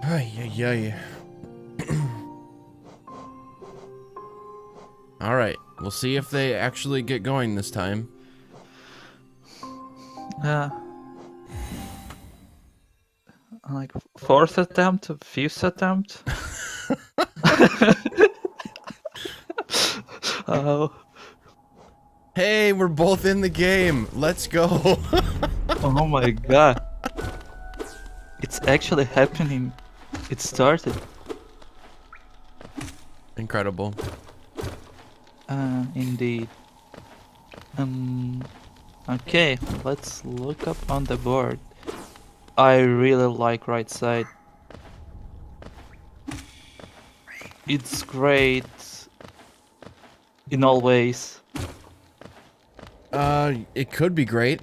Ay, ay, ay. Alright, we'll see if they actually get going this time. Like fourth attempt, fifth attempt. Oh. Hey, we're both in the game. Let's go. Oh my god. It's actually happening. It started. Incredible. Indeed. Okay, let's look up on the board. I really like right side. It's great in all ways. It could be great.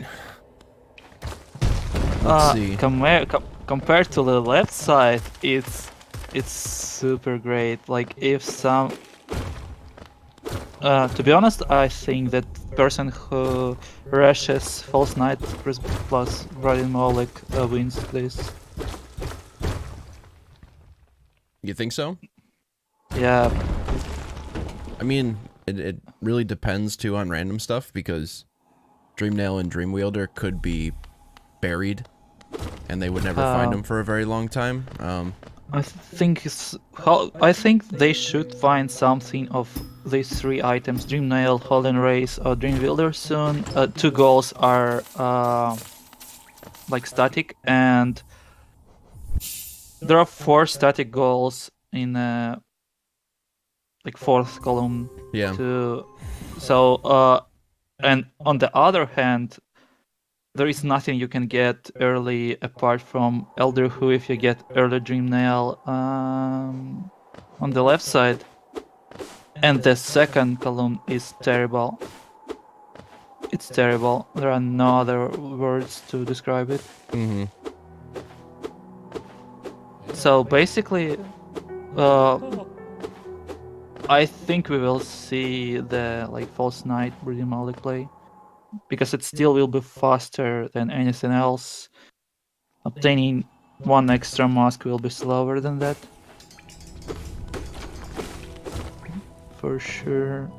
Let's see. Compared to the left side, it's super great. Like if some, to be honest, I think that person who rushes False Knight plus Bradin Molik wins this. You think so? Yeah. I mean, it really depends too on random stuff because Dreamnail and Dreamwielder could be buried and they would never find them for a very long time. I think they should find something of these three items: Dreamnail, Holden Race, or Dreamwielder soon. Two goals are like static, and there are 4 static goals in like 4th column. Yeah. And on the other hand, there is nothing you can get early apart from Elder Who if you get early Dreamnail on the left side. And the second column is terrible. It's terrible. There are no other words to describe it. Mm-hmm. So basically, I think we will see the like False Knight Bradin Molik play, because it still will be faster than anything else. Obtaining 1 extra mask will be slower than that. For sure.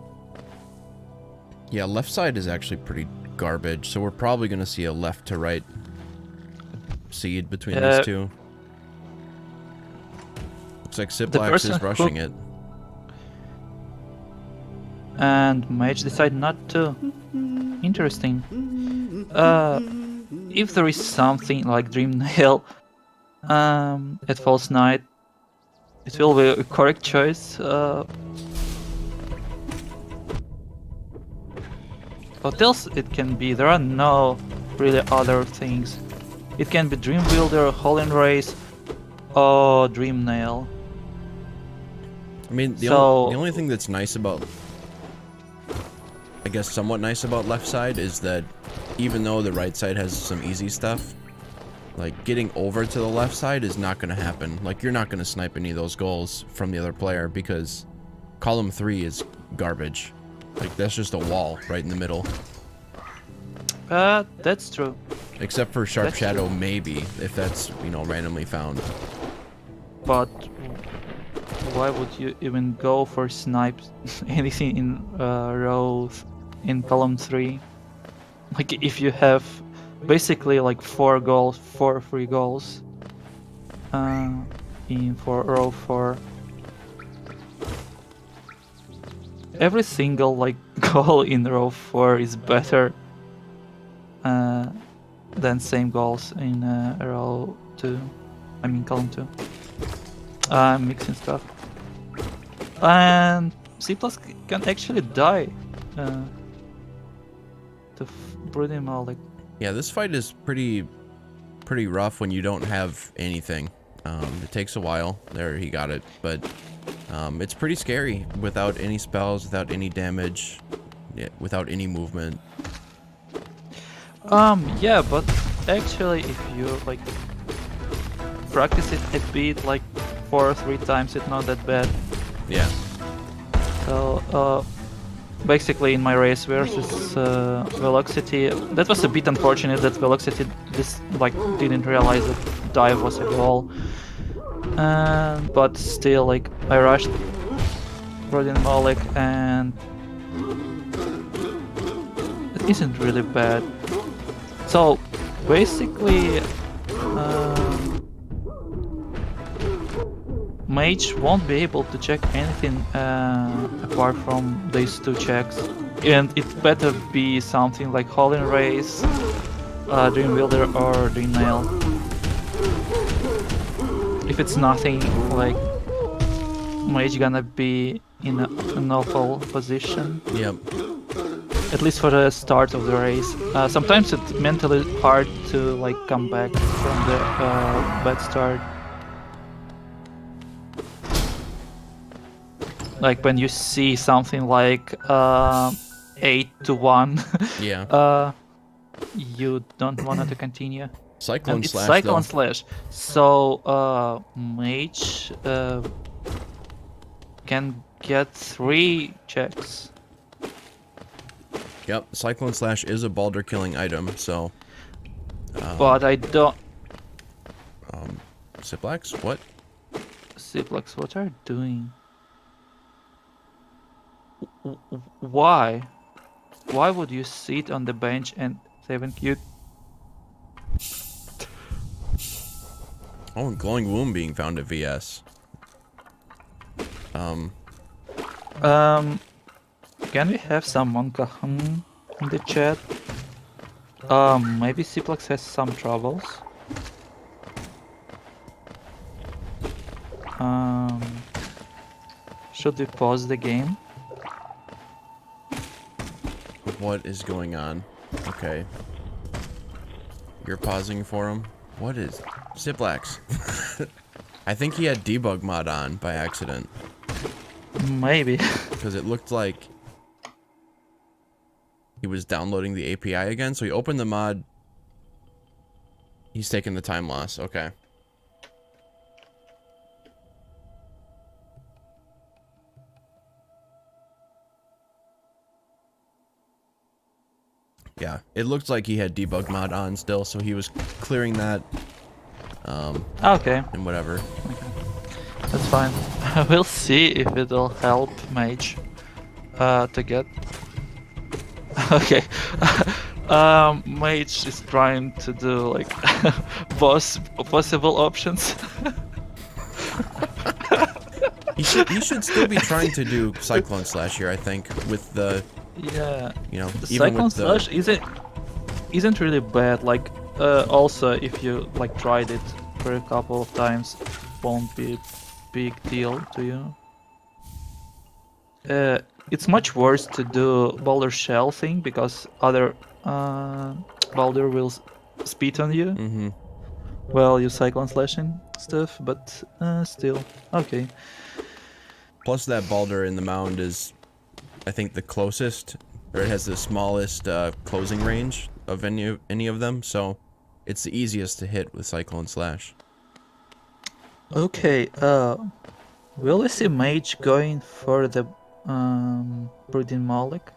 Yeah, left side is actually pretty garbage, so we're probably going to see a left to right seed between these two. Looks like Ciplax is rushing it. And Mage decided not to. Interesting. If there is something like Dreamnail at False Knight, it will be a correct choice. What else it can be? There are no really other things. It can be Dreamwielder, Holland Race, or Dreamnail. I mean, the only thing that's nice about, I guess somewhat nice about left side is that even though the right side has some easy stuff, like getting over to the left side is not going to happen. Like you're not going to snipe any of those goals from the other player because column 3 is garbage. Like that's just a wall right in the middle. That's true. Except for Sharp Shadow, maybe, if that's, you know, randomly found. But why would you even go for snipes anything in row in column 3? Like if you have basically like 4 free goals for row 4. Every single like goal in row 4 is better than same goals in row 2. I mean column 2. I'm mixing stuff. And Ciplax can actually die to Bradin Molik. Yeah, this fight is pretty rough when you don't have anything. It takes a while. There, he got it, but it's pretty scary without any spells, without any damage, without any movement. Yeah, but actually, if you like practice it a bit, like 4 or 3 times, it's not that bad. Yeah. So basically in my race versus Velocity, that was a bit unfortunate that Velocity didn't realize that dive was a goal. But still, like, I rushed Rodin Malik, and it isn't really bad. So basically, Mage won't be able to check anything apart from these two checks, and it better be something like Holy Race, Dream Builder, or Dream Nail. If it's nothing, like, Mage gonna be in an awful position. Yep. At least for the start of the race. Sometimes it's mentally hard to like come back from the bad start. Like when you see something like 8-1, Yeah. You don't want to continue. Cyclone And it's Slash, Cyclone though. Slash. So Mage can get 3 checks. Yep, Cyclone Slash is a Balder killing item, so... But I don't... Ciplax? What? Ciplax, what are you doing? Why? Why would you sit on the bench and 7Q? Oh, and Glowing Womb being found at VS. Can we have some Monkaham in the chat? Maybe Ciplax has some troubles. Should we pause the game? What is going on? Okay. You're pausing for him? What is... Ciplax. I think he had debug mod on by accident. Maybe. Because it looked like he was downloading the API again, so he opened the mod. He's taking the time loss. Okay. Yeah, it looked like he had debug mod on still, so he was clearing that. Okay. And whatever. That's fine. We'll see if it'll help Mage to get. Okay. Mage is trying to do like possible options. He should still be trying to do Cyclone Slash here, I think, with the... Yeah. You know, The even Cyclone with the... Slash isn't really bad. Like, also if you like tried it for a couple of times, won't be a big deal to you. It's much worse to do Boulder Shell thing because other Boulder will spit on you. Mm-hmm. Well, you Cyclone Slashing stuff, but still okay. Plus that Balder in the mound is, I think, the closest, or it has the smallest closing range of any of them, so it's the easiest to hit with Cyclone Slash. Okay, will we see Mage going for the Brooding Moloch?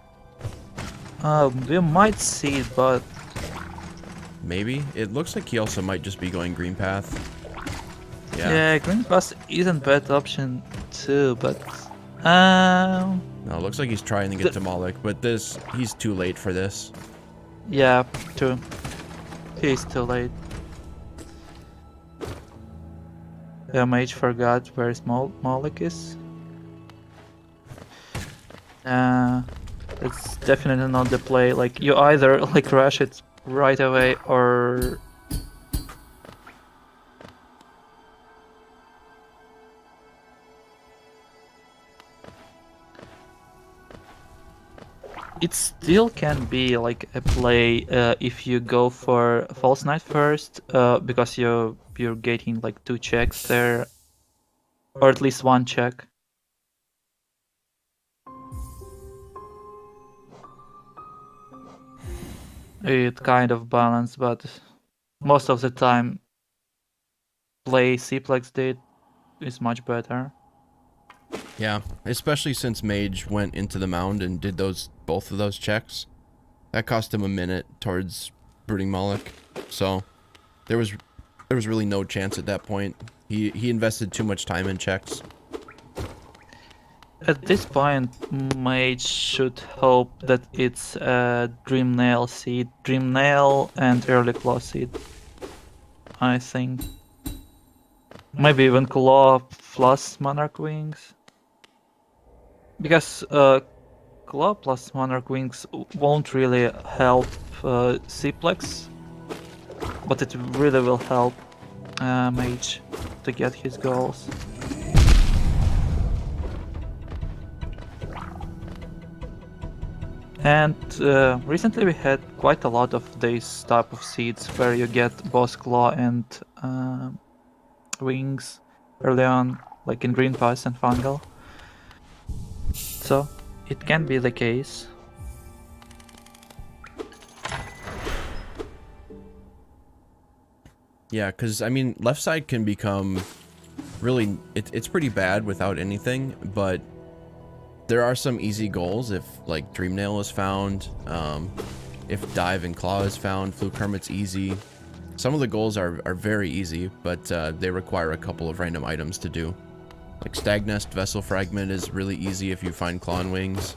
We might see it, but... Maybe? It looks like he also might just be going Green Path. Yeah, Green Path isn't bad option too, but... No, it looks like he's trying to get to Moloch, but he's too late for this. Yeah, true. He's too late. Yeah, Mage forgot where Moloch is. It's definitely not the play. Like, you either like rush it right away or... It still can be like a play if you go for False Knight first, because you're getting like 2 checks there, or at least 1 check. It kind of balanced, but most of the time, play Ciplax did is much better. Yeah, especially since Mage went into the mound and did both of those checks. That cost him a minute towards Brooding Moloch. So there was really no chance at that point. He invested too much time in checks. At this point, Mage should hope that it's a Dream Nail seed. Dream Nail and Early Claw seed, I think. Maybe even Claw plus Monarch Wings. Because Claw plus Monarch Wings won't really help Ciplax, but it really will help Mage to get his goals. And recently we had quite a lot of these type of seeds where you get both Claw and Wings early on, like in Green Pass and Fungal. So it can be the case. Yeah, because, I mean, left side can become really... It's pretty bad without anything, but there are some easy goals if, like, Dream Nail is found, if Dive and Claw is found, Fluke Hermit's easy. Some of the goals are very easy, but they require a couple of random items to do. Like Stag Nest Vessel Fragment is really easy if you find Claw and Wings.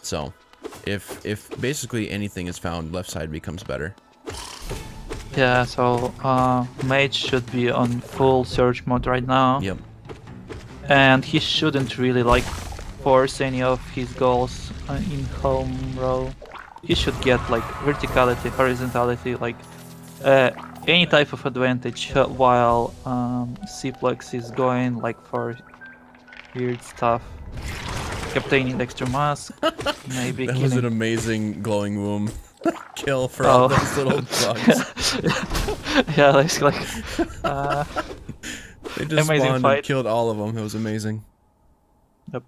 So, if basically anything is found, left side becomes better. Yeah, so Mage should be on full search mode right now. Yep. And he shouldn't really like force any of his goals in home row. He should get like verticality, horizontality, like any type of advantage while Ciplax is going like for weird stuff. Like obtaining extra mask, maybe That killing. was an amazing glowing womb kill for all those little bugs. Yeah, it's like They just amazing spawned fight. and killed all of them. It was amazing. Yep.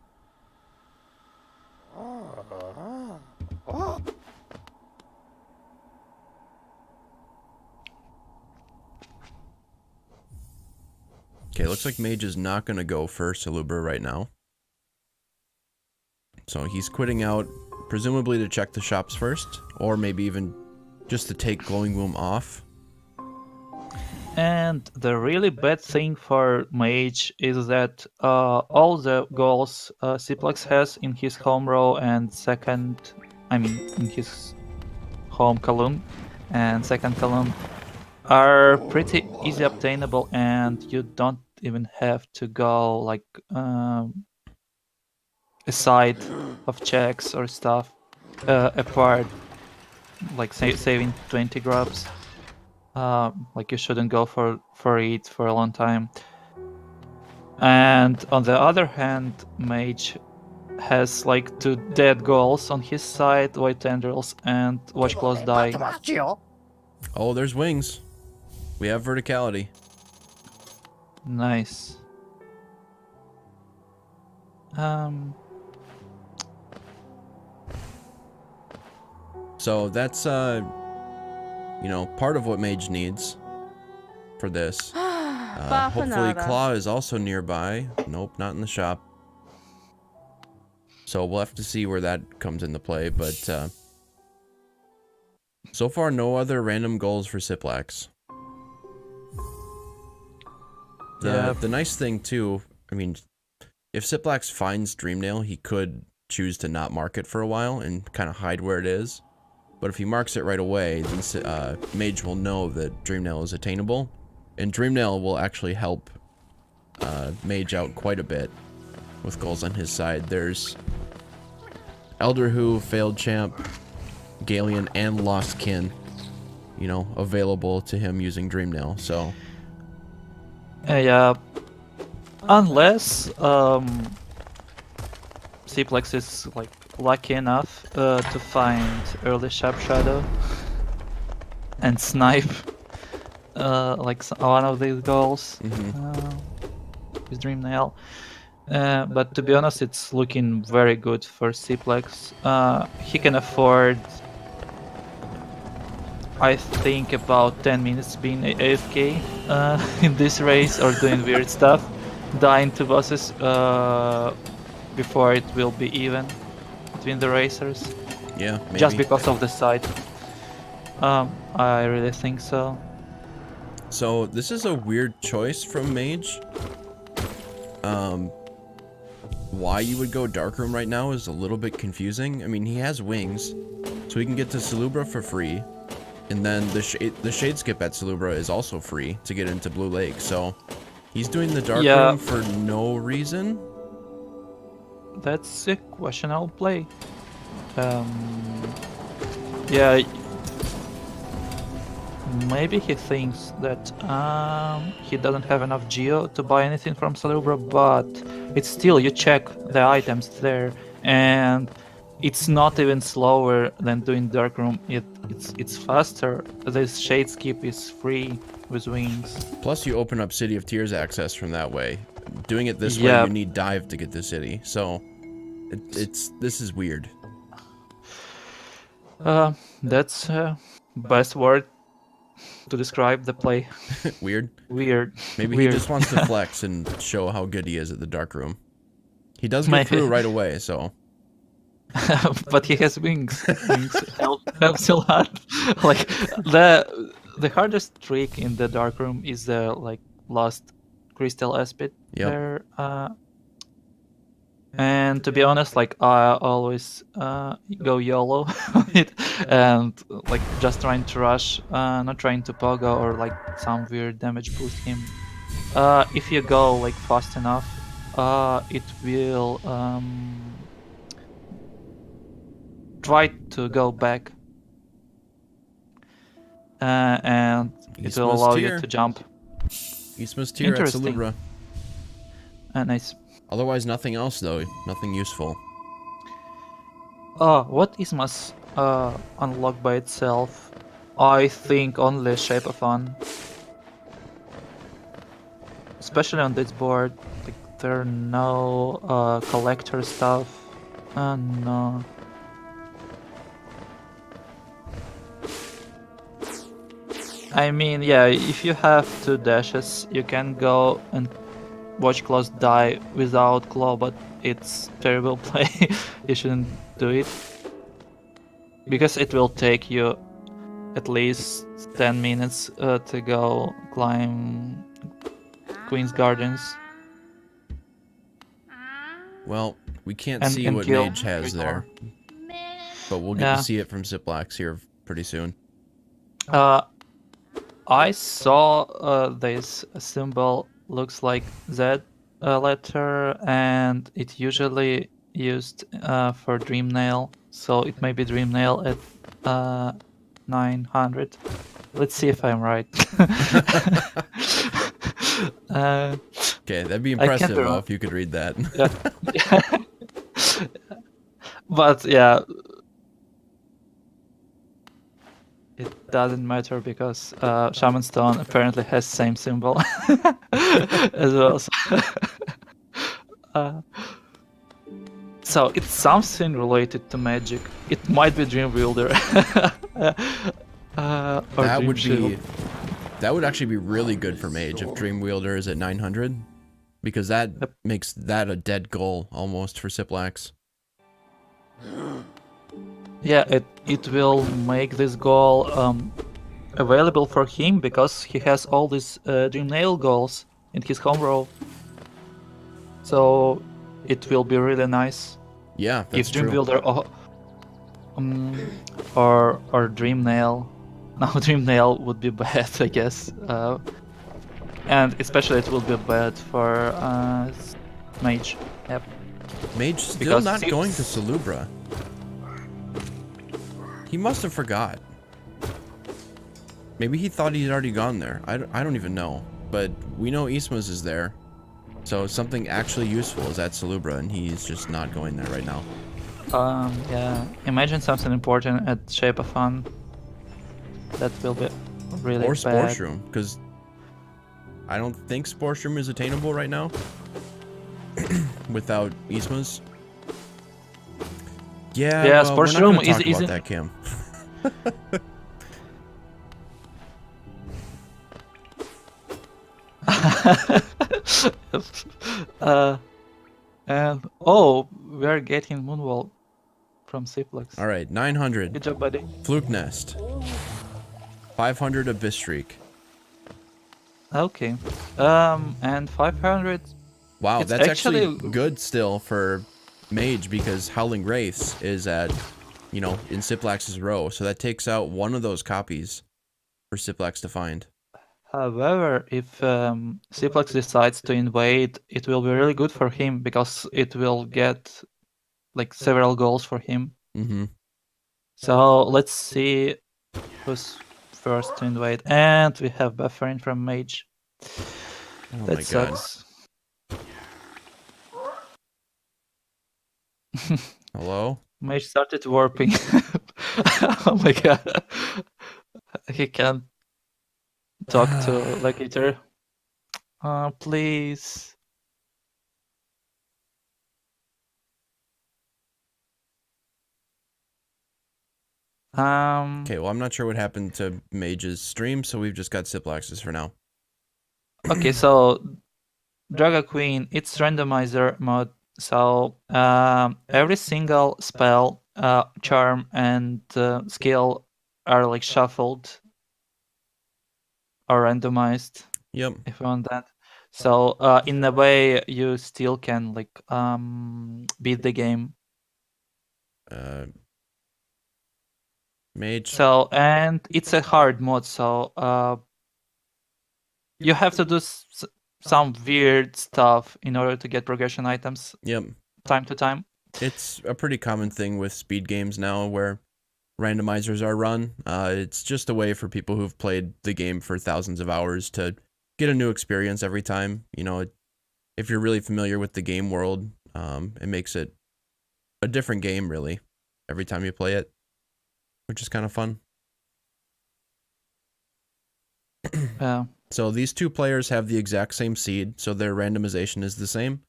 Okay, looks like Mage is not going to go for Salubra right now. So he's quitting out, presumably to check the shops first, or maybe even just to take Glowing Womb off. And the really bad thing for Mage is that all the goals Ciplax has in his home row and in his home column and second column are pretty easy obtainable, and you don't even have to go like aside of checks or stuff apart, like saving 20 grubs. Like you shouldn't go for it for a long time. And on the other hand, Mage has like 2 dead goals on his side, White Tendrils and Watch Close Die. Oh, there's Wings. We have verticality. Nice. So that's, you know, part of what Mage needs for this. Hopefully Claw is also nearby. Nope, not in the shop. So we'll have to see where that comes into play, but so far no other random goals for Ciplax. The nice thing too, I mean, if Ciplax finds Dreamnail, he could choose to not mark it for a while and kind of hide where it is. But if he marks it right away, then Mage will know that Dreamnail is attainable, and Dreamnail will actually help Mage out quite a bit with goals on his side. There's Elder Who, Failed Champ, Galeon, and Lost Kin, you know, available to him using Dreamnail, so... Yeah, unless Ciplax is like lucky enough to find early Sharp Shadow and snipe like one of these goals with Dreamnail. But to be honest, it's looking very good for Ciplax. He can afford I think about 10 minutes being AFK in this race or doing weird stuff, dying to bosses before it will be even between the racers. Yeah, maybe. Just because of the side. I really think so. So this is a weird choice from Mage. Why you would go Darkroom right now is a little bit confusing. I mean, he has wings, so he can get to Salubra for free. And then the Shade Skip at Salubra is also free to get into Blue Lake, so he's doing the Darkroom for no reason. That's a question I'll play. Yeah, maybe he thinks that he doesn't have enough geo to buy anything from Salubra, but it's still, you check the items there, and it's not even slower than doing Darkroom. It's faster. This Shade Skip is free with wings. Plus, you open up City of Tears access from that way. Doing it this way, you need dive to get to city. So, this is weird. That's best word to describe the play. Weird? Weird. Maybe Weird. he just wants to flex and show how good he is at the Darkroom. He does get through right away, so... But he has wings. Wings helps a lot. Like, the hardest trick in the Darkroom is the, like, last crystal aspect there. And to be honest, like, I always go YOLO on it, and like just trying to rush, not trying to pogo or like some weird damage boost him. If you go like fast enough, it will try to go back, and it will allow you to jump. Eastman's tier at Salubra. Nice. Otherwise, nothing else though. Nothing useful. What Ismas unlock by itself? I think only Shape of Fun. Especially on this board, like there are no collector stuff. No. I mean, yeah, if you have 2 dashes, you can go and watch claws die without claw, but it's terrible play. You shouldn't do it, because it will take you at least 10 minutes to go climb Queen's Gardens. Well, we can't see what Mage has there, but we'll get to see it from Ciplax here pretty soon. I saw this symbol looks like Z letter, and it usually used for Dream Nail, so it may be Dream Nail at 900. Let's see if I'm right. Okay, that'd be impressive if you could read that. Yeah. But yeah, it doesn't matter because Shaman Stone apparently has same symbol as well. So it's something related to magic. It might be Dream Wielder. That would actually be really good for Mage if Dream Wielder is at 900, because that makes that a dead goal almost for Ciplax. Yeah, it will make this goal available for him because he has all these Dream Nail goals in his home row. So it will be really nice. Yeah, that's if Dream true. Wielder or Dream Nail. Now Dream Nail would be bad, I guess, and especially it will be bad for Mage. Yep. Mage still not going to Salubra. He must have forgot. Maybe he thought he'd already gone there. I don't even know. But we know Ismas is there. So something actually useful is at Salubra, and he's just not going there right now. Yeah. Imagine something important at Shape of Fun. That will be really bad. Or Sports Room, because I don't think Sports Room is attainable right now. Without Ismas. Yeah, well, Sports Room is about that, Kim. uh, and oh, we're getting Moonwall from Ciplax. All right, 900. Good job, buddy. Fluke Nest. 500 Abyss Streak. Okay. And 500. Wow, It's that's actually actually- good still for Mage because Howling Wraiths is at, you know, in Ciplax's row. So that takes out one of those copies for Ciplax to find. However, if Ciplax decides to invade, it will be really good for him because it will get like several goals for him. Mm-hmm. So let's see who's first to invade. And we have buffering from Mage. Oh That my god. sucks. Hello? Mage started warping. Oh my god. He can't talk to Legator. Please. Okay, well, I'm not sure what happened to Mage's stream, so we've just got Ciplax's for now. Okay, so Draga Queen, it's randomizer mode. So every single spell, charm, and skill are like shuffled or randomized. Yep. If you want that. So in a way, you still can like beat the game. Mage. So and it's a hard mode. So you have to do some weird stuff in order to get progression items. Yep. Time to time. It's a pretty common thing with speed games now where randomizers are run. It's just a way for people who've played the game for thousands of hours to get a new experience every time. You know, if you're really familiar with the game world, it makes it a different game, really, every time you play it, which is kind of fun. Yeah. So these two players have the exact same seed, so their randomization is the same.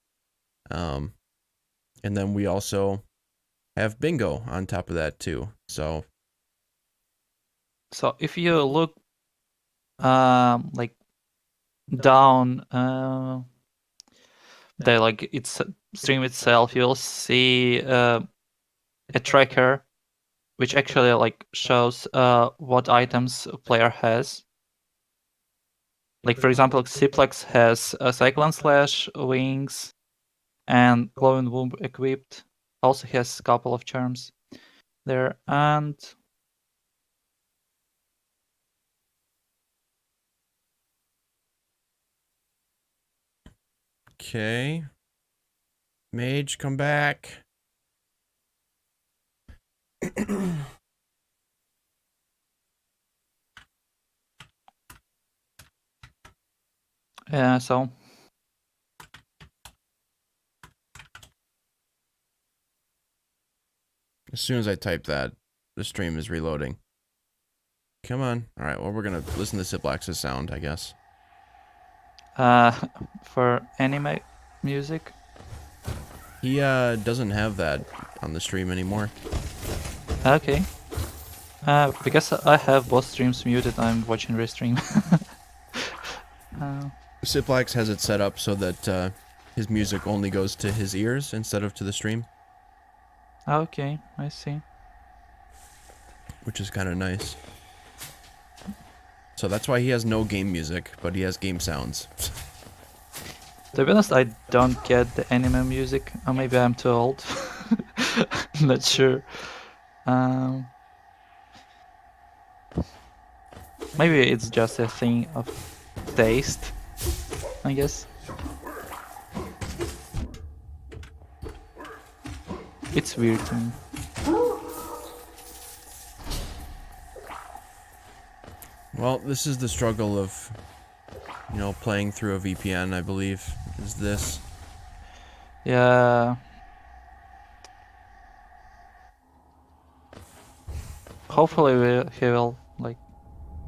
And then we also have bingo on top of that too. So if you look like down the like its stream itself, you'll see a tracker which actually like shows what items a player has. Like for example, Ciplax has a Cyclone Slash, Wings, and Glowing Womb equipped. Also has a couple of charms there, and okay, Mage, come back. yeah, so As soon as I type that, the stream is reloading. Come on. All right, well, we're going to listen to Ciplax's sound, I guess. for anime music. He doesn't have that on the stream anymore. Okay. Because I have both streams muted, I'm watching restream. Ciplax has it set up so that his music only goes to his ears instead of to the stream. Okay, I see. Which is kind of nice. So that's why he has no game music, but he has game sounds. To be honest, I don't get the anime music. Or maybe I'm too old. Not sure. Maybe it's just a thing of taste, I guess. It's weird to me. Well, this is the struggle of, you know, playing through a VPN, I believe, is this. Yeah. Hopefully he will like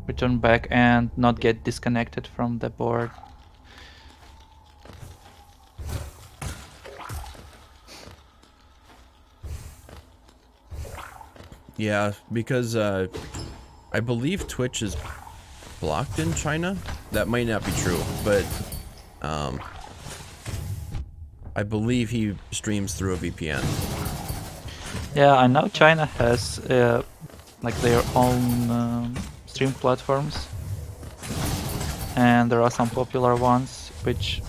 return back and not get disconnected from the board. Yeah, because I believe Twitch is blocked in China. That might not be true, but I believe he streams through a VPN. Yeah, I know China has like their own stream platforms, and there are some popular ones which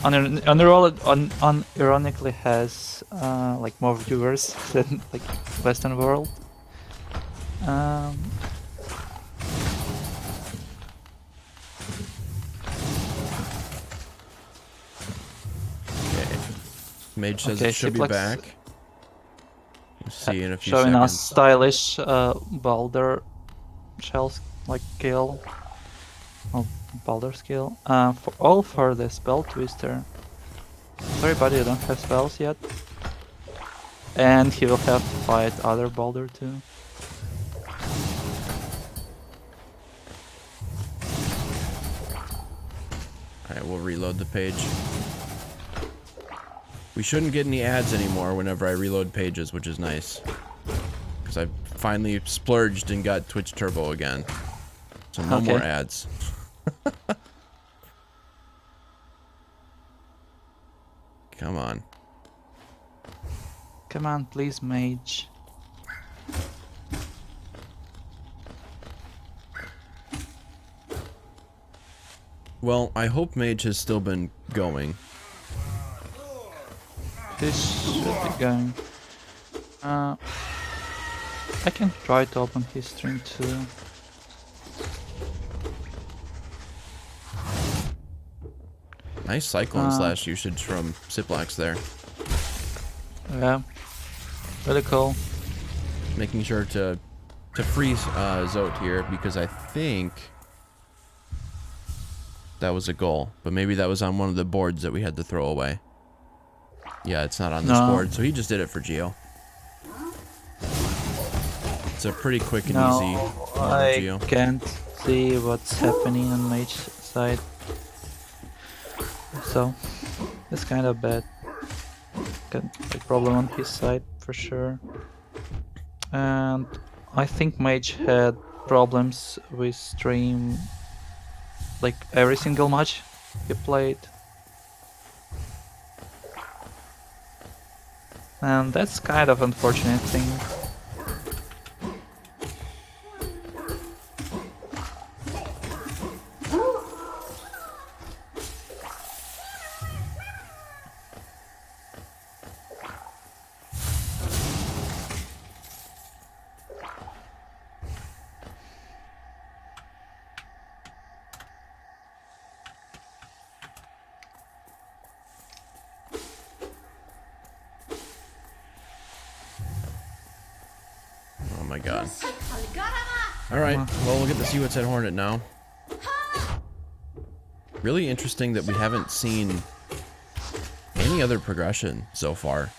unironically has like more viewers than like Western world. Okay. Mage says Okay, it should be Ciplax, back. We'll see in a few showing us seconds. stylish boulder shells like kill. Oh, boulder skill. For the spell twister. Sorry, buddy, I don't have spells yet. And he will have to fight other boulder too. Alright, we'll reload the page. We shouldn't get any ads anymore whenever I reload pages, which is nice. Because I finally splurged and got Twitch Turbo again. So no more ads. Come on. Come on, please, mage. Well, I hope Mage has still been going. This should be going. I can try to open his stream too. Nice Cyclone Slash usage from Ciplax there. Yeah, really cool. Making sure to freeze Zote here because I think that was a goal, but maybe that was on one of the boards that we had to throw away. Yeah, it's not on this board, so he just did it for Geo. It's a pretty quick and easy Geo. I can't see what's happening on mage side, so it's kind of bad. Got a problem on his side for sure. And I think mage had problems with stream like every single match he played. And that's kind of unfortunate thing. Oh my god. Alright, well we'll get to see what's at Hornet now. Really interesting that we haven't seen any other progression so far.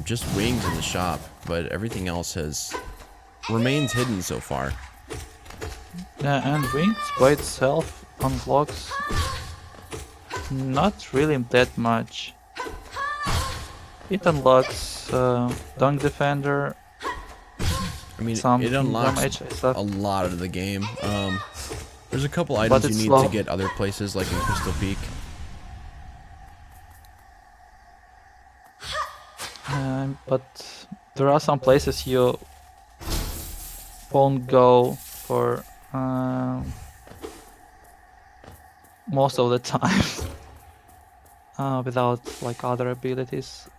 Just wings in the shop, but everything else remains hidden so far. Yeah, and wings by itself unlocks not really that much. It unlocks Dunk Defender. I mean, Some it unlocks stuff. a lot of the game. There's a couple items you need to get other places, like in Crystal Peak. But there are some places you won't go for most of the time without like other abilities.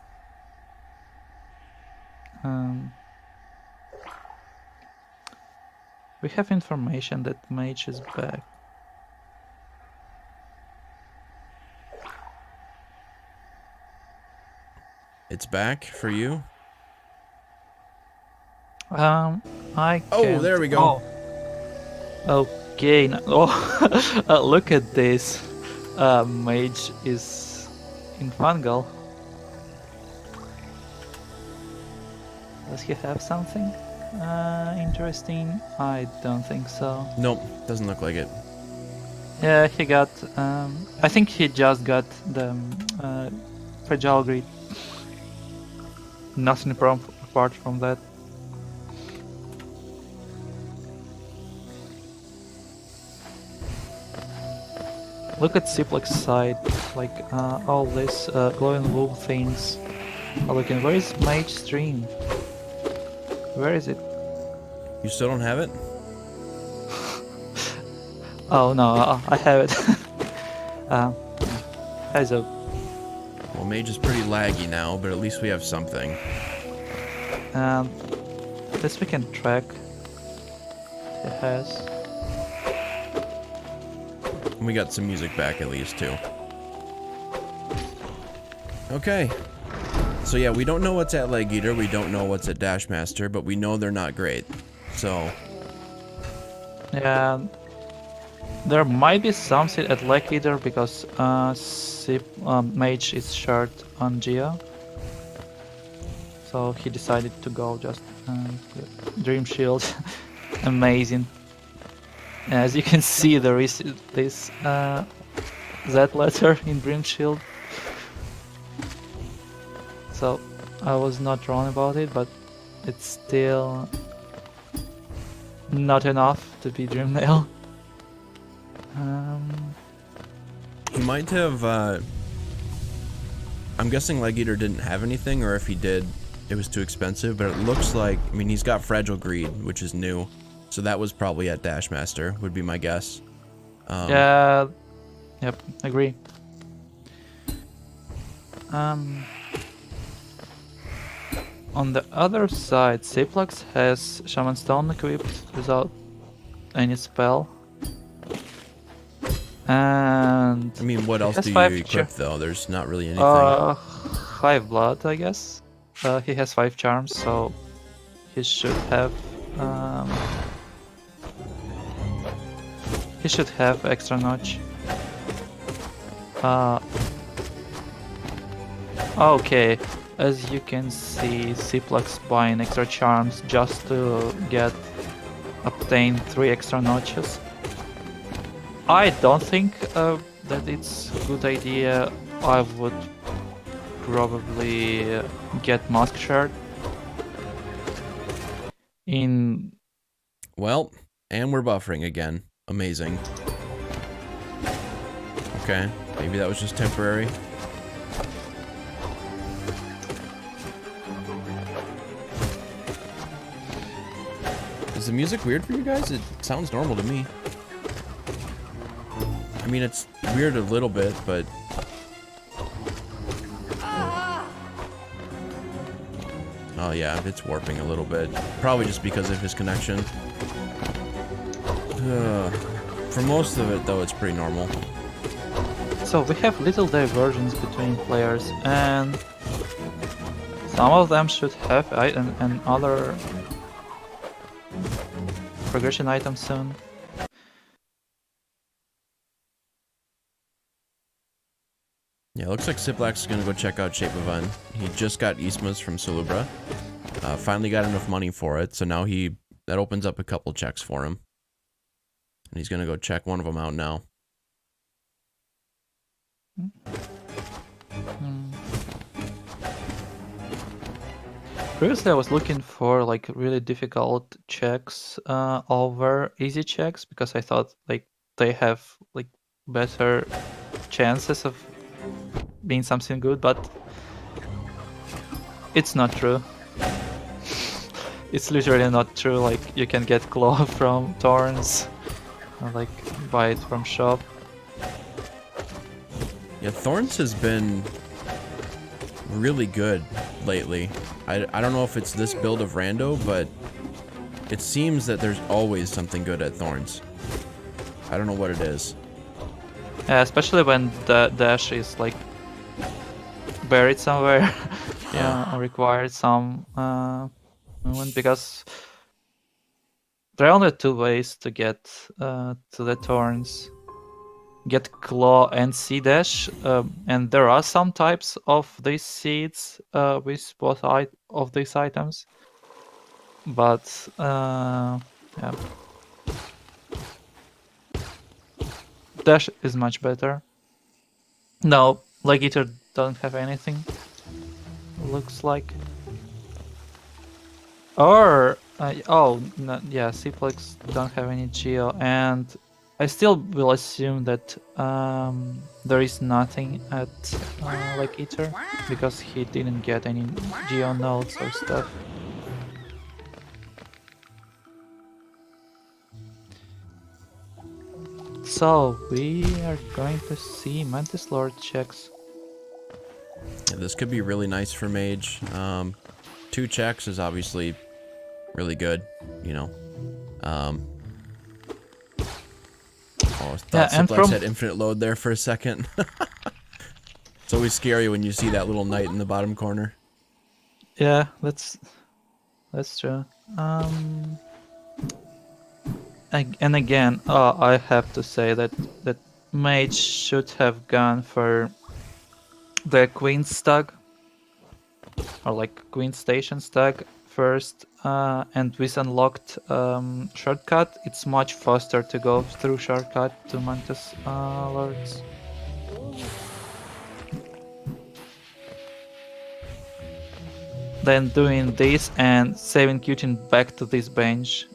We have information that mage is back. It's back for you? I Oh, can't. there we go. Oh. Okay, look at this. Mage is in fungal. Does he have something interesting? I don't think so. Nope, doesn't look like it. Yeah, he got. I think he just got the fragile grid. Nothing apart from that. Look at Ciplax side, like all these glowing wool things are looking. Where is Mage Stream? Where is it? You still don't have it? Oh no, I have it. Heads up. Well, Mage is pretty laggy now, but at least we have something. This we can track. It has. And we got some music back at least too. Okay. So yeah, we don't know what's at Leg Eater, we don't know what's at Dashmaster, but we know they're not great. So Yeah, there might be something at Leg Eater because Mage is short on Geo. So he decided to go just Dream Shield. Amazing. As you can see, there is this Z letter in Dream Shield. So I was not wrong about it, but it's still not enough to be Dream Nail. he might have I'm guessing Leg Eater didn't have anything, or if he did, it was too expensive, but it looks like, I mean, he's got Fragile Greed, which is new. So that was probably at Dashmaster, would be my guess. Yeah, yep, agree. On the other side, Ciplax has Shaman Stone equipped without any spell. And I mean, what else has do you 5 equip, though? There's not really anything. 5 blood, I guess. He has 5 charms, so he should have extra notch. Okay, as you can see, Ciplax buying extra charms just to obtain 3 extra notches. I don't think that it's a good idea. I would probably get Mask Shard in. Well, and we're buffering again. Amazing. Okay, maybe that was just temporary. Is the music weird for you guys? It sounds normal to me. I mean, it's weird a little bit, but... Oh yeah, it's warping a little bit. Probably just because of his connection. For most of it, though, it's pretty normal. So we have little divergence between players, and some of them should have another progression item soon. Yeah, looks like Ciplax is gonna go check out Shape of Un. He just got Ismas from Salubra. Finally got enough money for it, so now that opens up a couple checks for him. And he's gonna go check one of them out now. Previously I was looking for like really difficult checks over easy checks because I thought like they have like better chances of being something good, but it's not true. It's literally not true. Like you can get claw from Thorns, or, like buy it from shop. Yeah, Thorns has been really good lately. I don't know if it's this build of Rando, but it seems that there's always something good at Thorns. I don't know what it is. Yeah, especially when the dash is like buried somewhere. Yeah. Or required some movement, because there are only 2 ways to get to the Thorns. Get claw and sea dash, and there are some types of these seeds with both of these items, but yeah, dash is much better. No, Leg Eater doesn't have anything, looks like. Or oh no, yeah, Ciplax don't have any geo, and I still will assume that there is nothing at Lake Eater because he didn't get any geo nodes or stuff. So we are going to see Mantis Lord checks. Yeah, this could be really nice for Mage. 2 checks is obviously really good, you know. Oh, I Yeah, thought and Ciplax from had infinite load there for a second. It's always scary when you see that little knight in the bottom corner. yeah, that's true. And again, I have to say that Mage should have gone for the Queen stag or like Queen Station stag first, and with unlocked shortcut, it's much faster to go through shortcut to Mantis Lords. Then doing this and saving Qtin back to this bench.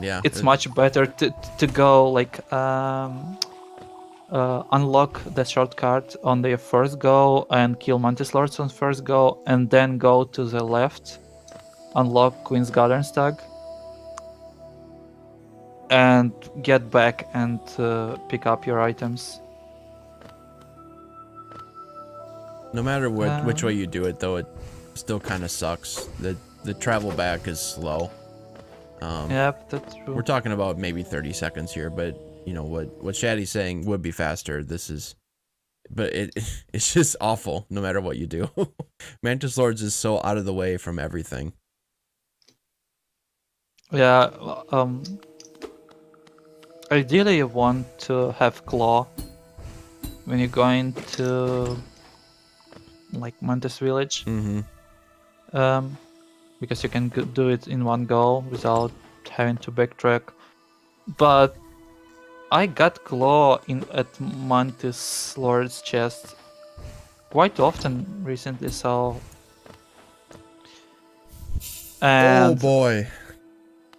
Yeah. It's much better to go like unlock the shortcut on their first go and kill Mantis Lords on first go, and then go to the left, unlock Queen's Garden Stag, and get back and pick up your items. No matter which way you do it, though, it still kind of sucks. The travel back is slow. Yep, that's true. We're talking about maybe 30 seconds here, but you know what Shaddy's saying would be faster. This is, but it's just awful. No matter what you do, Mantis Lords is so out of the way from everything. Yeah, ideally you want to have claw when you're going to like Mantis Village. Because you can do it in one go without having to backtrack. But I got claw at Mantis Lord's chest quite often recently, so. And oh boy,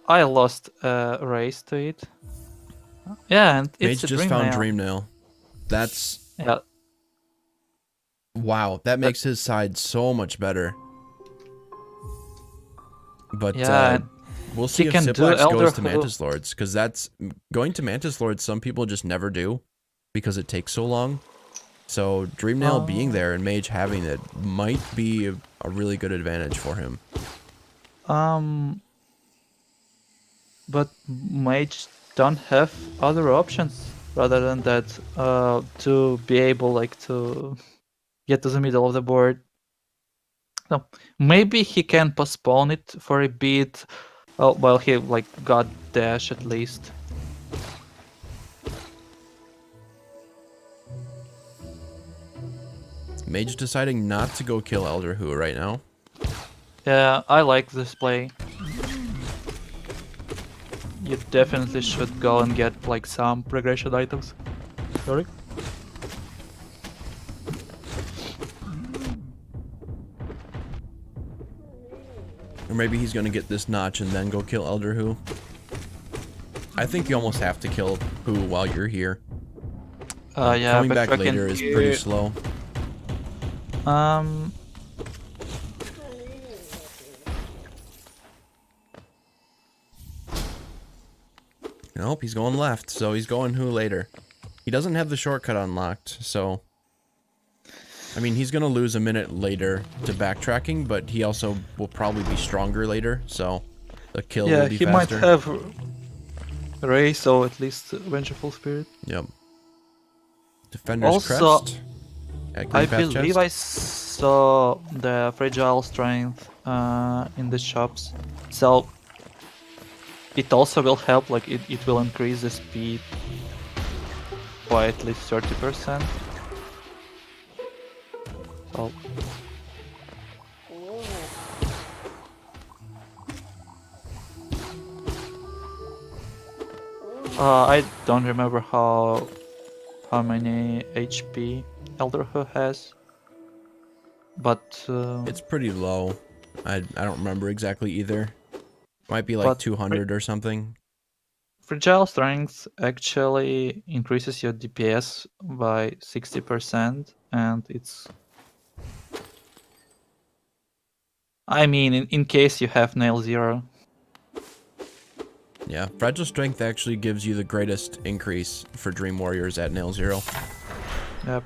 I lost a race to it. Yeah, and it's Mage a just dream found nail. Dream Nail. That's Yeah. wow. That makes his side so much better. But Yeah, we'll see if can do Ciplax Elder goes to Who. Mantis Lords, because that's going to Mantis Lords. Some people just never do because it takes so long. So Dream Nail being there and Mage having it might be a really good advantage for him. But Mage don't have other options rather than that to be able like to get to the middle of the board. So maybe he can postpone it for a bit. Oh, well, he like got dash at least. Mage deciding not to go kill Elder Who right now. Yeah, I like this play. You definitely should go and get like some progression items. Sorry. Or maybe he's gonna get this notch and then go kill Elder Who. I think you almost have to kill Who while you're here. Yeah, coming back later is pretty slow. Nope, he's going left, so he's going Who later. He doesn't have the shortcut unlocked, so... I mean, he's gonna lose a minute later to backtracking, but he also will probably be stronger later, so the kill will be faster. Yeah, he might have Race or at least Vengeful Spirit. Yep. Defender's Also, Crest. I believe I saw the Fragile Strength in the shops, so it also will help, like it will increase the speed by at least 30%. So I don't remember how many HP Elder Who has, but it's pretty low. I don't remember exactly either. Might be like 200 or something. Fragile Strength actually increases your DPS by 60%, and it's... I mean, in case you have Nail Zero. Yeah, Fragile Strength actually gives you the greatest increase for Dream Warriors at Nail Zero. Yep.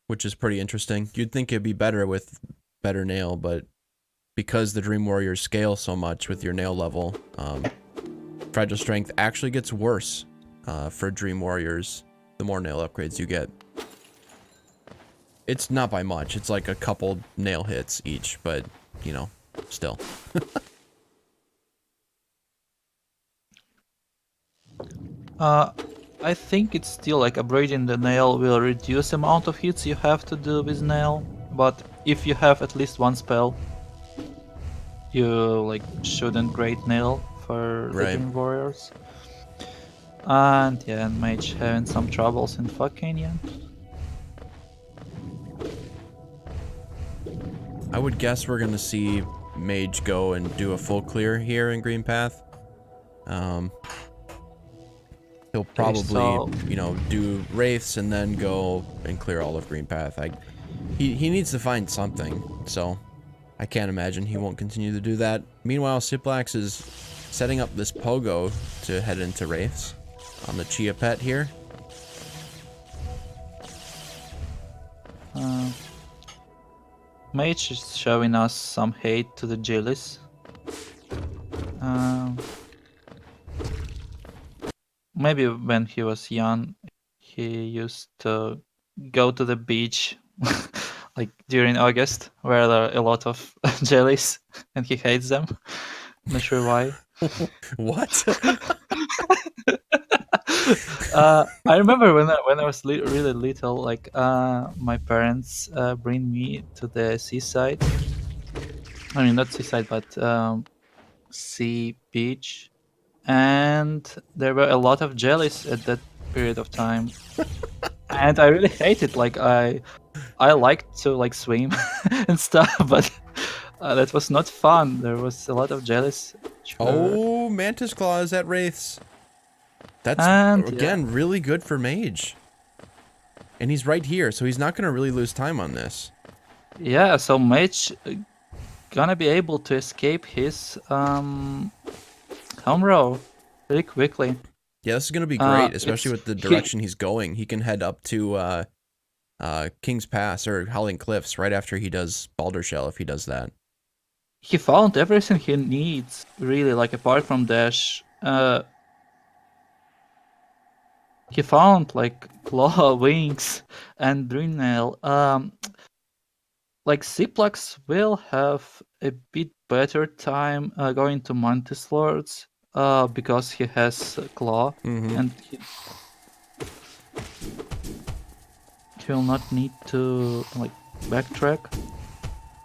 Which is pretty interesting. You'd think it'd be better with better nail, but because the Dream Warriors scale so much with your nail level, Fragile Strength actually gets worse for Dream Warriors the more nail upgrades you get. It's not by much. It's like a couple nail hits each, but, you know, still. I think it's still like upgrading the nail will reduce amount of hits you have to do with nail, but if you have at least one spell, you like shouldn't grade nail for the Right. Dream Warriors. And yeah, and Mage having some troubles in Fog Canyon. I would guess we're gonna see Mage go and do a full clear here in Green Path. He'll probably, you know, do Wraiths and then go and clear all of Green Path. He needs to find something, so I can't imagine he won't continue to do that. Meanwhile, Ciplax is setting up this pogo to head into Wraiths on the Chia Pet here. Mage is showing us some hate to the Jillis. Maybe when he was young, he used to go to the beach like during August, where there are a lot of jellies, and he hates them. Not sure why. What? I remember when I was really little, like my parents bring me to the seaside. I mean, not seaside, but sea beach, and there were a lot of jellies at that period of time, and I really hated. Like I liked to like swim and stuff, but that was not fun. There was a lot of jellies. Oh, Mantis Claw is at Wraiths. That's, and again, really good for Mage. And he's right here, so he's not going to really lose time on this. Yeah, so Mage gonna be able to escape his home row really quickly. Yeah, this is going to be great, especially with the direction he's going. He can head up to King's Pass or Howling Cliffs right after he does Balder Shell if he does that. He found everything he needs, really, like apart from dash. He found like claw, wings, and dream nail. Like Ciplax will have a bit better time going to Mantis Lords because he has claw, and he will not need to like backtrack.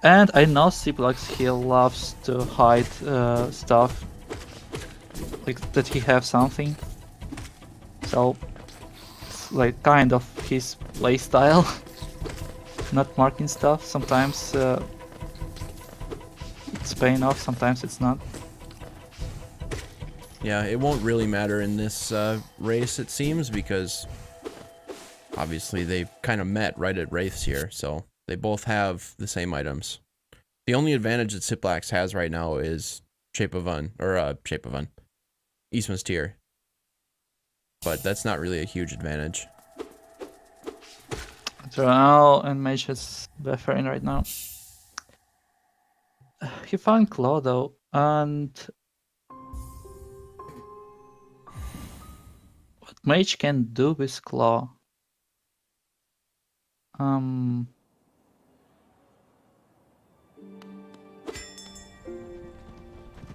And I know Ciplax, he loves to hide stuff, like that he have something. So it's like kind of his playstyle. Not marking stuff. Sometimes it's paying off, sometimes it's not. Yeah, it won't really matter in this race, it seems, because obviously they kind of met right at Wraiths here, so they both have the same items. The only advantage that Ciplax has right now is Eastman's Tier. But that's not really a huge advantage. So now, and Mage has buffering right now. He found Claw though, and what Mage can do with Claw?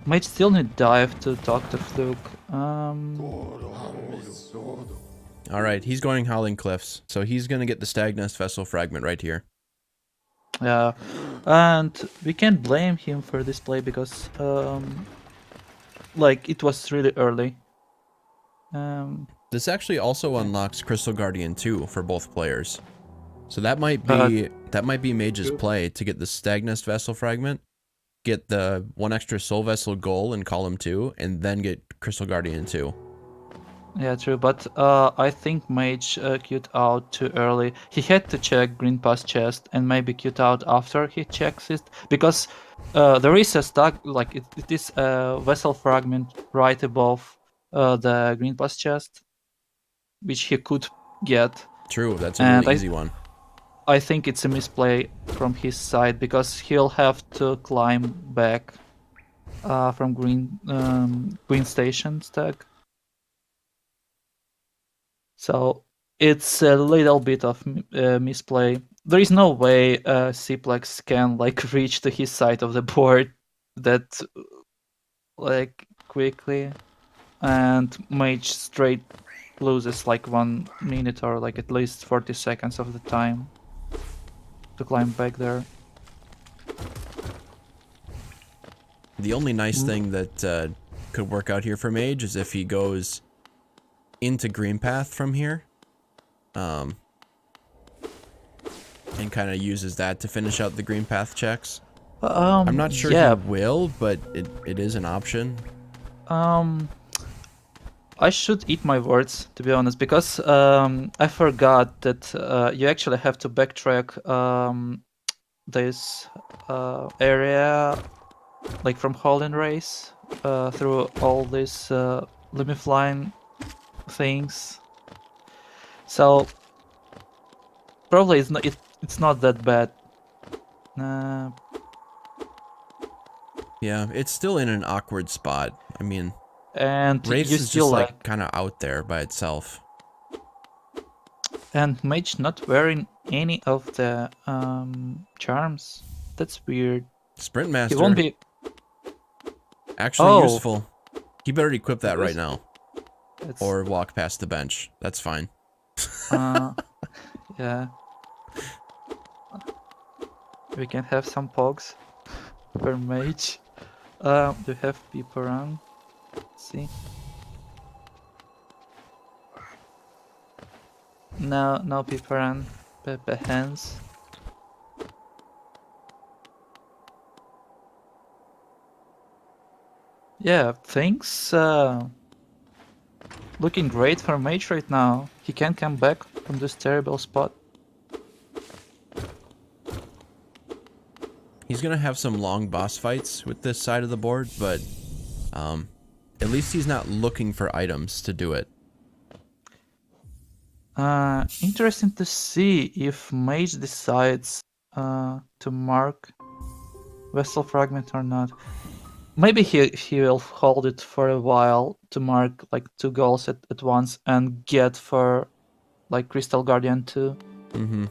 Mage still need dive to talk to Fluke. Alright, he's going Howling Cliffs, so he's gonna get the Stagnus Vessel Fragment right here. Yeah, and we can't blame him for this play because, like, it was really early. This actually also unlocks Crystal Guardian 2 for both players. So that might be Mage's play to get the Stagnus Vessel Fragment. get the 1 extra Soul Vessel goal in column 2, and then get Crystal Guardian 2. Yeah, true, but I think Mage queued out too early. He had to check Green Pass chest and maybe queued out after he checks it, because there is a stack, like it is a vessel fragment right above the Green Pass chest, which he could get. True, that's a And really easy one. I think it's a misplay from his side, because he'll have to climb back from Green Station stack. So it's a little bit of misplay. There is no way Ciplax can like reach to his side of the board that like quickly, and Mage straight loses like 1 minute or like at least 40 seconds of the time to climb back there. The only nice thing that could work out here for Mage is if he goes into Green Path from here, and kind of uses that to finish out the Green Path checks. I'm not sure he will, but it is an option. I should eat my words, to be honest, because I forgot that you actually have to backtrack this area, like from Holland Race, through all these Limifline things. So probably it's not that bad. Yeah, it's still in an awkward spot. I mean, and Race you is still just like kind of out there by itself. And Mage not wearing any of the charms. That's weird. Sprint Master. He won't be actually useful. He better equip that right now. It's... Or walk past the bench. That's fine. Yeah. We can have some pogs per Mage. Do you have people around? Let's see. No people around. Pepe hands. Yeah, things looking great for Mage right now. He can come back from this terrible spot. He's gonna have some long boss fights with this side of the board, but at least he's not looking for items to do it. Interesting to see if Mage decides to mark Vessel Fragment or not. Maybe he will hold it for a while to mark like 2 goals at once and get for like Crystal Guardian 2. Mm-hmm.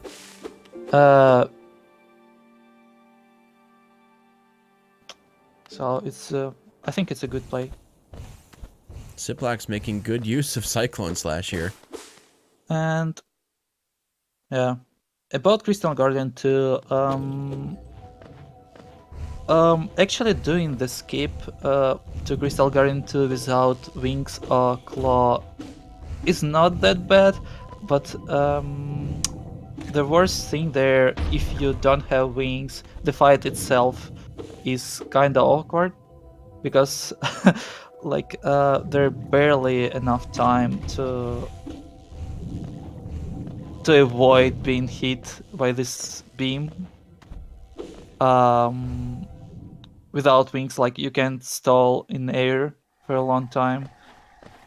So it's I think it's a good play. Ciplax making good use of Cyclone Slash here. And yeah, about Crystal Guardian 2, actually doing the skip to Crystal Guardian 2 without wings or claw is not that bad, but the worst thing there, if you don't have wings, the fight itself is kinda awkward, because like there's barely enough time to avoid being hit by this beam. Without wings, like you can't stall in air for a long time.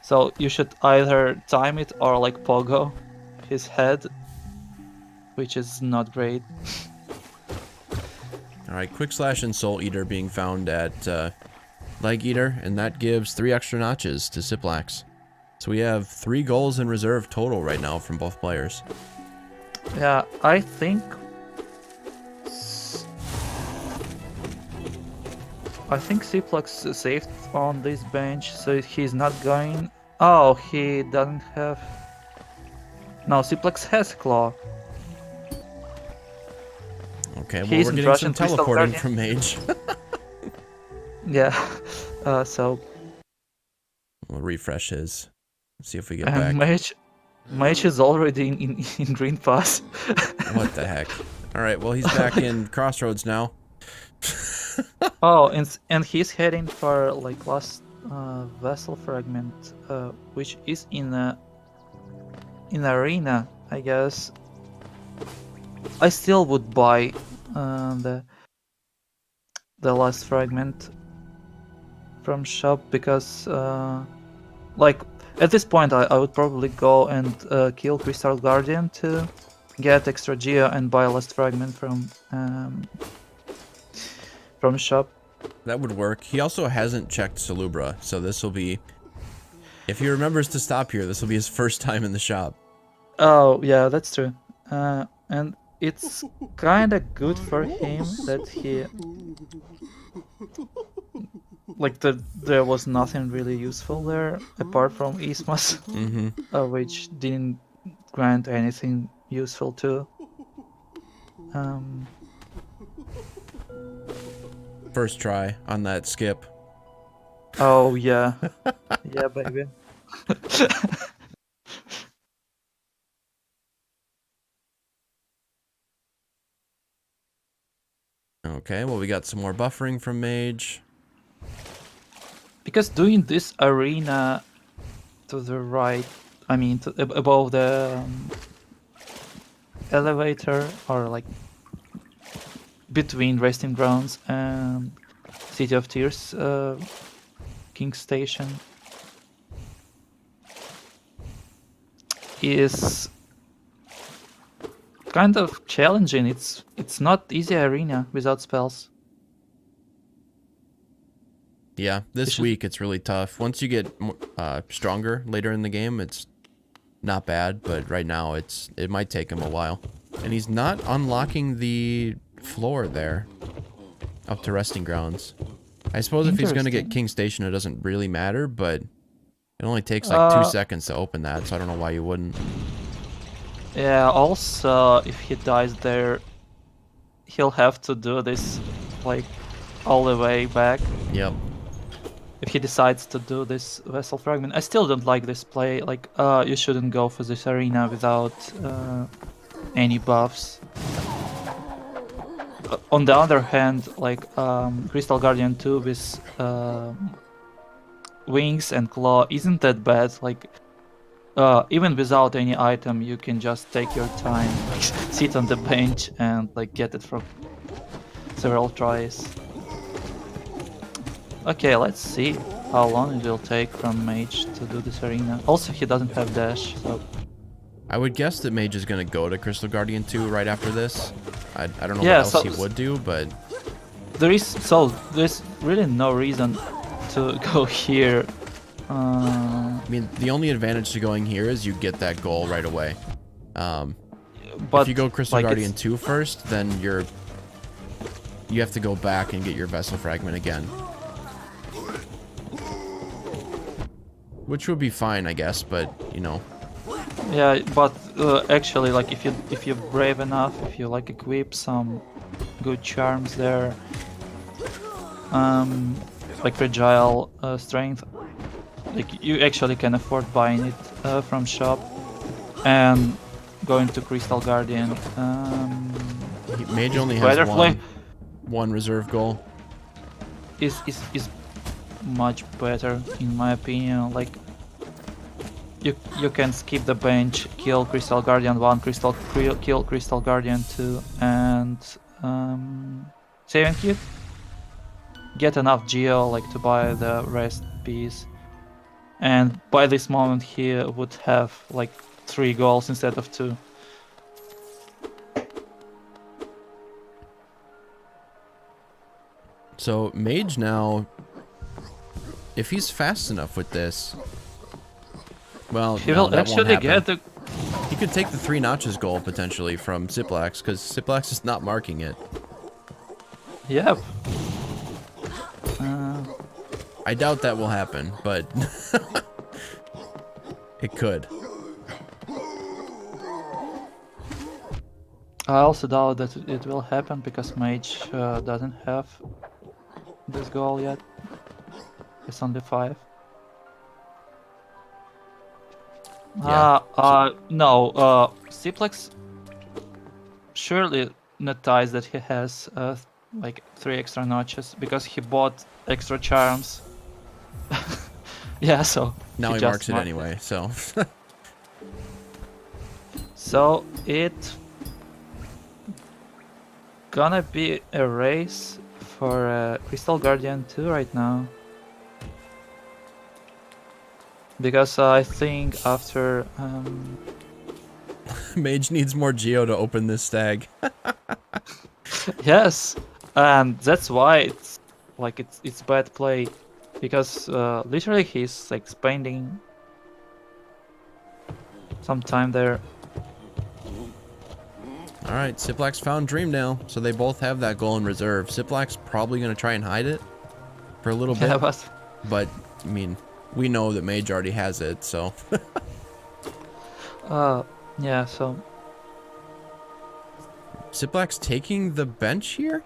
So you should either time it or like pogo his head, which is not great. Alright, Quick Slash and Soul Eater being found at Leg Eater, and that gives 3 extra notches to Ciplax. So we have 3 goals in reserve total right now from both players. Yeah, I think Ciplax is safe on this bench, so he's not going... Oh, he doesn't have... No, Ciplax has Claw. Okay, well, we're getting some teleporting from Mage. Yeah, so... We'll refresh his. See if we get back. Mage is already in Green Pass. What the heck? Alright, well, he's back in Crossroads now. Oh, and he's heading for like last vessel fragment, which is in arena, I guess. I still would buy the last fragment from shop because like at this point I would probably go and kill Crystal Guardian to get extra Geo and buy last fragment from shop. That would work. He also hasn't checked Salubra, so this will be... If he remembers to stop here, this will be his first time in the shop. Oh yeah, that's true. And it's kind of good for him that he like there was nothing really useful there apart from Ismas, which didn't grant anything useful too. First try on that skip. Oh yeah, yeah, baby. Okay, well we got some more buffering from Mage. Because doing this arena to the right, I mean above the elevator, or like between resting grounds and City of Tears King Station, is kind of challenging. It's not easy arena without spells. Yeah, this week it's really tough. Once you get stronger later in the game, it's not bad, but right now it might take him a while. And he's not unlocking the floor there up to resting grounds. I suppose if he's going to get King Station, it doesn't really matter, but it only takes like 2 seconds to open that, so I don't know why you wouldn't. Yeah, also, if he dies there, he'll have to do this, like, all the way back. Yep. If he decides to do this Vessel Fragment. I still don't like this play, like, you shouldn't go for this arena without any buffs. On the other hand, like, Crystal Guardian 2 with Wings and Claw isn't that bad, like, even without any item, you can just take your time, like, sit on the bench and like get it from several tries. Okay, let's see how long it will take from Mage to do this arena. Also, he doesn't have dash, so... I would guess that Mage is going to go to Crystal Guardian 2 right after this. I don't know yeah, what else he would do, but... There's really no reason to go here. I mean, the only advantage to going here is you get that goal right away. But if you go Crystal like, Guardian 2 first, then you have to go back and get your Vessel Fragment again. Which would be fine, I guess, but, you know. Yeah, but actually, like, if you're brave enough, if you like equip some good charms there, like Fragile Strength, like, you actually can afford buying it from shop and going to Crystal Guardian. Mage only has one reserve goal. Is much better in my opinion. Like, you can skip the bench, kill Crystal Guardian 1, kill Crystal Guardian 2, and saving kit. Get enough Geo like to buy the rest piece. And by this moment he would have like 3 goals instead of 2. So Mage now, if he's fast enough with this, well, he will actually get the... He could take the 3 notches goal potentially from Ciplax, because Ciplax is not marking it. Yep. I doubt that will happen, but it could. I also doubt that it will happen because Mage doesn't have this goal yet. It's only 5. Yeah. No, Ciplax surely noticed that he has like 3 extra notches because he bought extra charms. Yeah, so Now he just marks it marked anyway, so. So it gonna be a race for Crystal Guardian 2 right now. Because I think after Mage needs more Geo to open this stag. yes, and that's why it's like it's bad play, because literally he's like spending some time there. Alright, Ciplax found Dreamnail, so they both have that goal in reserve. Ciplax probably going to try and hide it for a little bit. Yeah, But, I mean, we know that Mage already has it, so. yeah, so Ciplax taking the bench here?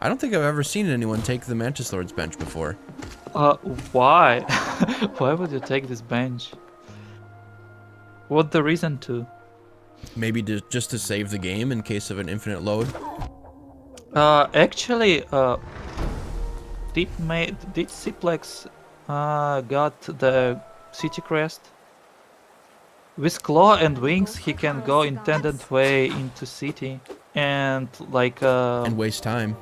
I don't think I've ever seen anyone take the Mantis Lord's bench before. why? Why would you take this bench? What the reason to? Maybe just to save the game in case of an infinite load. Actually, did Ciplax got the city crest? With claw and wings, he can go intended way into city and like. And waste time.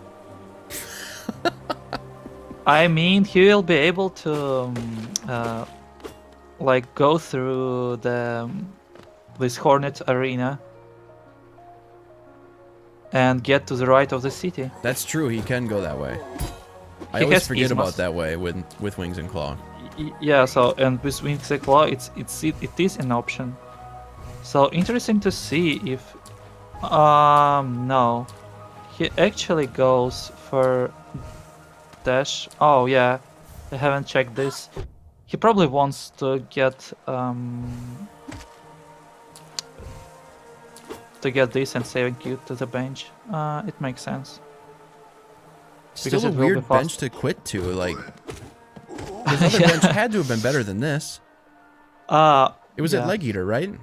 I mean, he will be able to like go through the this Hornet arena and get to the right of the city. That's true, he can go that way. I He always has forget Ismas. about that way with Wings and Claw. Yeah, so and with wings and claw, it is an option. So interesting to see if no, he actually goes for dash. Oh yeah, I haven't checked this. He probably wants to get this and saving you to the bench. It makes sense. Still Because a it will be weird bench fast. to quit to, like. His other bench had to have been better than this. It was at Yeah. Leg Eater, right?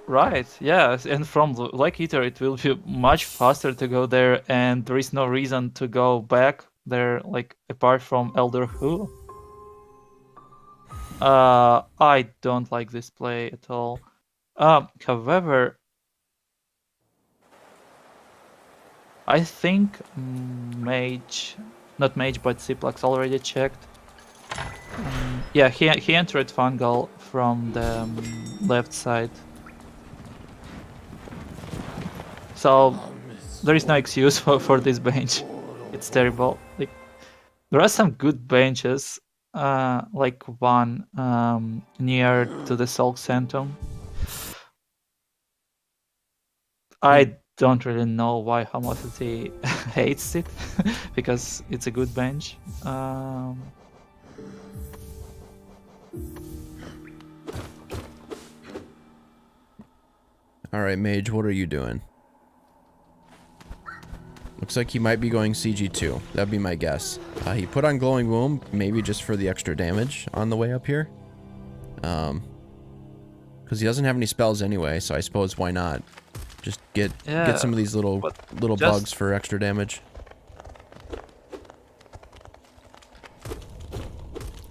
Right, yes, and from the Lake Eater it will be much faster to go there, and there is no reason to go back there, like, apart from Elder Who. I don't like this play at all. However, I think not Mage, but Ciplax already checked. Yeah, he entered Fungal from the left side. So there is no excuse for this bench. It's terrible. Like, there are some good benches, like one near to the Sulk Centum. I don't really know why Homosity hates it, because it's a good bench. Alright, Mage, what are you doing? Looks like he might be going CG2. That'd be my guess. He put on Glowing Womb, maybe just for the extra damage on the way up here. Because he doesn't have any spells anyway, so I suppose why not? Just get some of these little bugs for extra damage.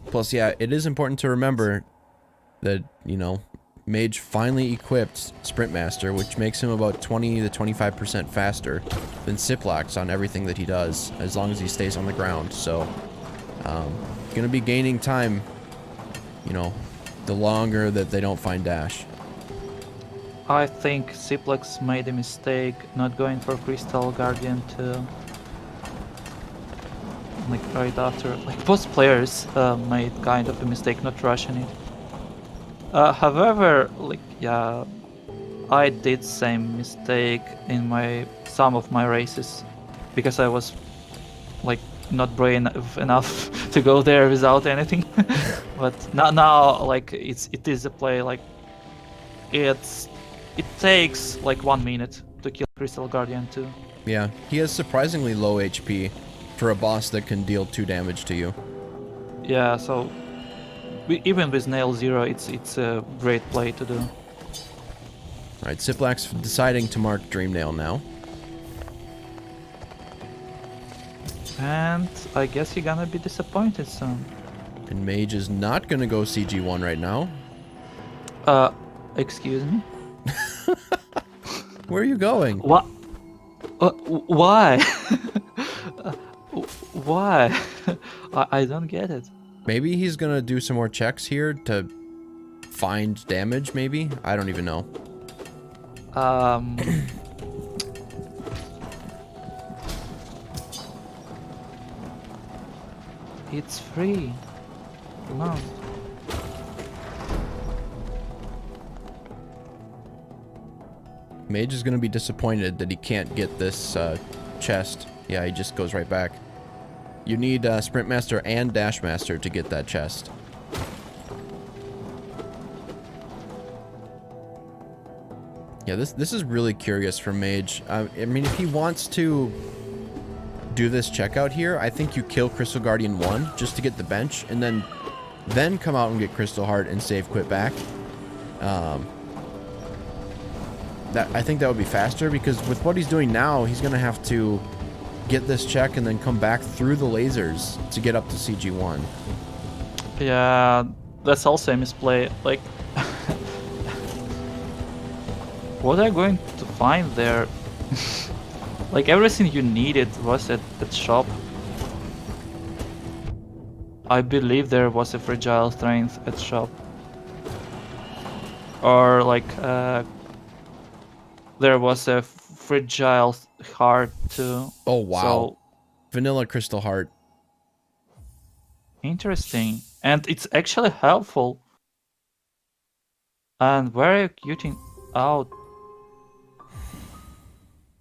Plus, yeah, it is important to remember that, you know, Mage finally equipped Sprint Master, which makes him about 20 to 25% faster than Ciplax on everything that he does, as long as he stays on the ground. So, gonna be gaining time, you know, the longer that they don't find Dash. I think Ciplax made a mistake not going for Crystal Guardian 2. Like right after, like both players made kind of a mistake not rushing it. However, like, yeah, I did same mistake in some of my races, because I was like not brave enough to go there without anything. But now like it is a play, like it takes like 1 minute to kill Crystal Guardian 2. Yeah, he has surprisingly low HP for a boss that can deal 2 damage to you. Yeah, so even with Nail Zero, it's a great play to do. Alright, Ciplax deciding to mark Dreamnail now. And I guess you're gonna be disappointed soon. And Mage is not gonna go CG1 right now. Excuse me? Where are you going? What? Why? Why? I don't get it. Maybe he's gonna do some more checks here to find damage, maybe? I don't even know. It's free. Come on. Mage is gonna be disappointed that he can't get this chest. Yeah, he just goes right back. You need Sprint Master and Dash Master to get that chest. Yeah, this is really curious for Mage. I mean, if he wants to do this checkout here, I think you kill Crystal Guardian 1 just to get the bench, and then come out and get Crystal Heart and save quit back. I think that would be faster, because with what he's doing now, he's gonna have to get this check and then come back through the lasers to get up to CG1. Yeah, that's also a misplay. Like, what are you going to find there? Like, everything you needed was at that shop. I believe there was a fragile strength at shop. Or like, there was a fragile heart too. Oh wow. So, Vanilla Crystal Heart. interesting. And it's actually helpful. And where are you getting out?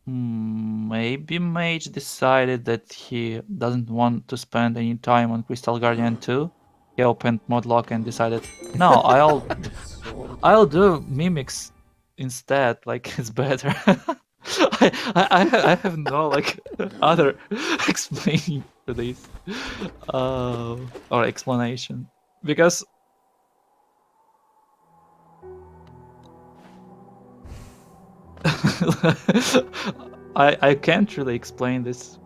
Maybe Mage decided that he doesn't want to spend any time on Crystal Guardian 2. He opened Modlock and decided, no, I'll do Mimics instead. Like, it's better. I have no like other explaining to this or explanation, because I can't really explain this.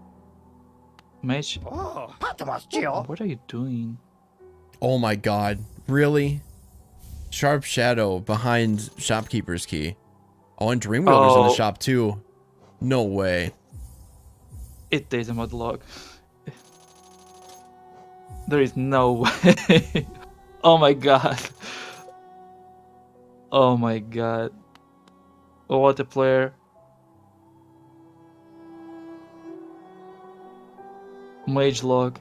Mage, what are you doing? Oh my god. Really? Sharp Shadow behind Shopkeeper's Key. Oh, and Dreamwheeler's in the shop too. No way. It is a Modlock. There is no way. Oh my god. Oh my god. Oh, what a player. Mage log.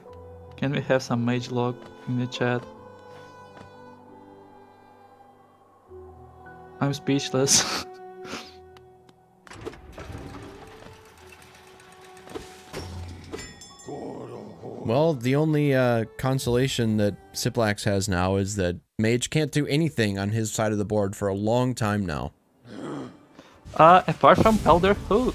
Can we have some mage log in the chat? I'm speechless. Well, the only consolation that Ciplax has now is that Mage can't do anything on his side of the board for a long time now. Apart from Elder Who.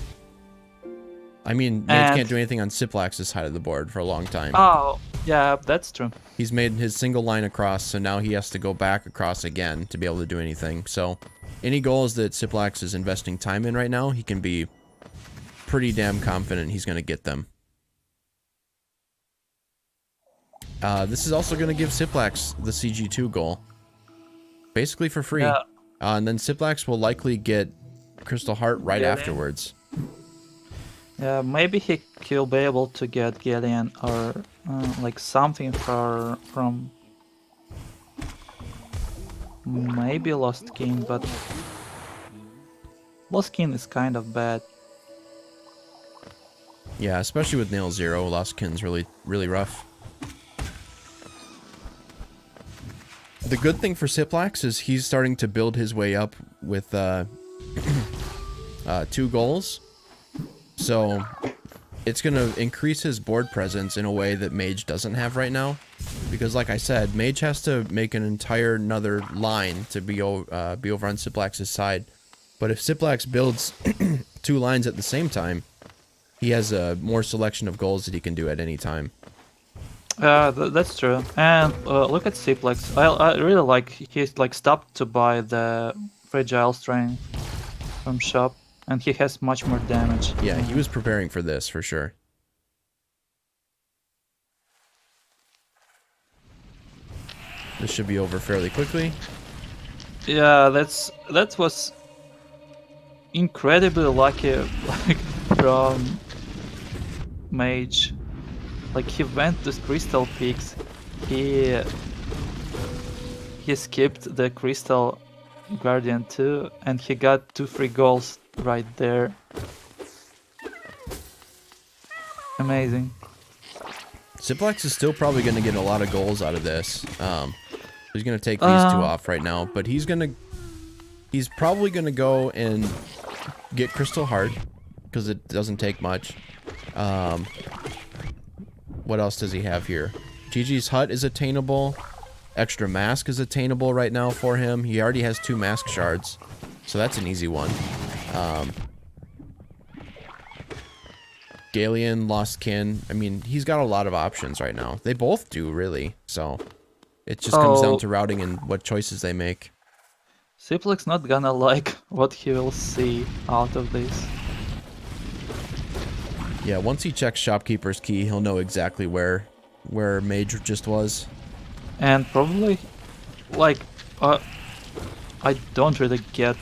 I mean, Mage can't do anything on Ciplax's side of the board for a long time. Oh, yeah, that's true. He's made his single line across, so now he has to go back across again to be able to do anything. So, any goals that Ciplax is investing time in right now, he can be pretty damn confident he's going to get them. This is also going to give Ciplax the CG2 goal. Basically for free. Yeah. And then Ciplax will likely get Crystal Heart right afterwards. Yeah, maybe he'll be able to get Galleon or like something from maybe Lost King, but Lost King is kind of bad. Yeah, especially with Nail Zero, Lost Kin's really rough. The good thing for Ciplax is he's starting to build his way up with 2 goals. So it's going to increase his board presence in a way that Mage doesn't have right now. Because like I said, Mage has to make an entire another line to be over on Ciplax's side. But if Ciplax builds 2 lines at the same time, he has a more selection of goals that he can do at any time. That's true. And look at Ciplax. I really like he's like stopped to buy the fragile strength. from shop, and he has much more damage. Yeah, he was preparing for this for sure. This should be over fairly quickly. Yeah, that was incredibly lucky, like from Mage. Like he went to Crystal Peaks, he skipped the Crystal Guardian too, and he got 2 free goals right there. Amazing. Ciplax is still probably going to get a lot of goals out of this. He's going to take these two off right now, but he's probably going to go and get Crystal Heart, because it doesn't take much. What else does he have here? Gigi's Hut is attainable. Extra Mask is attainable right now for him. He already has 2 Mask Shards, so that's an easy one. Galeon, Lost Kin. I mean, he's got a lot of options right now. They both do, really. So, it just comes down to routing and what choices they make. Ciplax not gonna like what he will see out of this. Yeah, once he checks Shopkeeper's Key, he'll know exactly where Mage just was. And probably, like, I don't really get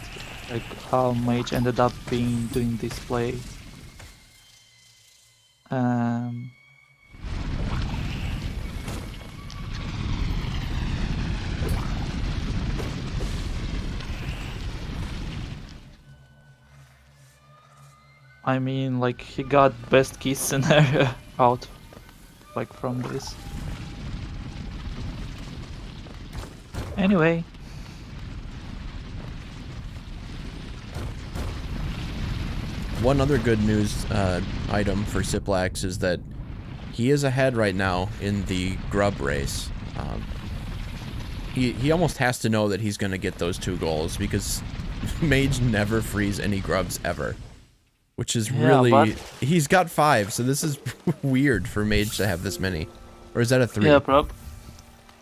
like how Mage ended up doing this play. I mean, like, he got best case scenario out, like, from this. Anyway. One other good news item for Ciplax is that he is ahead right now in the grub race. He almost has to know that he's going to get those 2 goals, because Mage never frees any grubs ever. Which is really... He's got 5, so this is weird for Mage to have this many. Or is that a 3? Yeah, prob.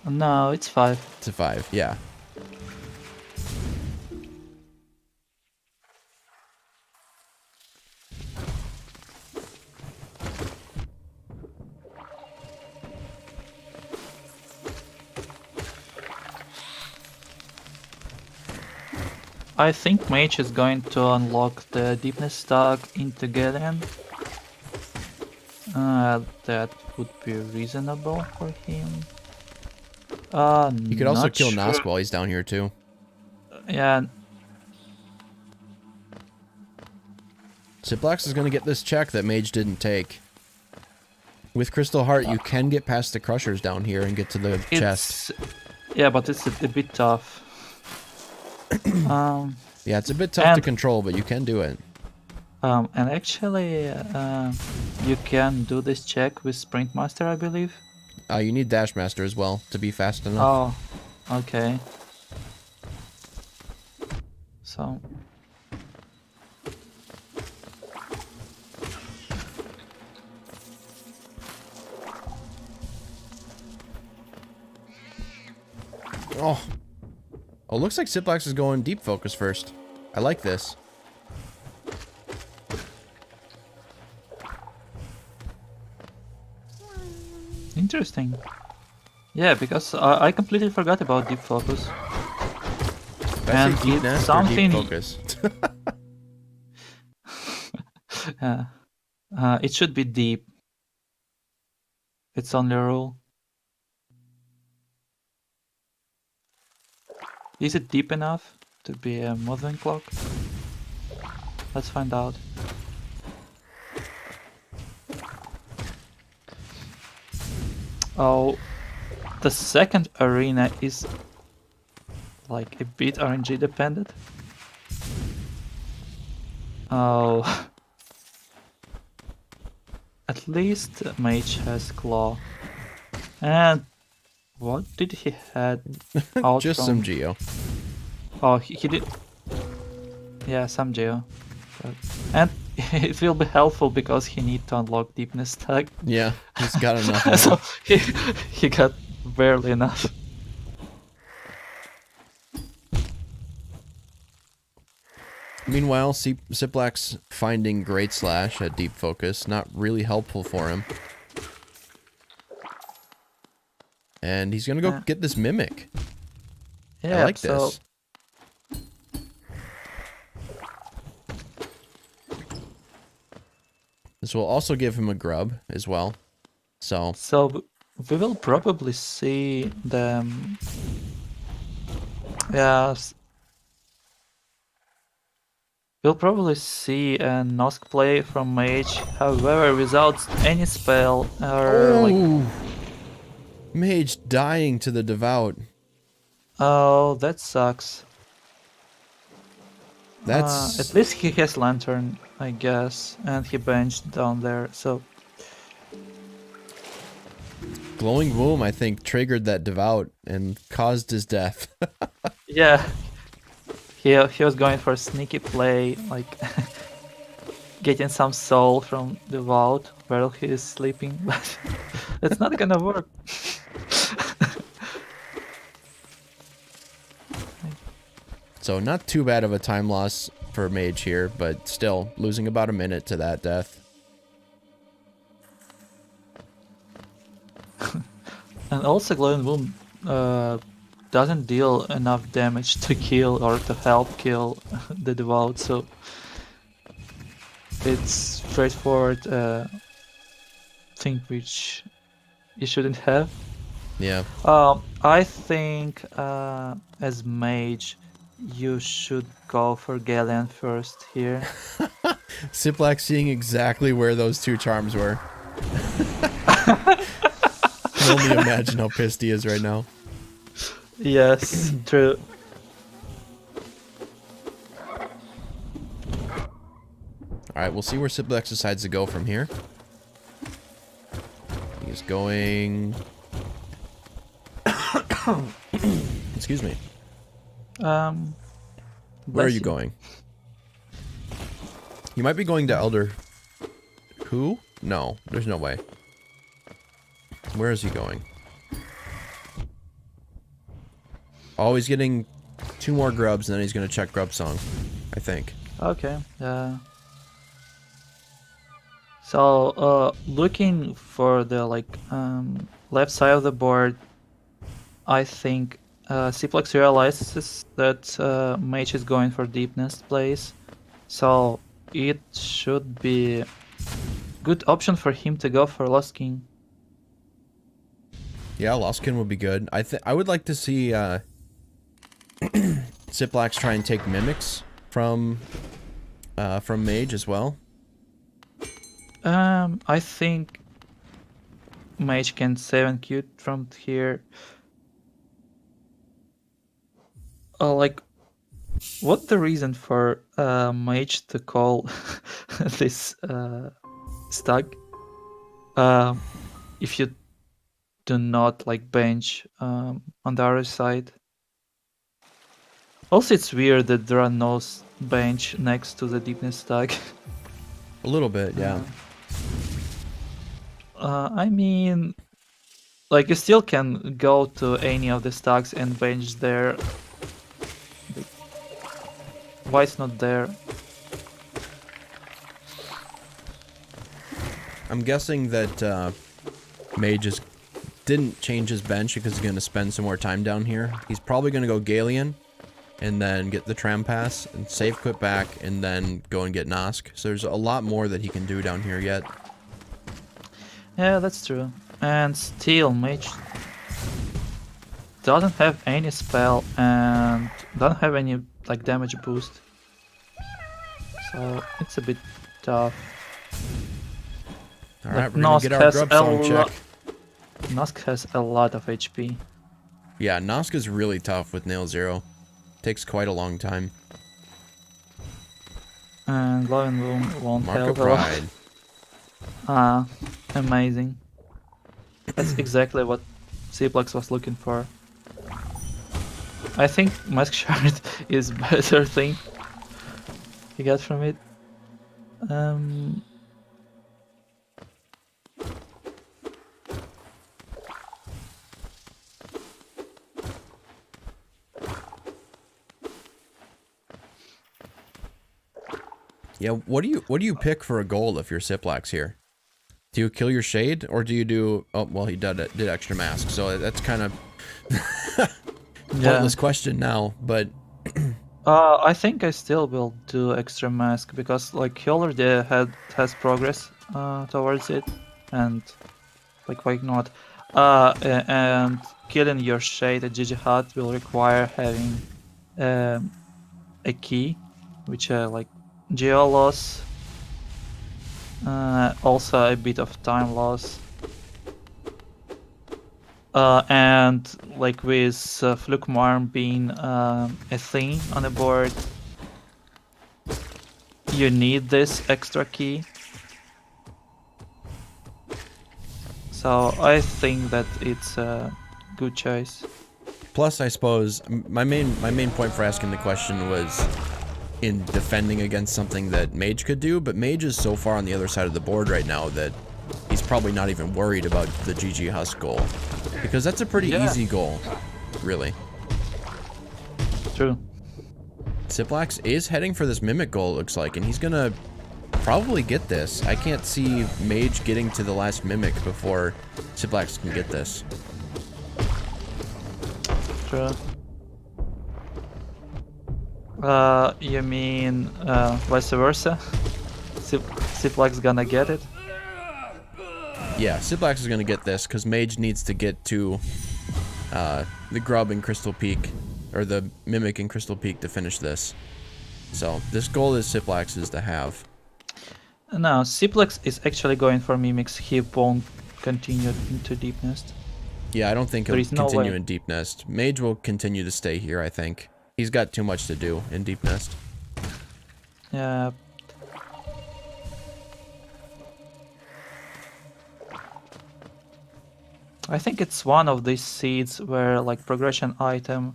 No, it's 5. It's a 5, yeah. I think Mage is going to unlock the Deepness Stag into Galeon. That would be reasonable for him. You could also kill Nosk while he's down here too. Yeah. Ciplax is going to get this check that Mage didn't take. With Crystal Heart, you can get past the Crushers down here and get to the chest. Yeah, but it's a bit tough. Yeah, it's a bit tough to control, but you can do it. And actually, you can do this check with Sprint Master, I believe. You need Dash Master as well to be fast enough. Oh, okay. So... Oh, looks like Ciplax is going deep focus first. I like this. Interesting. Yeah, because I completely forgot about deep focus. And deep nest or deep focus? It should be deep. It's only a rule. Is it deep enough to be a mothering clock? Let's find out. Oh, the second arena is like a bit RNG dependent. Oh, at least Mage has Claw. And what did he had out Just from? some Geo. Oh, he did. Yeah, some Geo. And it will be helpful because he need to unlock Deepness Stag. Yeah, he's got enough. So he got barely enough. Meanwhile, Ciplax finding Great Slash at deep focus, not really helpful for him. And he's gonna go get this Mimic. Yeah, I like this. This will also give him a grub as well. So we will probably see them. Yes. We'll probably see a Nosk play from Mage, however, without any spell or like. Mage dying to the Devout. Oh, that sucks. That's at least he has Lantern, I guess, and he benched down there, so. Glowing Womb, I think, triggered that Devout and caused his death. Yeah. He was going for a sneaky play, like getting some soul from the vault while he is sleeping, but it's not gonna work. So not too bad of a time loss for Mage here, but still losing about a minute to that death. And also Glowing Womb doesn't deal enough damage to kill or to help kill the Devout, so it's straightforward thing which you shouldn't have. Yeah. I think as Mage you should go for Galleon first here. Ciplax seeing exactly where those two charms were. Can only imagine how pissed he is right now. Yes, true. Alright, we'll see where Ciplax decides to go from here. He's going... Excuse me. Where are you going? You might be going to Elder... Who? No, there's no way. Where is he going? Oh, he's getting 2 more grubs, and then he's gonna check Grub Song, I think. Okay. So, looking for the left side of the board, I think Ciplax realizes that Mage is going for deepness plays, so it should be good option for him to go for Lost King. Yeah, Lostkin would be good. I would like to see Ciplax try and take mimics from Mage as well. I think Mage can 7Q from here. What's the reason for Mage to call this stack? If you do not bench on the other side. Also, it's weird that there are no bench next to the deepness stack. A little bit, yeah. I mean, you still can go to any of the stacks and bench there. Why it's not there? I'm guessing that Mage didn't change his bench because he's going to spend some more time down here. He's probably going to go Galleon and then get the Tram Pass and save quit back and then go and get Nosk. So there's a lot more that he can do down here yet. Yeah, that's true. And still, Mage doesn't have any spell and doesn't have any damage boost. So it's a bit tough. Alright, we're gonna get our Grub Song check. Nosk has a lot of HP. Yeah, Nosk is really tough with Nail Zero. Takes quite a long time. And Glowing Womb won't Mark help of Pride. Amazing. That's exactly what Ciplax was looking for. I think Mask Shard is better thing he got from it. Yeah, what do you pick for a goal if you're Ciplax here? Do you kill your shade, or do you do... Oh, well, he did extra mask, so that's kind of pointless question now, but... I think I still will do extra mask because like he already has progress towards it, and like why not? And killing your shade at GG Hut will require having a key, which like geo loss, also a bit of time loss. And like with Flukmarm being a thing on the board, you need this extra key. So I think that it's a good choice. Plus, I suppose my main point for asking the question was in defending against something that Mage could do, but Mage is so far on the other side of the board right now that he's probably not even worried about the GG Husk goal, because that's a pretty easy goal, really. True. Ciplax is heading for this Mimic goal, it looks like, and he's gonna probably get this. I can't see Mage getting to the last Mimic before Ciplax can get this. True. You mean vice versa? Ciplax gonna get it? Yeah, Ciplax is gonna get this because Mage needs to get to the Grub in Crystal Peak, or the Mimic in Crystal Peak to finish this. So this goal is Ciplax's to have. No, Ciplax is actually going for Mimics. He won't continue into Deep Nest. Yeah, I don't think he'll continue no in Deep Nest. Mage will continue to stay here, I think. He's got too much to do in Deep Nest. Yeah. I think it's one of these seeds where like progression item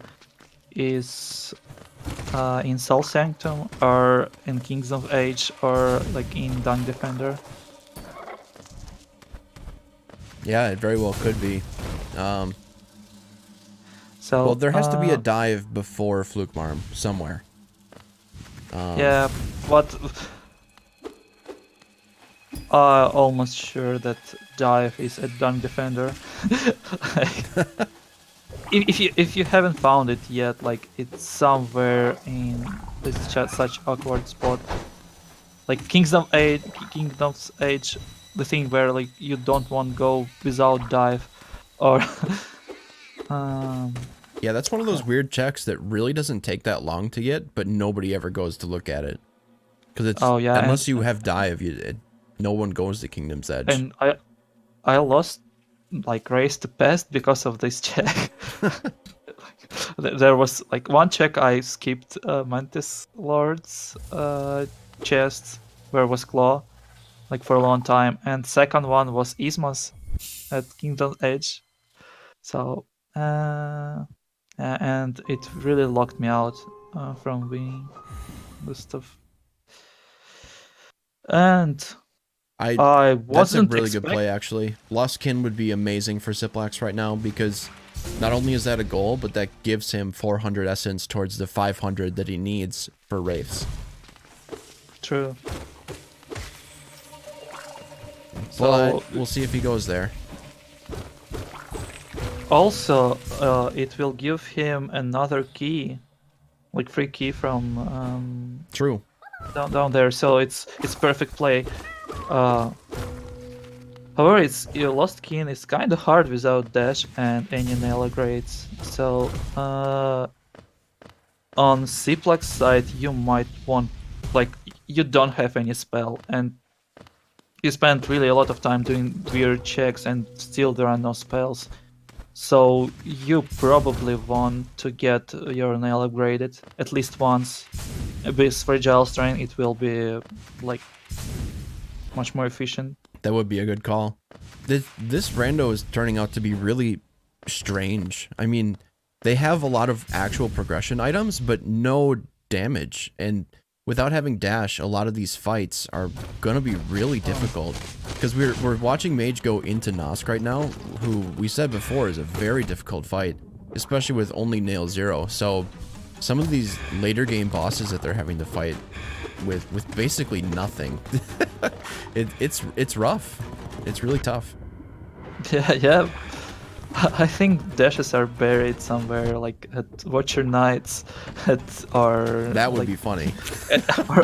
is in Soul Sanctum or in Kings of Age or like in Dunk Defender. Yeah, it very well could be. So well, there has to be a dive before Flukmarm somewhere. Yeah, but I'm almost sure that dive is a Dunk Defender. If you haven't found it yet, like it's somewhere in this such awkward spot, like Kingdom's Age, the thing where like you don't want to go without dive, or yeah, that's one of those weird checks that really doesn't take that long to get, but nobody ever goes to look at it because it's unless you have dive, no one goes to Kingdom's Edge. And I lost like race to pest because of this check. There was like one check I skipped Mantis Lord's chest where was Claw like for a long time, and second one was Ismas at Kingdom's Edge. So and it really locked me out from winning the stuff. And I wasn't that's a really good play, actually. Lost Kin would be amazing for Ciplax right now because not only is that a goal, but that gives him 400 essence towards the 500 that he needs for Wraiths. True. But we'll see if he goes there. Also, it will give him another key, like free key from True. down there. So it's perfect play. However, your Lost Kin is kind of hard without dash and any nail grades. So on Ciplax side, you might want, like, you don't have any spell, and you spend really a lot of time doing weird checks, and still there are no spells. So you probably want to get your nail upgraded at least once. With Fragile Strain, it will be like much more efficient. That would be a good call. This Rando is turning out to be really strange. I mean, they have a lot of actual progression items, but no damage. And without having dash, a lot of these fights are gonna be really difficult. Because we're watching Mage go into Nosk right now, who we said before is a very difficult fight, especially with only Nail 0. So some of these later game bosses that they're having to fight with basically nothing. It's rough. It's really tough. Yeah. I think dashes are buried somewhere, like at Watcher Nights, That would like, be funny.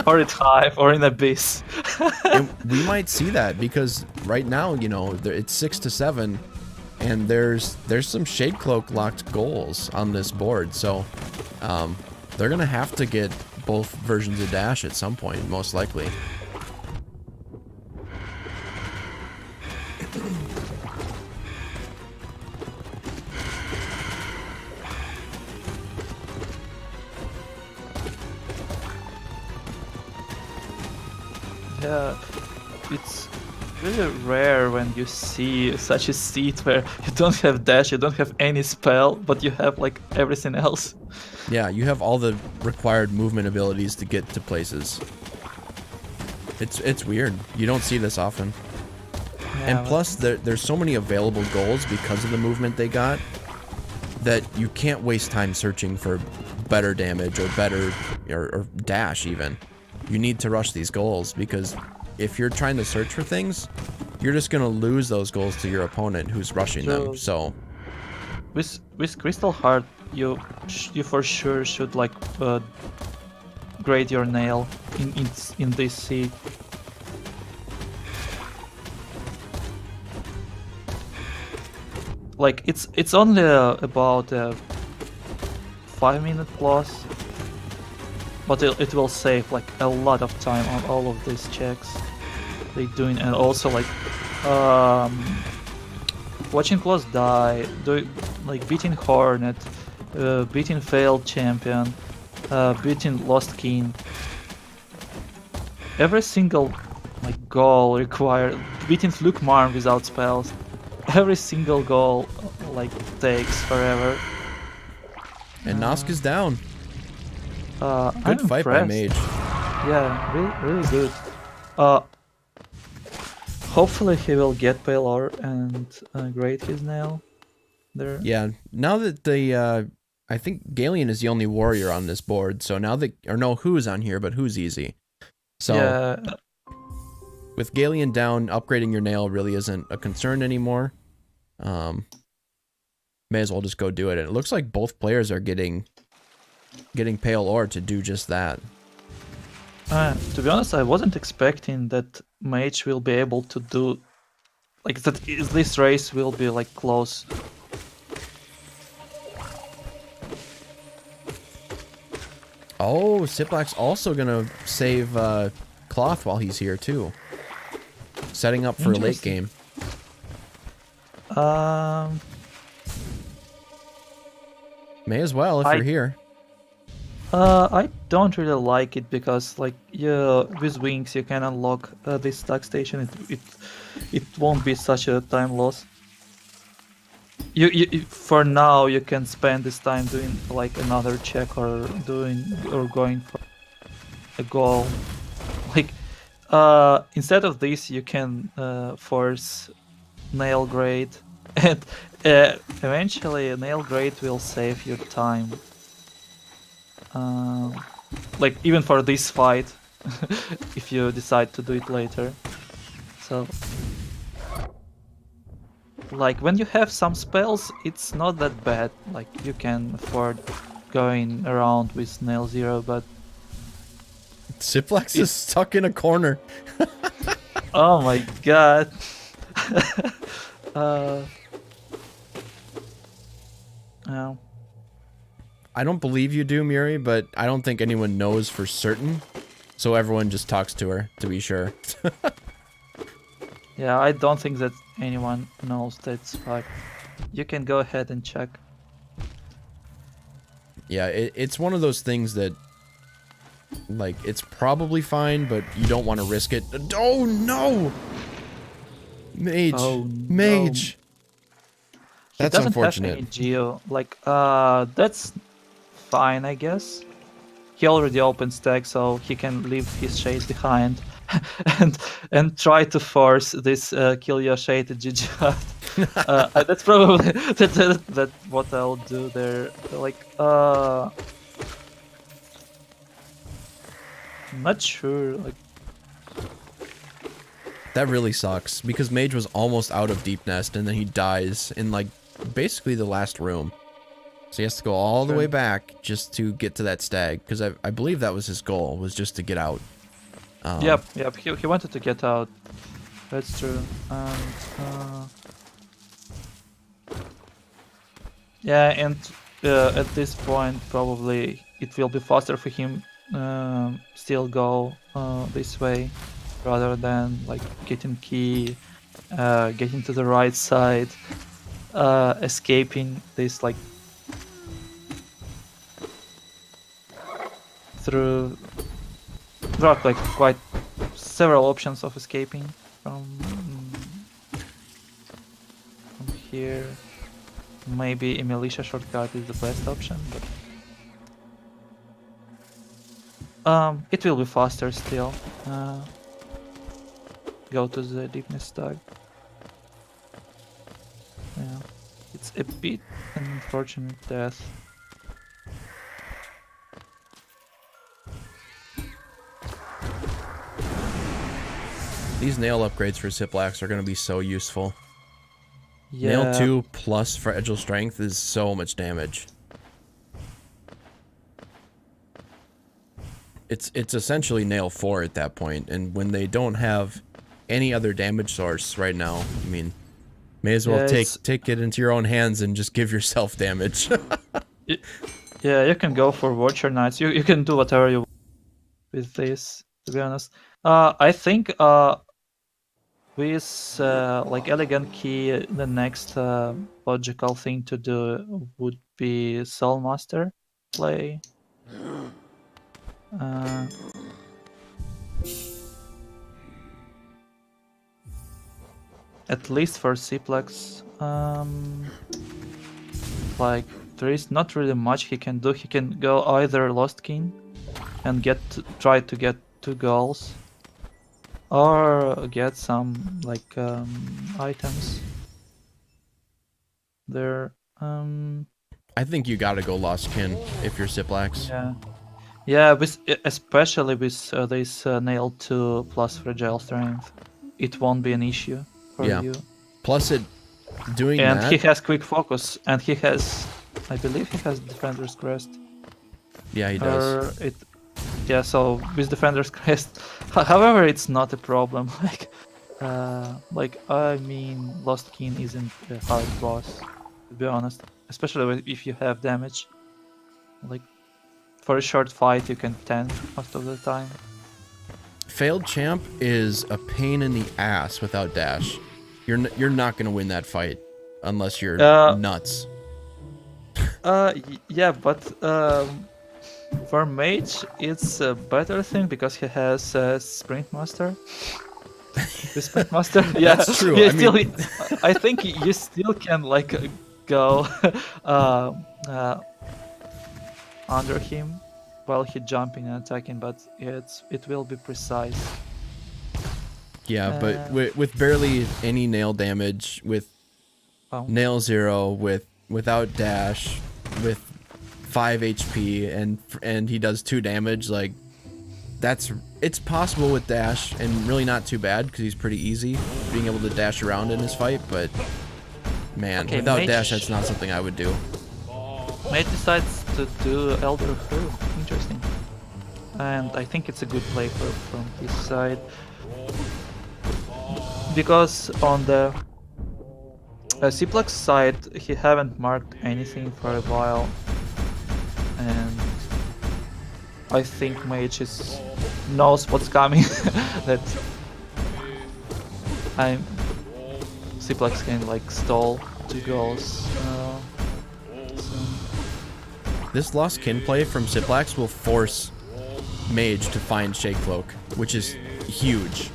or at Hive, or in Abyss. And we might see that because right now, you know, it's 6 to 7, and there's some Shade Cloak locked goals on this board, so they're gonna have to get both versions of dash at some point, most likely. Yeah, it's really rare when you see such a seat where you don't have dash, you don't have any spell, but you have like everything else. Yeah, you have all the required movement abilities to get to places. It's weird. You don't see this often. Yeah, And plus, there's so many available goals because of the movement they got that you can't waste time searching for better damage or better or dash even. You need to rush these goals because if you're trying to search for things, you're just gonna lose those goals to your opponent who's rushing them. So with Crystal Heart, you for sure should like grade your nail in this seat. Like it's only about 5-minute plus, but it will save like a lot of time on all of these checks they doing, and also like watching Claws die, like beating Hornet, beating Failed Champion, beating Lost King. Every single like goal required, beating Fluke Marm without spells. Every single goal like takes forever. and Nosk is down. I'm Good fight by impressed. Mage. Yeah, really good. Hopefully he will get Paylor and grade his nail there. Yeah, now that the I think Galeon is the only warrior on this board, so now that who's on here, but who's easy. So Yeah, with Galeon down, upgrading your nail really isn't a concern anymore. May as well just go do it. And it looks like both players are getting Pale Ore to do just that. to be honest, I wasn't expecting that Mage will be able to do like that. This race will be like close. Oh, Ciplax also gonna save Cloth while he's here too. Setting up for a late game. May as well if you're here. I don't really like it because like with wings you can unlock this stack station. It won't be such a time loss. You for now you can spend this time doing like another check or going for a goal. Like instead of this you can force nail grade, and eventually a nail grade will save your time. Like even for this fight, if you decide to do it later. So like when you have some spells, it's not that bad. Like you can afford going around with nail 0, but Ciplax is stuck in a corner. oh my god. No. I don't believe you do, Muri, but I don't think anyone knows for certain. So everyone just talks to her to be sure. Yeah, I don't think that anyone knows that's fact. You can go ahead and check. Yeah, it's one of those things that, like, it's probably fine, but you don't want to risk it. Oh, no! Mage. Oh, Mage. He That's doesn't unfortunate. have any geo. Like, that's fine, I guess. He already opened stack, so he can leave his shade behind and try to force this kill your shade at GG. That's probably that what I'll do there. Like, Not sure. Like, That really sucks, because Mage was almost out of Deep Nest, and then he dies in, like, basically the last room. So he has to go all the way back just to get to that stag, because I believe that was his goal, was just to get out. yep. He wanted to get out. That's true. And yeah, and at this point, probably it will be faster for him still go this way, rather than like getting key, getting to the right side, escaping this like through. There are like quite several options of escaping from here. Maybe a militia shortcut is the best option, but it will be faster still. Go to the deepness tag. Yeah, it's a bit an unfortunate death. These nail upgrades for Ciplax are going to be so useful. Yeah. Nail 2 plus Fragile Strength is so much damage. It's essentially Nail 4 at that point, and when they don't have any other damage source right now, I mean, may as well take it into your own hands and just give yourself damage. Yeah, you can go for Watcher Knights. You can do whatever you want with this, to be honest. I think with like Elegant Key, the next logical thing to do would be Soul Master play. At least for Ciplax, like there is not really much he can do. He can go either Lost King and try to get 2 goals, or get some like items there. I think you gotta go Lost Kin if you're Ciplax. Yeah, especially with this Nail 2 plus Fragile Strength, it won't be an issue for you. Plus it doing and that. He has quick focus, and he has, I believe he has Defender's Crest. Yeah, he does. Yeah, so with Defender's Crest, however, it's not a problem. Like I mean, Lost King isn't a hard boss, to be honest. Especially if you have damage. Like for a short fight, you can tank most of the time. Failed Champ is a pain in the ass without dash. You're not gonna win that fight unless you're nuts. Yeah, but for Mage, it's a better thing because he has Sprint Master. The Sprint Master, yeah, that's true. I think you still can like go under him while he jumping and attacking, but it will be precise. Yeah, but with barely any nail damage, with nail 0, without dash, with 5 HP, and he does 2 damage, like it's possible with dash, and really not too bad because he's pretty easy being able to dash around in his fight, but man, without dash, that's not something I would do. Mage decides to do Elder Who. Interesting. And I think it's a good play from his side. Because on the Ciplax side, he haven't marked anything for a while. And I think Mage knows what's coming. That Ciplax can like stall 2 goals. This Lost Kin play from Ciplax will force Mage to find Shake Cloak, which is huge.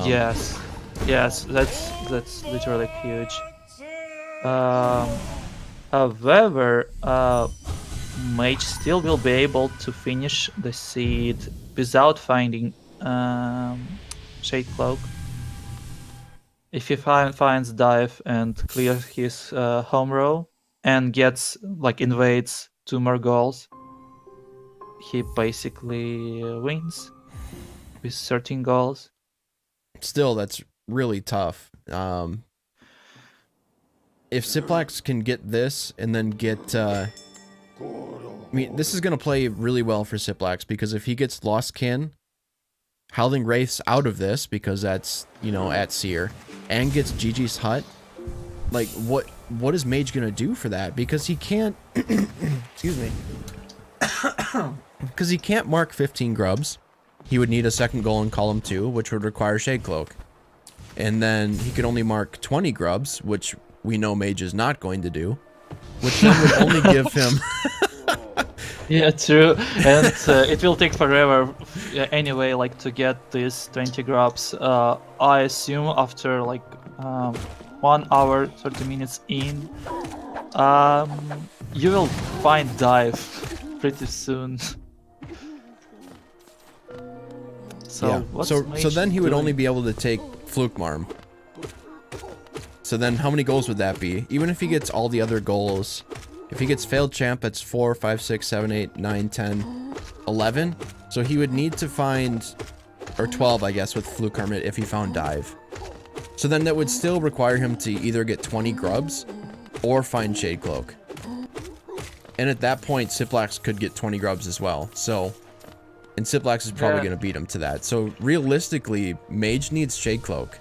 Yes, that's literally huge. However, Mage still will be able to finish the seed without finding Shade Cloak. If he finds Dive and clears his home row and gets like invades 2 more goals, he basically wins with 13 goals. Still, that's really tough. If Ciplax can get this and then get... I mean, this is going to play really well for Ciplax, because if he gets Lost Kin, Howling Wraiths out of this, because that's, you know, at Seer, and gets Gigi's Hut, like, what is Mage going to do for that? Because he can't... excuse me. Because he can't mark 15 grubs. He would need a second goal in column 2, which would require Shade Cloak. And then he could only mark 20 grubs, which we know Mage is not going to do. Which then would only give him... Yeah, true. And it will take forever anyway, like, to get these 20 grubs. I assume after, like, 1 hour, 30 minutes in, you will find Dive pretty soon. So, yeah. So then he would only be able to take Fluke Marm. So then how many goals would that be? Even if he gets all the other goals, if he gets Failed Champ, that's 4, 5, 6, 7, 8, 9, 10, 11. So he would need to find, or 12, I guess, with Fluke Hermit if he found Dive. So then that would still require him to either get 20 grubs or find Shade Cloak. And at that point, Ciplax could get 20 grubs as well. So, and Ciplax is probably going to beat him to that. So realistically, Mage needs Shade Cloak.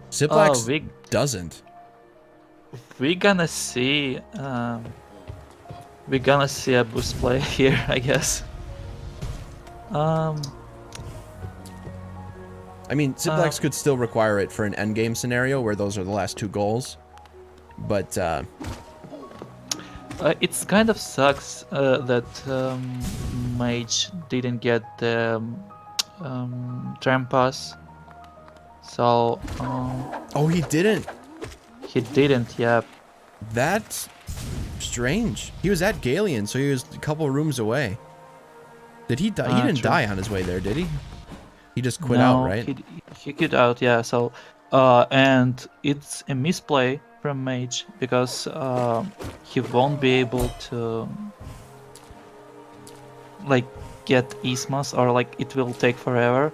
Ciplax doesn't. We're gonna see a boost play here, I guess. I mean, Ciplax could still require it for an endgame scenario where those are the last 2 goals. But it's kind of sucks that Mage didn't get the Trampas. So oh, he didn't. He didn't, yeah. That's strange. He was at Galeon, so he was a couple rooms away. Did he die? He didn't die on his way there, did he? He just quit out, right? He quit out, yeah. So, and it's a misplay from Mage, because he won't be able to, like, get Ismas, or, like, it will take forever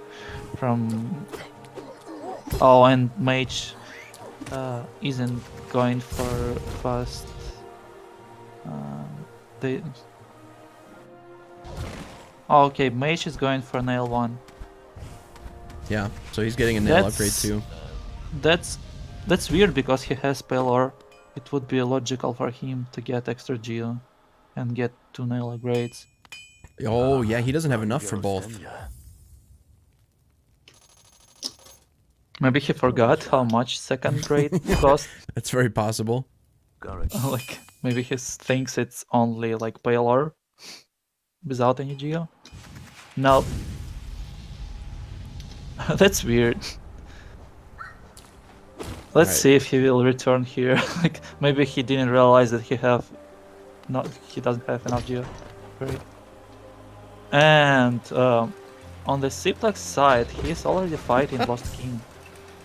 from... Oh, and Mage isn't going for fast. Okay, Mage is going for nail 1. Yeah, so he's getting a nail upgrade too. That's weird, because he has Pelor. It would be logical for him to get extra Geo and get 2 nail upgrades. Oh yeah, he doesn't have enough for both. Maybe he forgot how much second grade cost. That's very possible. Like, maybe he thinks it's only like Pelor without any Geo. No. That's weird. Let's see if he will return here. Like, maybe he didn't realize that he doesn't have enough Geo. Great. And on the Ciplax side, he's already fighting Lost King.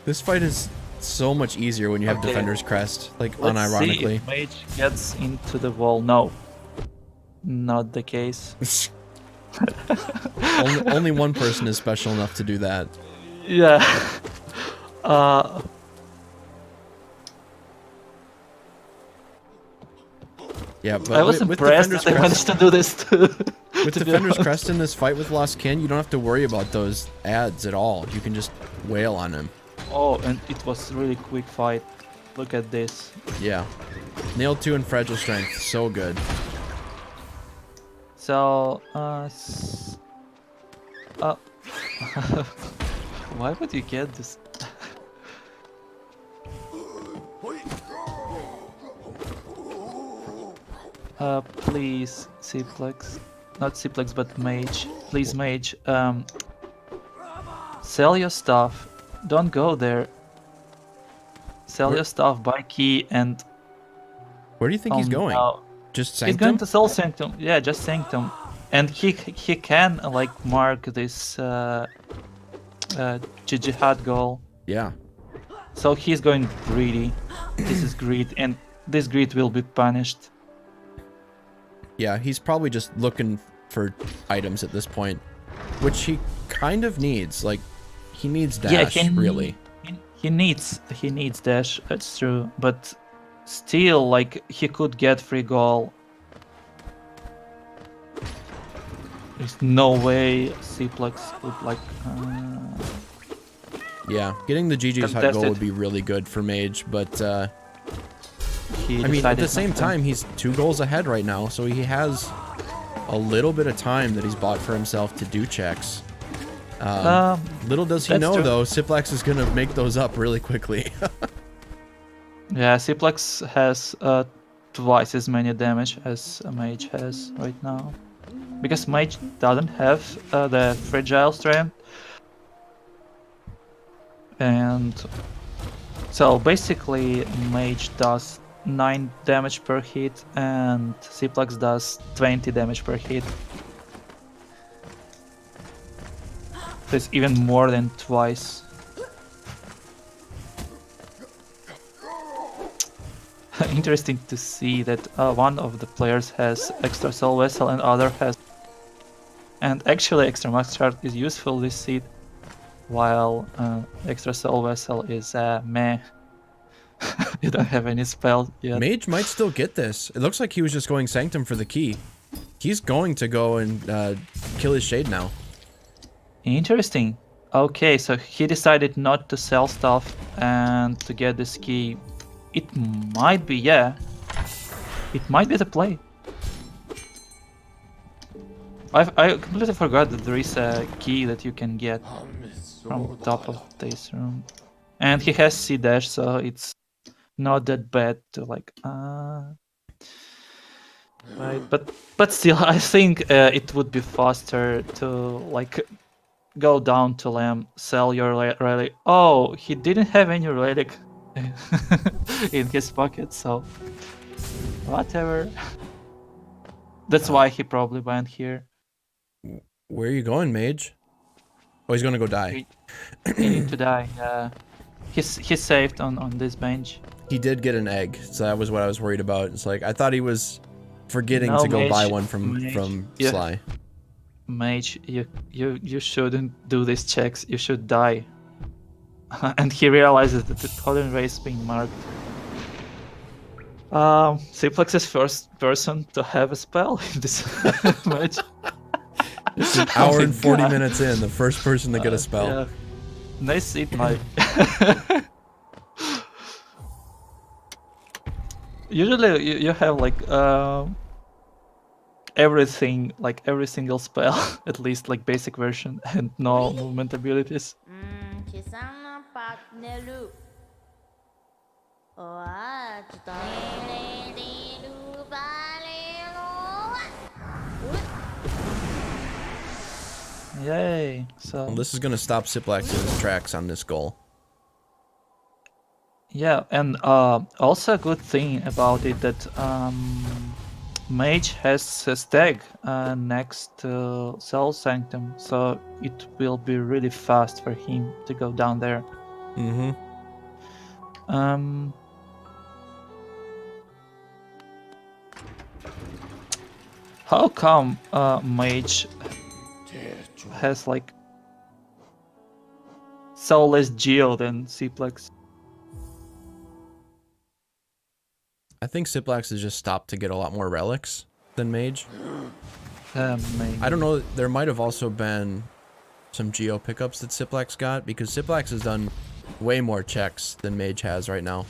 This fight is so much easier when you have Defender's Crest, like, unironically. See if Mage gets into the wall. No. Not the case. only one person is special enough to do that. Yeah. Yeah, but I was impressed that they managed to do this too. With Defender's Crest in this fight with Lost Kin, you don't have to worry about those ads at all. You can just wail on him. Oh, and it was a really quick fight. Look at this. Yeah. Nail 2 and Fragile Strength, so good. So, why would you get this? Please, Ciplax. Not Ciplax, but Mage. Please, Mage. Sell your stuff. Don't go there. Sell your stuff, buy key, and... Where do you think he's going? Just Sanctum? He's going to sell Sanctum. Yeah, just Sanctum. And he can, like, mark this Jihad goal. Yeah. So he's going greedy. This is greed, and this greed will be punished. Yeah, he's probably just looking for items at this point, which he kind of needs. Like, he needs dash, Yeah, really. he needs dash. That's true, but still, like, he could get free goal. There's no way Ciplax could like. Yeah, getting the GG's hut Contested. goal would be really good for Mage, but I mean, at decided the not same to. time, he's 2 goals ahead right now, so he has a little bit of time that he's bought for himself to do checks. Little does he that's know, true. though, Ciplax is going to make those up really quickly. Yeah, Ciplax has twice as many damage as a Mage has right now. Because Mage doesn't have the fragile strength. And so basically Mage does 9 damage per hit and Ciplax does 20 damage per hit. So it's even more than twice. Interesting to see that one of the players has extra soul vessel and other has, and actually extra max shard is useful this seed, while extra soul vessel is meh. You don't have any spell yet. Mage might still get this. It looks like he was just going Sanctum for the key. He's going to go and kill his Shade now. Interesting. Okay, so he decided not to sell stuff and to get this key. It might be, yeah. It might be the play. I completely forgot that there is a key that you can get from top of this room. And he has C dash, so it's not that bad to like right, but still I think it would be faster to like go down to Lamb, sell your relic. Oh, he didn't have any relic in his pocket, so whatever. That's why he probably went here. Where are you going, Mage? Oh, he's gonna go die. He need to die. He's saved on this bench. He did get an egg, so that was what I was worried about. It's like, I thought he was forgetting No, to go Mage, buy one from yeah. Sly. Mage, you shouldn't do these checks. You should die. And he realizes that the Colin Ray is being marked. Ciplax is first person to have a spell in this match. It's an hour and 40 minutes in, the first person to get a spell. Yeah. Nice hit, Mike. Usually you have like everything, like every single spell, at least like basic version, and no movement abilities. Yay! So Well, this is gonna stop Ciplax's tracks on this goal. yeah, and also a good thing about it that Mage has a stag next to Soul Sanctum, so it will be really fast for him to go down there. Mm-hmm. How come Mage has like so less geo than Ciplax? I think Ciplax has just stopped to get a lot more relics than Mage. Maybe. I don't know, there might have also been some geo pickups that Ciplax got, because Ciplax has done way more checks than Mage has right now.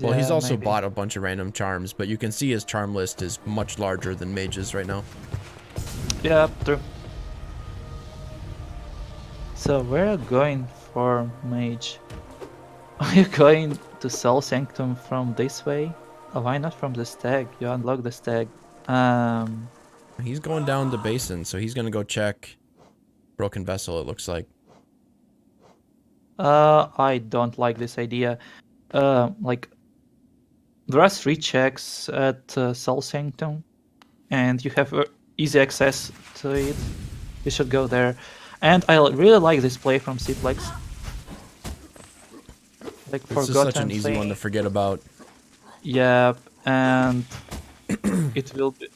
Well, he's also maybe. bought a bunch of random charms, but you can see his charm list is much larger than Mage's right now. Yeah, true. So we're going for Mage. Are you going to Soul Sanctum from this way? Oh, why not from the stag? You unlock the stag. He's going down the basin, so he's gonna go check Broken Vessel, it looks like. I don't like this idea. Like, there are 3 checks at Soul Sanctum, and you have easy access to it. You should go there. And I really like this play from Ciplax. Like, This is such an easy one to forget about. Yeah, and it will be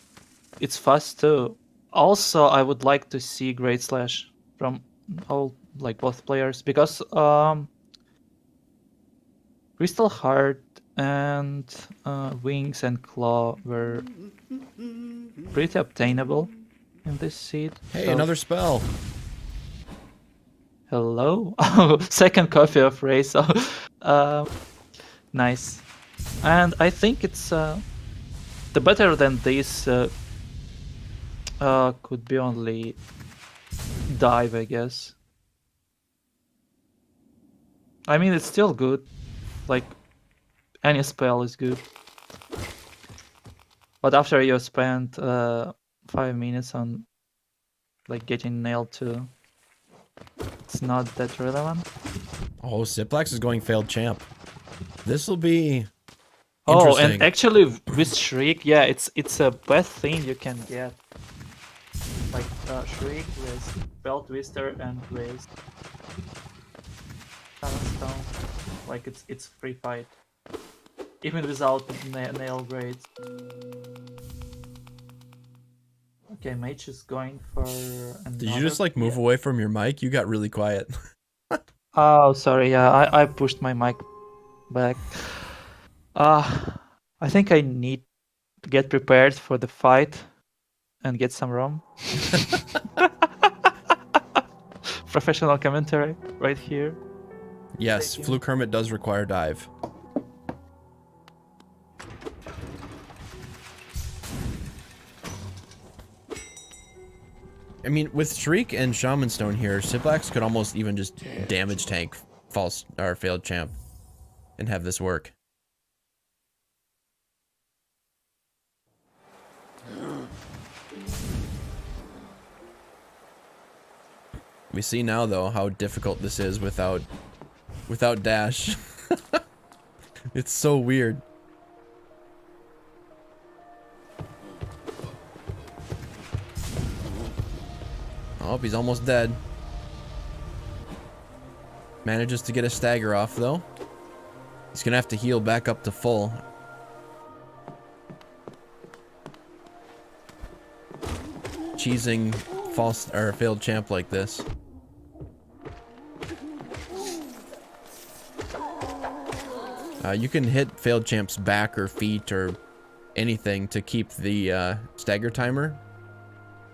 it's fast too. Also, I would like to see Great Slash from all like both players because Crystal Heart and Wings and Claw were pretty obtainable in this seed. Hey, So, another spell. hello, second copy of Ray. So nice, and I think it's the better than this could be only dive, I guess. I mean, it's still good. Like, any spell is good. But after you spend 5 minutes on like getting nailed too, it's not that relevant. Oh, Ciplax is going failed champ. This will be Oh, interesting. and actually with Shriek, yeah, it's a best thing you can get. Like Shriek with Bell Twister and with Stone. Like it's free fight. Even without nail grades. Okay, Mage is going for another. Did you just like move away from your mic? You got really quiet. Oh, sorry. Yeah, I pushed my mic back. I think I need to get prepared for the fight and get some rum. Professional commentary right here. Yes, Fluke Hermit does require dive. I mean, with Shriek and Shaman Stone here, Ciplax could almost even just damage tank false or failed champ and have this work. We see now though how difficult this is without dash. It's so weird. Oh, he's almost dead. Manages to get a stagger off though. He's gonna have to heal back up to full. Cheesing false or failed champ like this. You can hit failed champ's back or feet or anything to keep the stagger timer,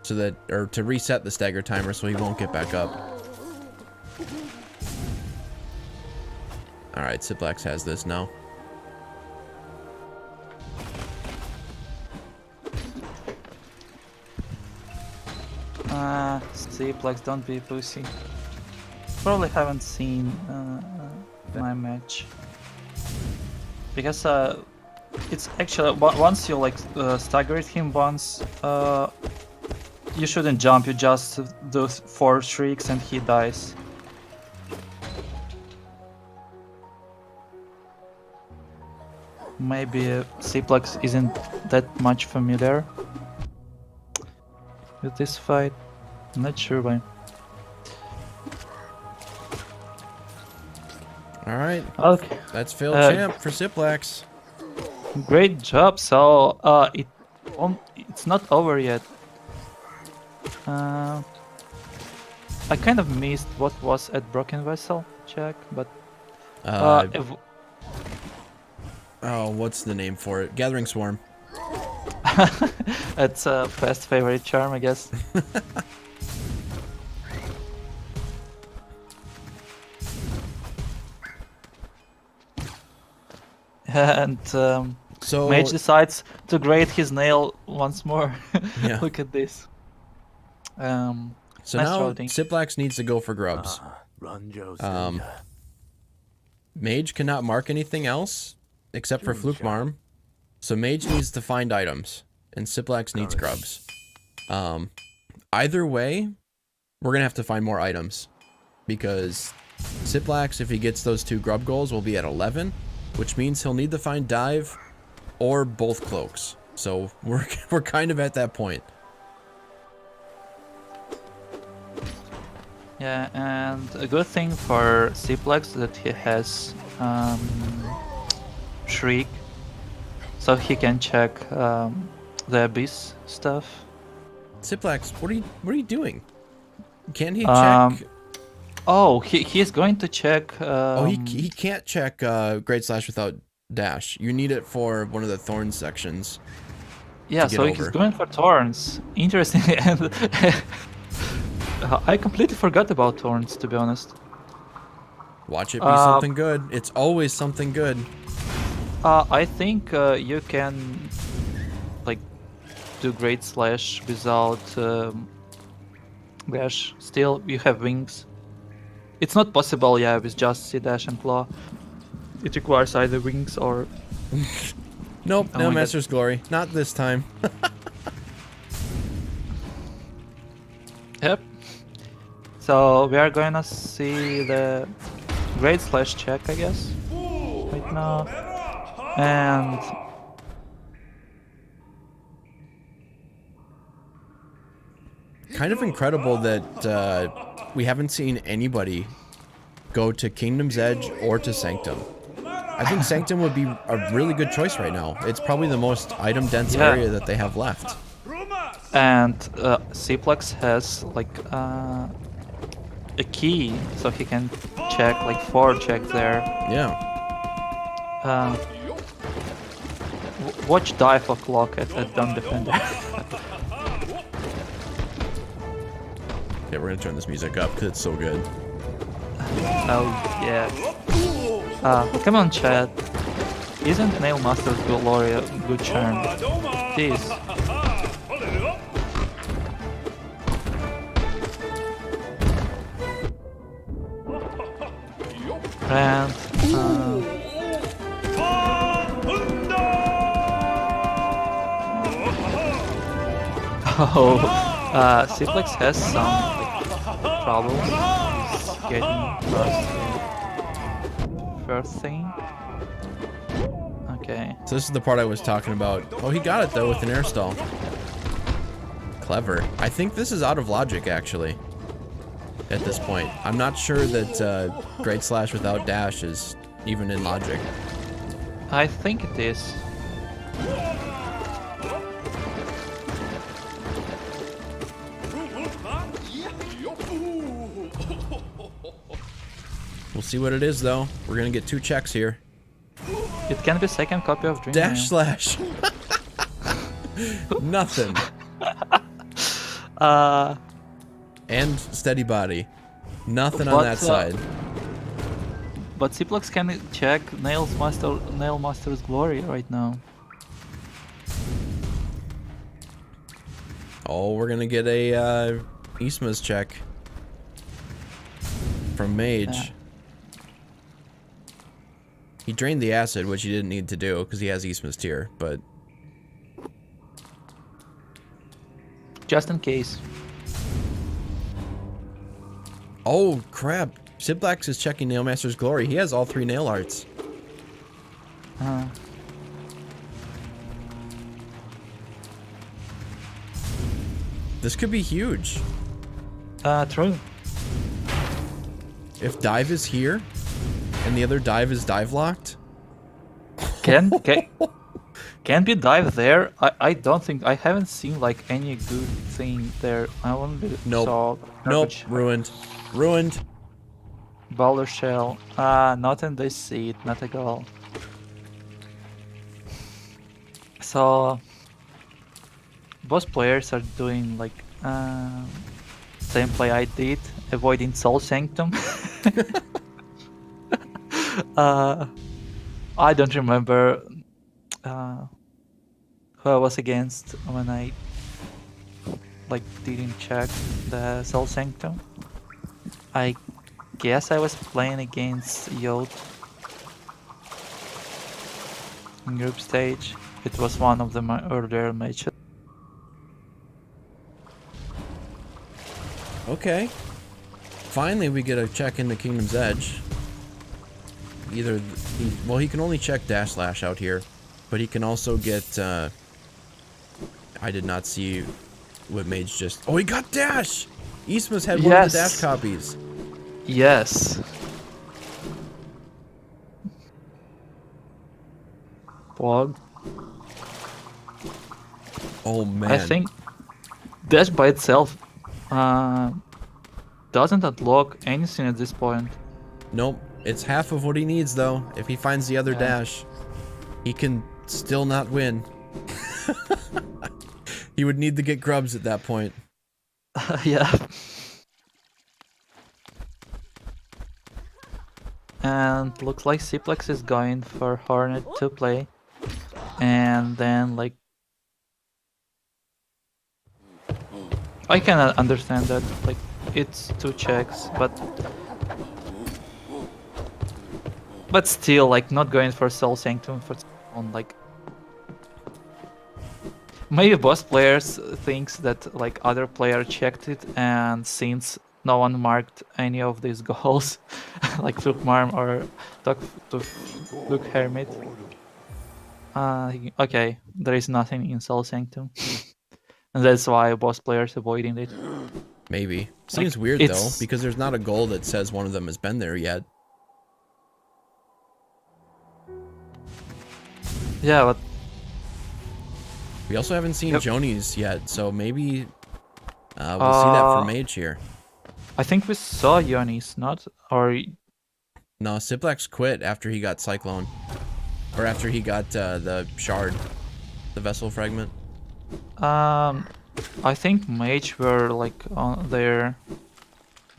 so that, or to reset the stagger timer so he won't get back up. All right, Ciplax has this now. Ciplax, don't be a pussy. Probably haven't seen my match. Because it's actually, once you like staggered him once, you shouldn't jump, you just do 4 shrieks and he dies. Maybe Ciplax isn't that much familiar with this fight. I'm not sure why. Alright. Okay. That's failed champ for Ciplax. Great job. So it's not over yet. I kind of missed what was at Broken Vessel check, but oh, what's the name for it? Gathering Swarm. it's a best favorite charm, I guess. And so Mage decides to grade his nail once more. Yeah. Look at this. So nice now routing. Ciplax needs to go for grubs. Mage cannot mark anything else except for Fluke Marm. So Mage needs to find items, and Ciplax needs grubs. Either way, we're gonna have to find more items, because Ciplax, if he gets those 2 grub goals, will be at 11, which means he'll need to find dive or both cloaks. So we're kind of at that point. Yeah, and a good thing for Ciplax that he has Shriek, so he can check the Abyss stuff. Ciplax, what are you doing? Can't he Um, check? Oh, he's going to check. Oh, he can't check Great Slash without dash. You need it for one of the thorn sections. Yeah, to get so he's over. going for thorns. Interesting, and I completely forgot about thorns, to be honest. Watch it be something good. It's always something good. I think you can like do Great Slash without dash. Still, you have wings. It's not possible, yeah, with just C dash and claw. It requires either wings or. Nope, Oh no my Master's Glory. Not this time. Yep. So we are gonna see the Great Slash check, I guess, right now. And Kind of incredible that we haven't seen anybody go to Kingdom's Edge or to Sanctum. I think Sanctum would be a really good choice right now. It's probably the most item-dense Yeah. area that they have left. and Ciplax has like a key, so he can check like 4 checks there. Yeah. Watch dive or clock at Dumb Defender. Yeah, we're gonna turn this music up because it's so good. Oh yeah. Come on, chat. Isn't Nail Master's Glory a good charm? It is. And Ciplax has some like, problems. He's getting first thing. Okay. So this is the part I was talking about. Oh, he got it though with an air stall. Clever. I think this is out of logic actually. At this point, I'm not sure that Great Slash without dash is even in logic. I think it is. We'll see what it is though. We're gonna get 2 checks here. It can be second copy of Dream. Dash slash. Nothing. And steady body. Nothing on that side. But Ciplax can check Nail Master's Glory right now. Oh, we're gonna get a Isma's check from Mage. Yeah. He drained the acid, which he didn't need to do because he has Isma's tier, but Just in case. oh crap! Ciplax is checking Nail Master's Glory. He has all 3 nail arts. This could be huge. True. If dive is here, and the other dive is dive locked. Can be dive there. I don't think I haven't seen like any good thing there. I only saw Nope. garbage. Ruined. Boulder shell. Not in this seed, not at all. So both players are doing like same play I did, avoiding Soul Sanctum. I don't remember who I was against when I like didn't check the Soul Sanctum. I guess I was playing against Yod in group stage. It was one of the earlier matches. Okay. Finally, we get a check into Kingdom's Edge. Either, he can only check Dash Slash out here, but he can also get, I did not see what Mage just, oh, he got Dash! Isma's had one of the Dash copies. Yes. Plug. Oh man. I think dash by itself doesn't unlock anything at this point. Nope. It's half of what he needs though. If he finds the other Yeah. dash, he can still not win. He would need to get grubs at that point. Yeah. And looks like Ciplax is going for Hornet to play. And then, like, I can understand that. Like, it's 2 checks, but still, like, not going for Soul Sanctum for on like. Maybe boss players thinks that like other player checked it, and since no one marked any of these goals, like Marm or Tuk Hermit. Okay, there is nothing in Soul Sanctum. And that's why boss players avoiding it. Maybe. Seems Like, weird though, because there's not a goal that says one of them has been there yet. Yeah, but We also haven't seen Yep. Joni's yet, so maybe we'll see that for Mage here. I think we saw Yonis, not? Or No, Ciplax quit after he got Cyclone. Or after he got the shard. The vessel fragment. I think Mage were like on there.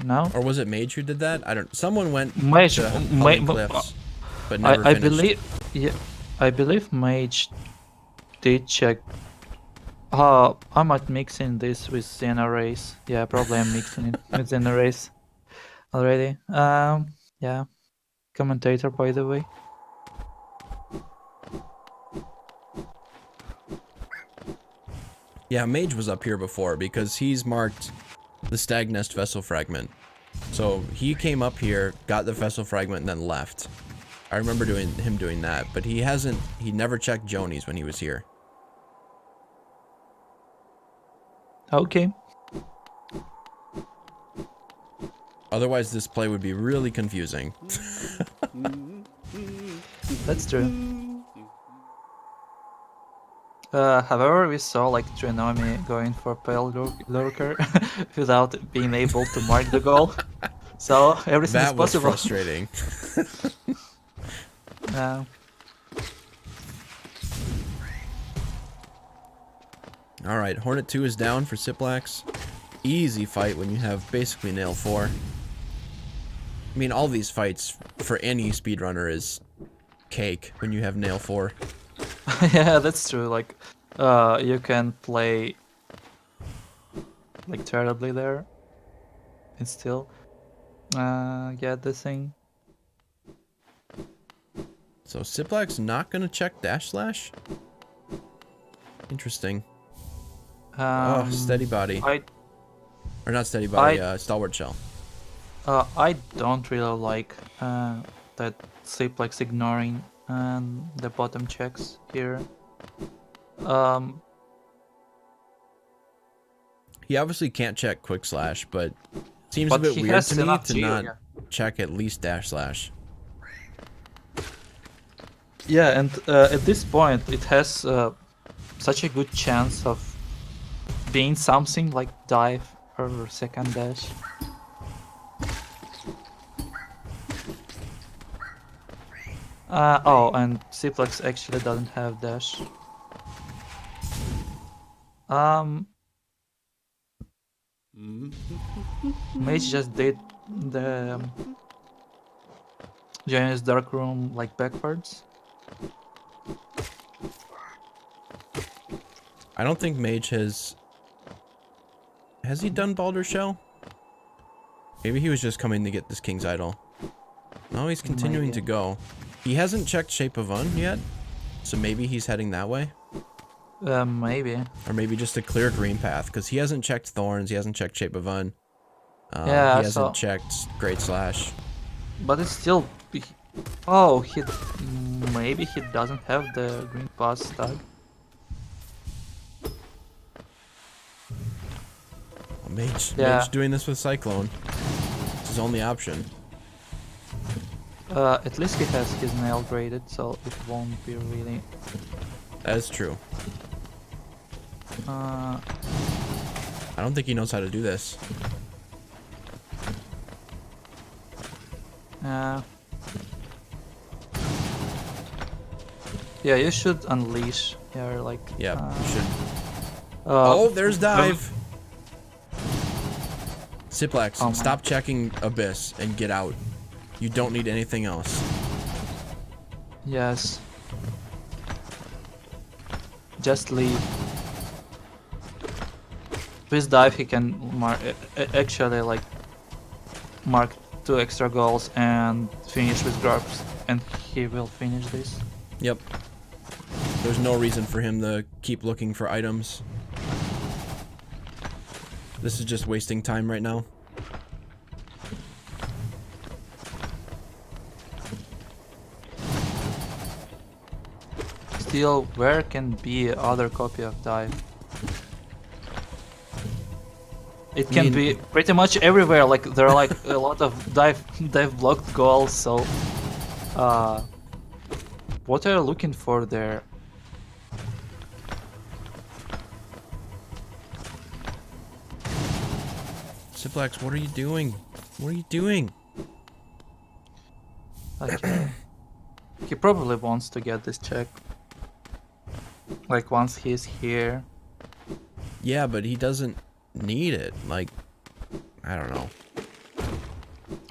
No? Or was it Mage who did that? I don't. Someone went Mage, to Hulling Cliffs, but never I finished. believe, yeah, I believe Mage did check. I might mixing this with Xena Race. Yeah, probably I'm mixing it with Xena Race already. Yeah, commentator by the way. Yeah, Mage was up here before because he's marked the Stag Nest vessel fragment. So he came up here, got the vessel fragment, and then left. I remember him doing that, but he never checked Joni's when he was here. Okay. Otherwise, this play would be really confusing. That's true. However, we saw like Trinomi going for Pale Lurker without being able to mark the goal. So everything That is was possible. frustrating. Alright, Hornet 2 is down for Ciplax. Easy fight when you have basically nail 4. I mean, all these fights for any speedrunner is cake when you have nail 4. Yeah, that's true. Like, you can play like terribly there and still get the thing. So Ciplax not gonna check dash slash? Interesting. Oh, steady body. Or not steady body, stalwart shell. I don't really like that Ciplax ignoring the bottom checks here. He obviously can't check quick slash, but seems But a bit he weird has to me enough to to, not yeah. check at least dash slash. Yeah, and at this point, it has such a good chance of being something like dive or second dash. Oh, and Ciplax actually doesn't have dash. Mage just did the Giant's Dark Room like backwards. I don't think Mage has he done Baldur's Shell? Maybe he was just coming to get this King's Idol. No, he's continuing Maybe. to go. He hasn't checked Shape of Un yet, so maybe he's heading that way. Maybe. Or maybe just a clear green path, because he hasn't checked Thorns, he hasn't checked Shape of Un. Yeah, he hasn't checked Great Slash. But it's still. Oh, maybe he doesn't have the green pass tag. Oh, Mage doing this with Cyclone. It's his only option. At least he has his nail graded, so it won't be really. That is true. I don't think he knows how to do this. Yeah, you should unleash here, like. Yeah, you should. Oh, there's dive. Ciplax, stop checking Abyss and get out. You don't need anything else. Yes. Just leave. With dive, he can actually like mark 2 extra goals and finish with grabs, and he will finish this. Yep. There's no reason for him to keep looking for items. This is just wasting time right now. Still, where can be other copy of dive? It can be pretty much everywhere. Like there are like a lot of dive blocked goals. So, what are you looking for there? Ciplax, what are you doing? What are you doing? Okay. He probably wants to get this check. Like once he's here. Yeah, but he doesn't need it. Like, I don't know.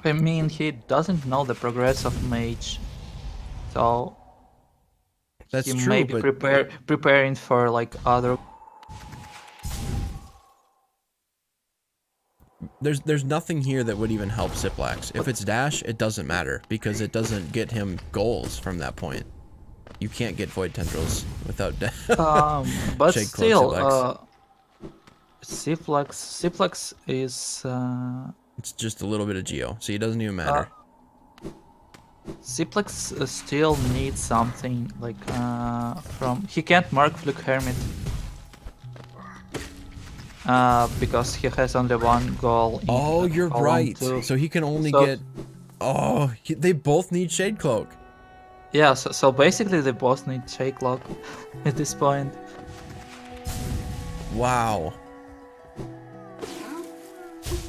I mean, he doesn't know the progress of Mage, so that's he true. may be preparing for like other. There's nothing here that would even help Ciplax. If it's dash, it doesn't matter because it doesn't get him goals from that point. You can't get void tendrils without dash. But still, Ciplax is. It's just a little bit of geo, so it doesn't even matter. Ciplax still needs something like from. He can't mark Fluke Hermit. Because he has only 1 goal. Oh, you're right. So he can only get. Oh, they both need Shade Cloak. Yeah, so basically they both need Shade Cloak at this point. Wow.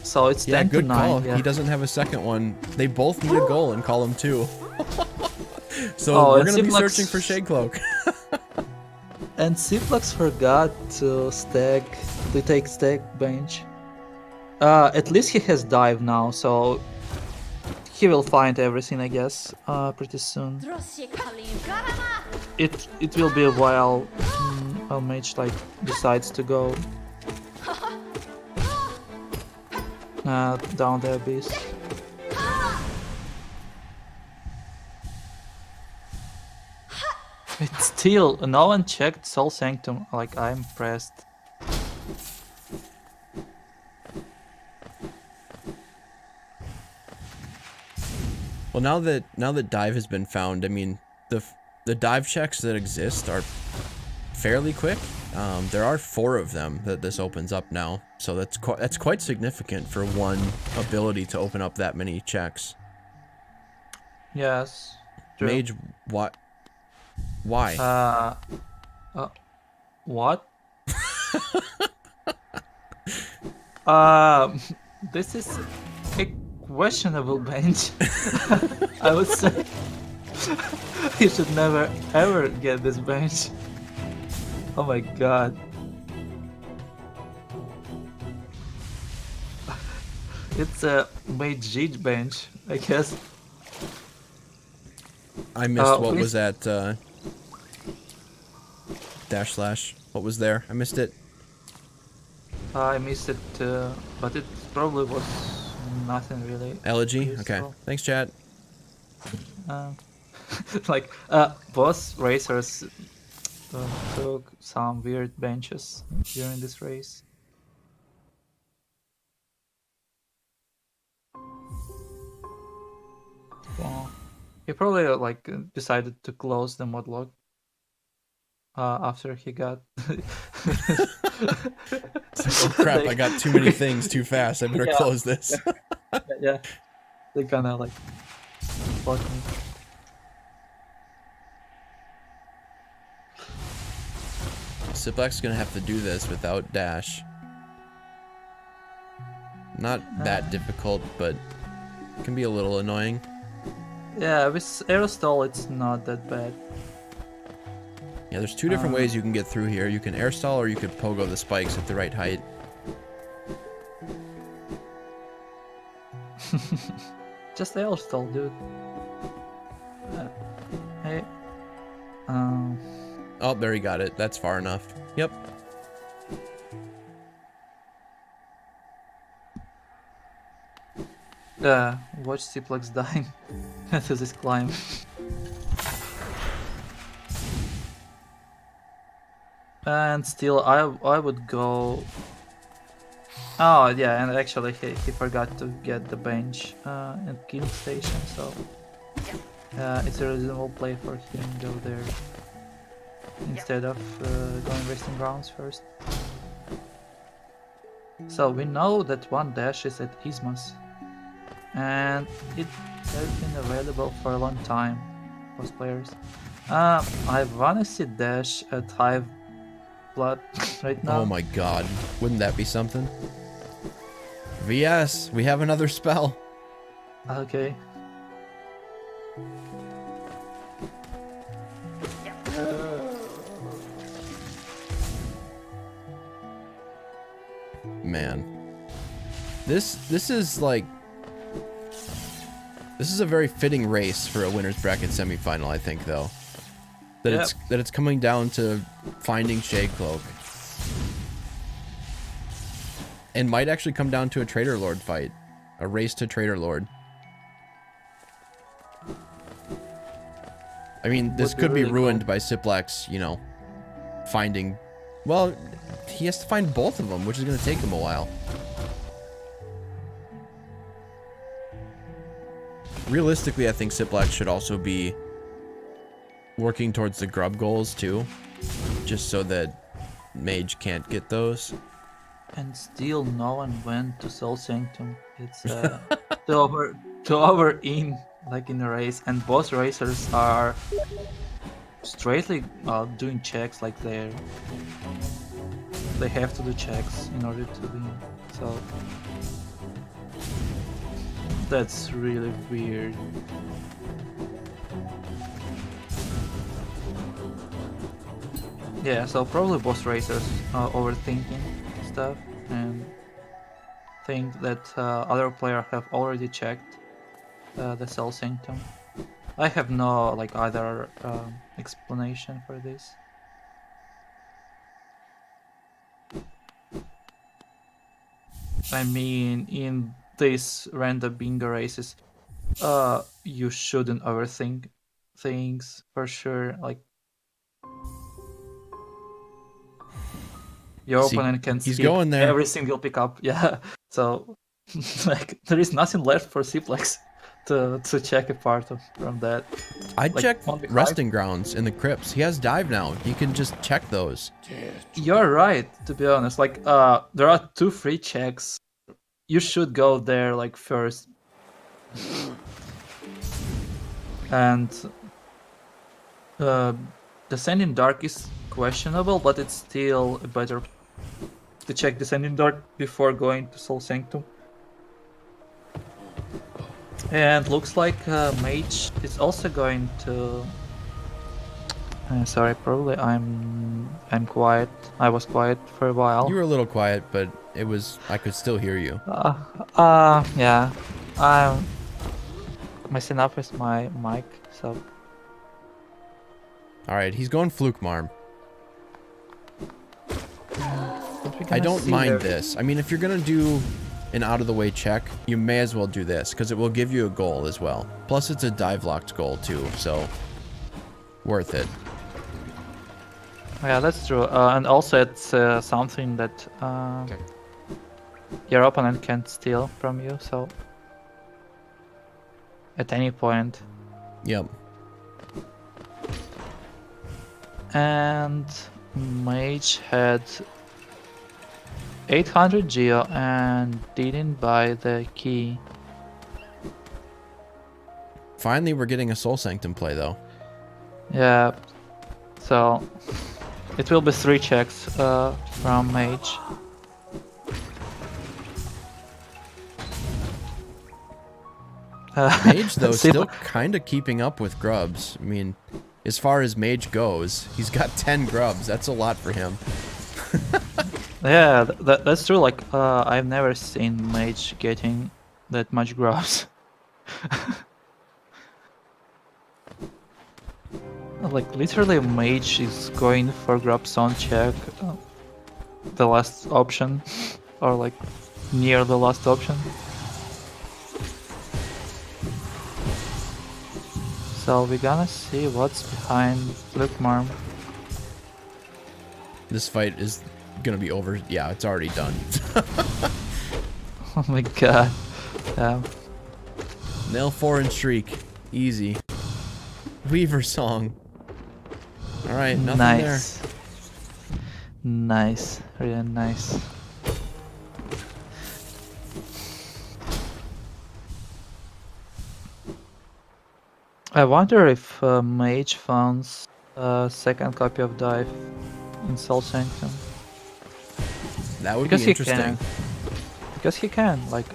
So it's 10 good to 9. call. Yeah. He doesn't have a second one. They both need a goal in column 2. So we're gonna be searching for Shade Cloak. And Ciplax forgot to take stack bench. At least he has dive now, so he will find everything, I guess, pretty soon. It will be a while Mage like decides to go down the abyss. It's still no one checked Soul Sanctum. Like, I'm impressed. Well, now that dive has been found, I mean, the dive checks that exist are fairly quick. There are 4 of them that this opens up now, so that's quite significant for one ability to open up that many checks. Yes. True. Mage, what? Why? What? This is a questionable bench. I would say you should never ever get this bench. Oh my god. It's a MageGi bench, I guess. I missed what was at // What was there? I missed it. I missed it, but it probably was nothing really. Elegy? Okay. Thanks, chat. Like, both racers took some weird benches during this race. Well, he probably like decided to close the modlock after he got. Oh crap! I got too many things too fast. I better close this. Yeah, they kind of like blocked me. Ciplax is gonna have to do this without dash. Not that difficult, but it can be a little annoying. Yeah, with aerostall it's not that bad. Yeah, there's two different ways you can get through here. You can airstall or you could pogo the spikes at the right height. Just aerostall, dude. Hey. Oh, there he got it. That's far enough. Yep. Watch Ciplax dying to this climb. And still, I would go. Oh yeah, and actually he forgot to get the bench at King Station, so it's a reasonable play for him to go there instead of going resting grounds first. So we know that one dash is at Ismas, and it has been available for a long time for players. I wanna see dash at Hive Blood right now. Oh my god. Wouldn't that be something? VS, we have another spell. Okay. Man. This is like... This is a very fitting race for a winner's bracket semifinal, I think, though. That it's coming down to finding Shade Cloak. And might actually come down to a Trader Lord fight. A race to Trader Lord. I mean, this could be ruined by Ciplax, you know, finding... Well, he has to find both of them, which is going to take him a while. Realistically, I think Ciplax should also be working towards the grub goals, too. Just so that Mage can't get those. And still no one went to Soul Sanctum. It's two over in, like in a race, and both racers are straightly doing checks, like they have to do checks in order to win. So that's really weird. Yeah, so probably both racers are overthinking stuff and think that other player have already checked the Cell Sanctum. I have no like either explanation for this. I mean, in these random bingo races, you shouldn't overthink things for sure. Like your opponent can he's skip going there. every single pickup. Yeah, so like there is nothing left for Ciplax to check apart from that. I'd Like, check on the resting grounds in the crypts. He has dive now. He can just check those. You're right, to be honest. Like, there are 2 free checks. You should go there like first. And Descending Dark is questionable, but it's still better to check Descending Dark before going to Soul Sanctum. And looks like Mage is also going to. Sorry, probably I'm quiet. I was quiet for a while. You were a little quiet, but it was I could still hear you. Yeah. I'm messing up with my mic, so. All right, he's going Fluke Marm. I don't mind this. I mean, if you're gonna do an out-of-the-way check, you may as well do this, because it will give you a goal as well. Plus, it's a dive-locked goal, too, so worth it. Yeah, that's true. And also, it's something that your opponent can't steal from you, so at any point. Yep. And Mage had 800 geo and didn't buy the key. Finally, we're getting a Soul Sanctum play, though. Yeah, so It will be 3 checks from Mage. Mage, though, still Cipla- kind of keeping up with grubs. I mean, as far as Mage goes, he's got 10 grubs. That's a lot for him. Yeah, that's true. Like, I've never seen Mage getting that much grubs. Like, literally, Mage is going for grubs on check, the last option, or like near the last option. So we're gonna see what's behind Lukmarm. This fight is gonna be over. Yeah, it's already done. Oh my god. Nail 4 and Shriek. Easy. Weaver Song. Alright, nothing Nice. Nice. Really nice. I wonder if Mage found a second copy of Dive in Soul Sanctum. there. That would Because be he interesting. can. Because he can, like,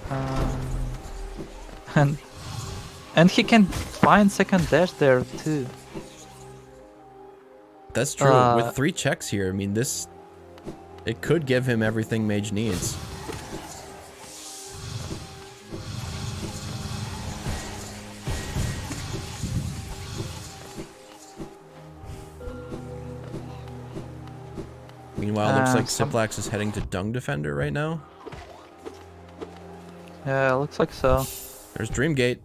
and he can find second dash there too. That's true. With 3 checks here, I mean, this... It could give him everything Mage needs. Meanwhile, looks like Ciplax is heading to Dung Defender right now. Yeah, looks like so. There's Dreamgate.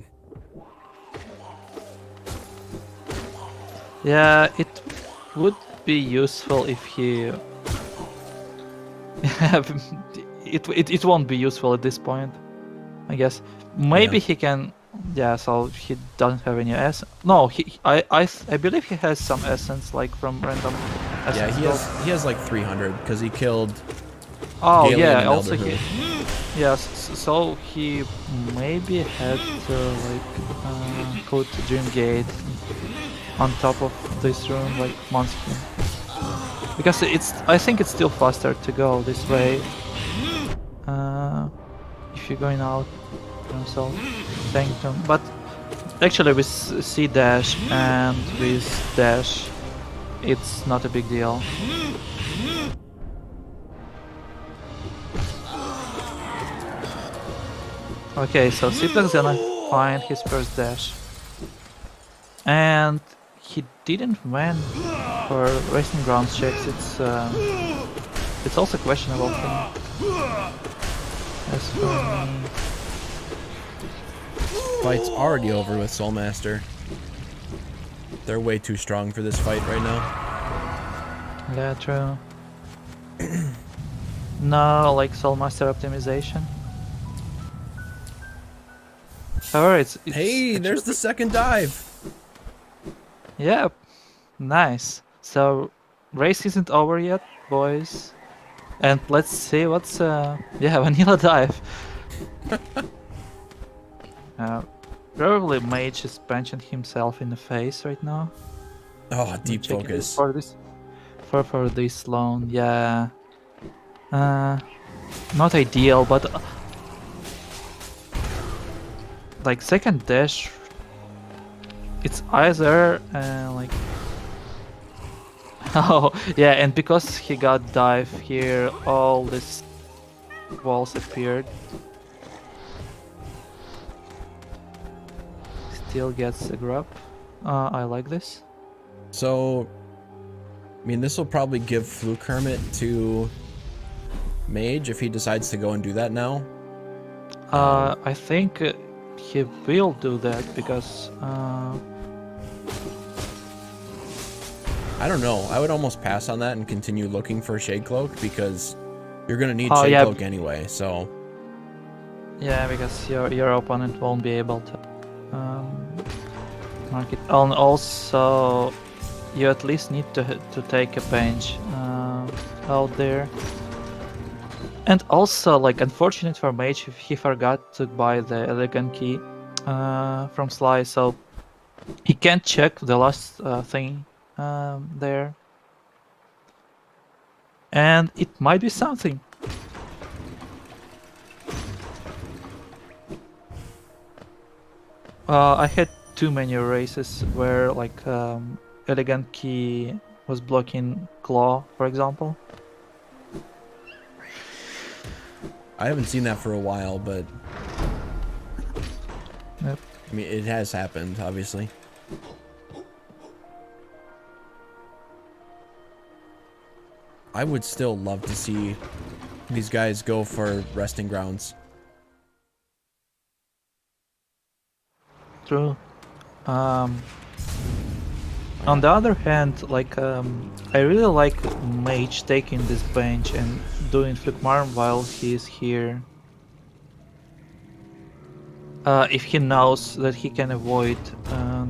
Yeah, it would be useful if he... it won't be useful at this point, I guess. Maybe Yeah. he can... Yeah, so he doesn't have any essence. No, I believe he has some essence, like from random Yeah, essence. he has like 300 because he killed. Oh Galen yeah, and also Elderhood. yes, so he maybe had to put Dreamgate on top of this room, like Monster. Because I think it's still faster to go this way. If you're going out, so Sanctum. But actually with C dash and with dash, it's not a big deal. Okay, so Ciplax gonna find his first dash. And he didn't win for Racing Grounds checks. It's also questionable thing. As for me... Fight's already over with Soulmaster. They're way too strong for this fight right now. Yeah, true. No, like Soulmaster optimization. However, it's Hey, there's the second dive. yeah, nice. So race isn't over yet, boys. And let's see what's yeah, vanilla dive. Probably Mage is punching himself in the face right now. Oh, deep Checking focus. for this for this loan, yeah. Not ideal, but like second dash, it's either like oh yeah, and because he got dive here, all these walls appeared. Still gets a grab. I like this. So, I mean, this will probably give Fluke Hermit to Mage if he decides to go and do that now. I think he will do that because I don't know. I would almost pass on that and continue looking for Shade Cloak because you're gonna need Oh, Shade yeah. Cloak anyway. So yeah, because your opponent won't be able to mark it. And also, you at least need to take a bench out there. And also, like, unfortunate for Mage, he forgot to buy the Elegant Key from Sly, so he can't check the last thing there. and it might be something. I had too many races where like elegant key was blocking claw, for example. I haven't seen that for a while, but Yep. I mean, it has happened, obviously. I would still love to see these guys go for resting grounds. True. On the other hand, like I really like Mage taking this bench and doing Flickmarm while he's here. If he knows that he can avoid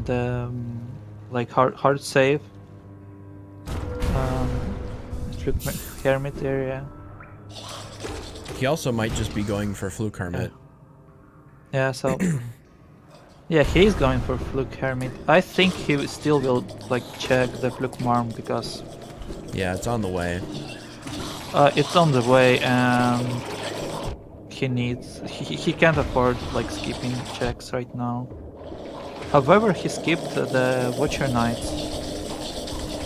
the like hard save, Fluke Hermit area. He also might just be going for Fluke Hermit. Yeah, so yeah, he's going for Fluke Hermit. I think he still will like check the Fluke Marm because Yeah, it's on the way. it's on the way and he can't afford like skipping checks right now. However, he skipped the Watcher Knights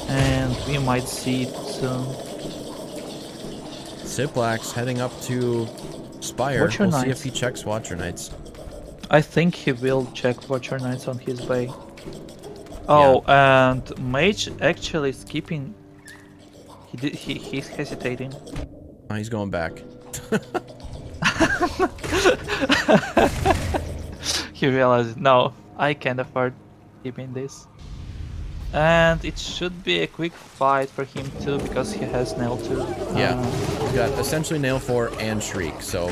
and we might see it soon. Ciplax heading up to Spire. Watcher We'll see Knights. if he checks Watcher Knights. I think he will check Watcher Knights on his way. Oh, and Mage actually skipping. He's hesitating. Oh, he's going back. He realized, no, I can't afford keeping this. And it should be a quick fight for him too, because he has Nail 2. Yeah, he's got essentially Nail 4 and Shriek, so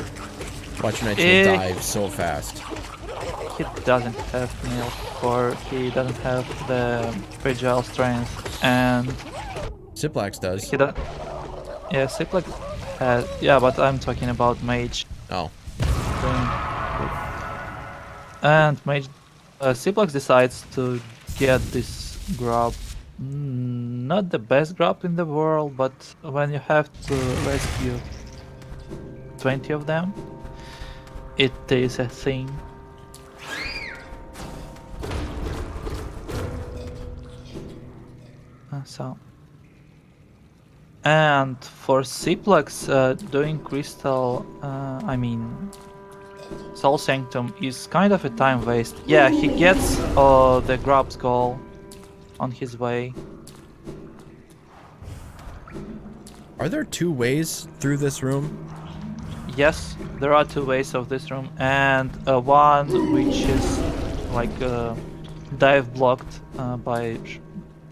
Watcher Knights will dive so fast. He doesn't have Nail 4, he doesn't have the Fragile Strength, and... Ciplax does. He does. Yeah, Ciplax has... Yeah, but I'm talking about Mage. Oh. And Mage... Ciplax decides to get this grab. Not the best grab in the world, but when you have to rescue 20 of them, it is a thing. So... And for Ciplax, doing Crystal, I mean, Soul Sanctum is kind of a time waste. Yeah, he gets the grabs goal on his way. Are there 2 ways through this room? Yes, there are 2 ways of this room, and one which is like dive blocked by,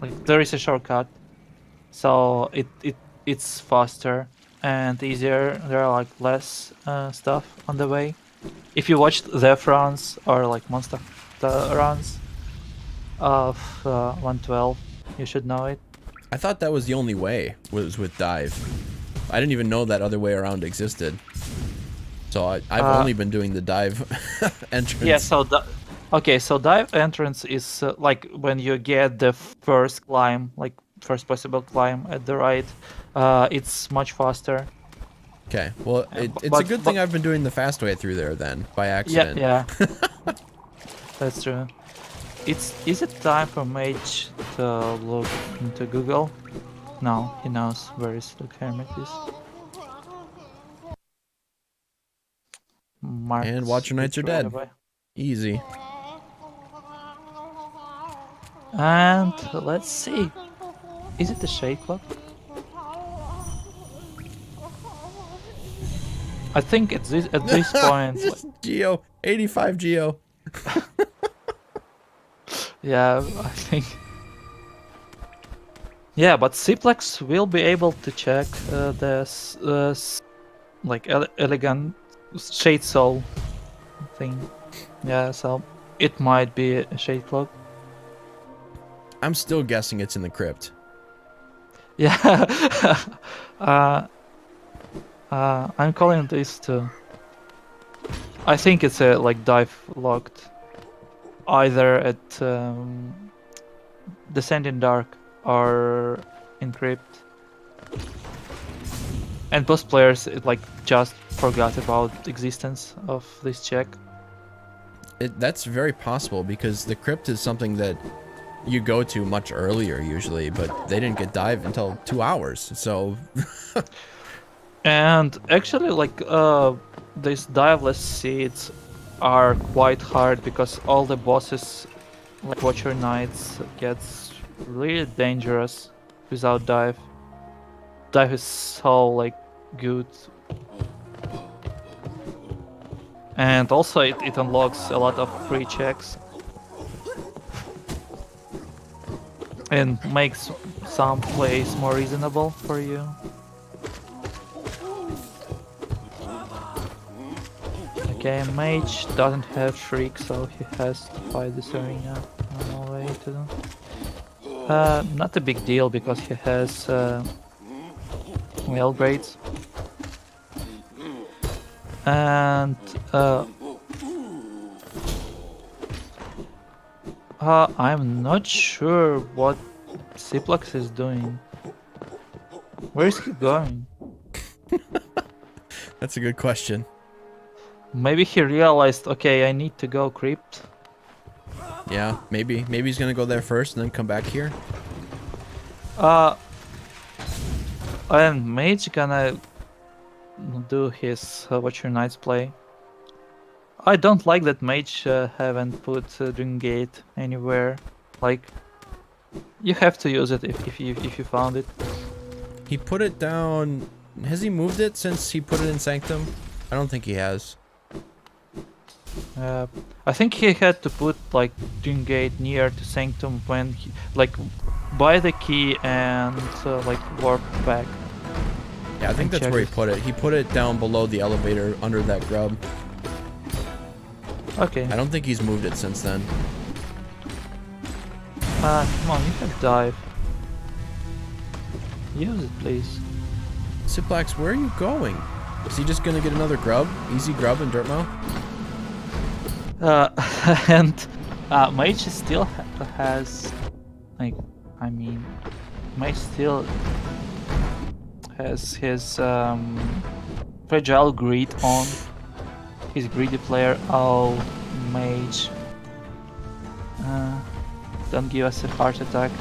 like there is a shortcut, so it's faster and easier. There are like less stuff on the way. If you watched the runs or like monster runs of 112, you should know it. I thought that was the only way, was with dive. I didn't even know that other way around existed. So I've only been doing the dive entrance. Yeah, so okay, so dive entrance is like when you get the first climb, like first possible climb at the right, it's much faster. Okay, well, it's a good thing I've been doing the fast way through there then, by accident. Yeah, that's true. Is it time for Mage to look into Google? No, he knows where his Hermit is. And Watcher Knights are dead. Easy. And let's see. Is it the Shade Clock? I think at this point. Geo, 85 Geo. Yeah, I think. Yeah, but Ciplax will be able to check the like elegant Shade Soul thing. Yeah, so it might be a Shade Cloak. I'm still guessing it's in the crypt. Yeah. I'm calling this too. I think it's a like dive locked, either at Descending Dark or Encrypt. And both players like just forgot about the existence of this check. That's very possible because the crypt is something that you go to much earlier usually, but they didn't get dive until 2 hours, so... And actually, like, these diveless seeds are quite hard because all the bosses, like Watcher Knights, gets really dangerous without dive. Dive is so, like, good. And also it unlocks a lot of free checks. And makes some plays more reasonable for you. Okay, Mage doesn't have Shriek, so he has to fight this arena. No way to do. Not a big deal because he has well grades. And I'm not sure what Ciplax is doing. Where is he going? That's a good question. Maybe he realized, okay, I need to go crypt. Yeah, maybe. Maybe he's gonna go there first and then come back here. And Mage gonna do his Watcher Knights play. I don't like that Mage haven't put Dream Gate anywhere. Like, you have to use it if you found it. He put it down... Has he moved it since he put it in Sanctum? I don't think he has. I think he had to put like Dream Gate near to Sanctum when he, like, buy the key and like warp back. Yeah, I think that's where he put it. He put it down below the elevator under that grub. Okay. I don't think he's moved it since then. Come on, you can dive. Use it, please. Ciplax, where are you going? Is he just gonna get another grub? Easy grub in Dirtmo? And Mage still has, like, I mean, Mage still has his fragile greed on. He's a greedy player. Oh, Mage. Don't give us a heart attack,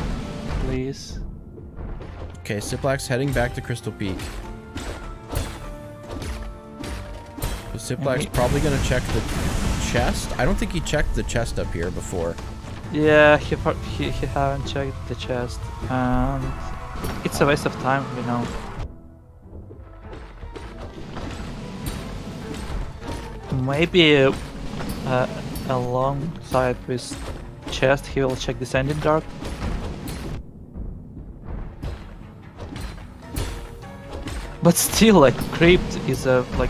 please. Okay, Ciplax heading back to Crystal Peak. So Ciplax probably gonna check the chest. I don't think he checked the chest up here before. Yeah, he haven't checked the chest, and it's a waste of time, you know. Maybe alongside with chest, he will check Descending Dark. But still, like, Crypt is a like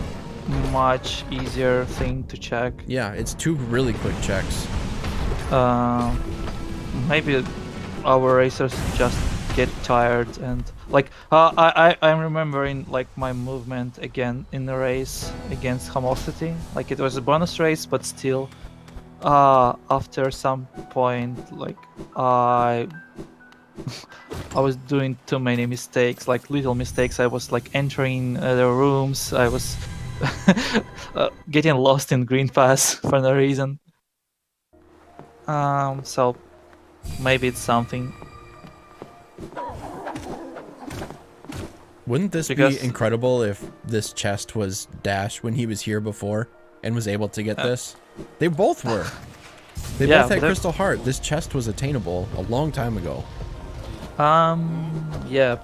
much easier thing to check. Yeah, it's 2 really quick checks. Maybe our racers just get tired and like I'm remembering like my movement again in the race against Homosity. Like, it was a bonus race, but still, after some point, like, I was doing too many mistakes, like little mistakes. I was like entering the rooms. I was getting lost in green pass for no reason. So maybe it's something. Wouldn't this be incredible if this chest was Dash when he was here before and was able to get this? They both were. They both had Crystal Heart. This chest was attainable a long time ago. Yeah.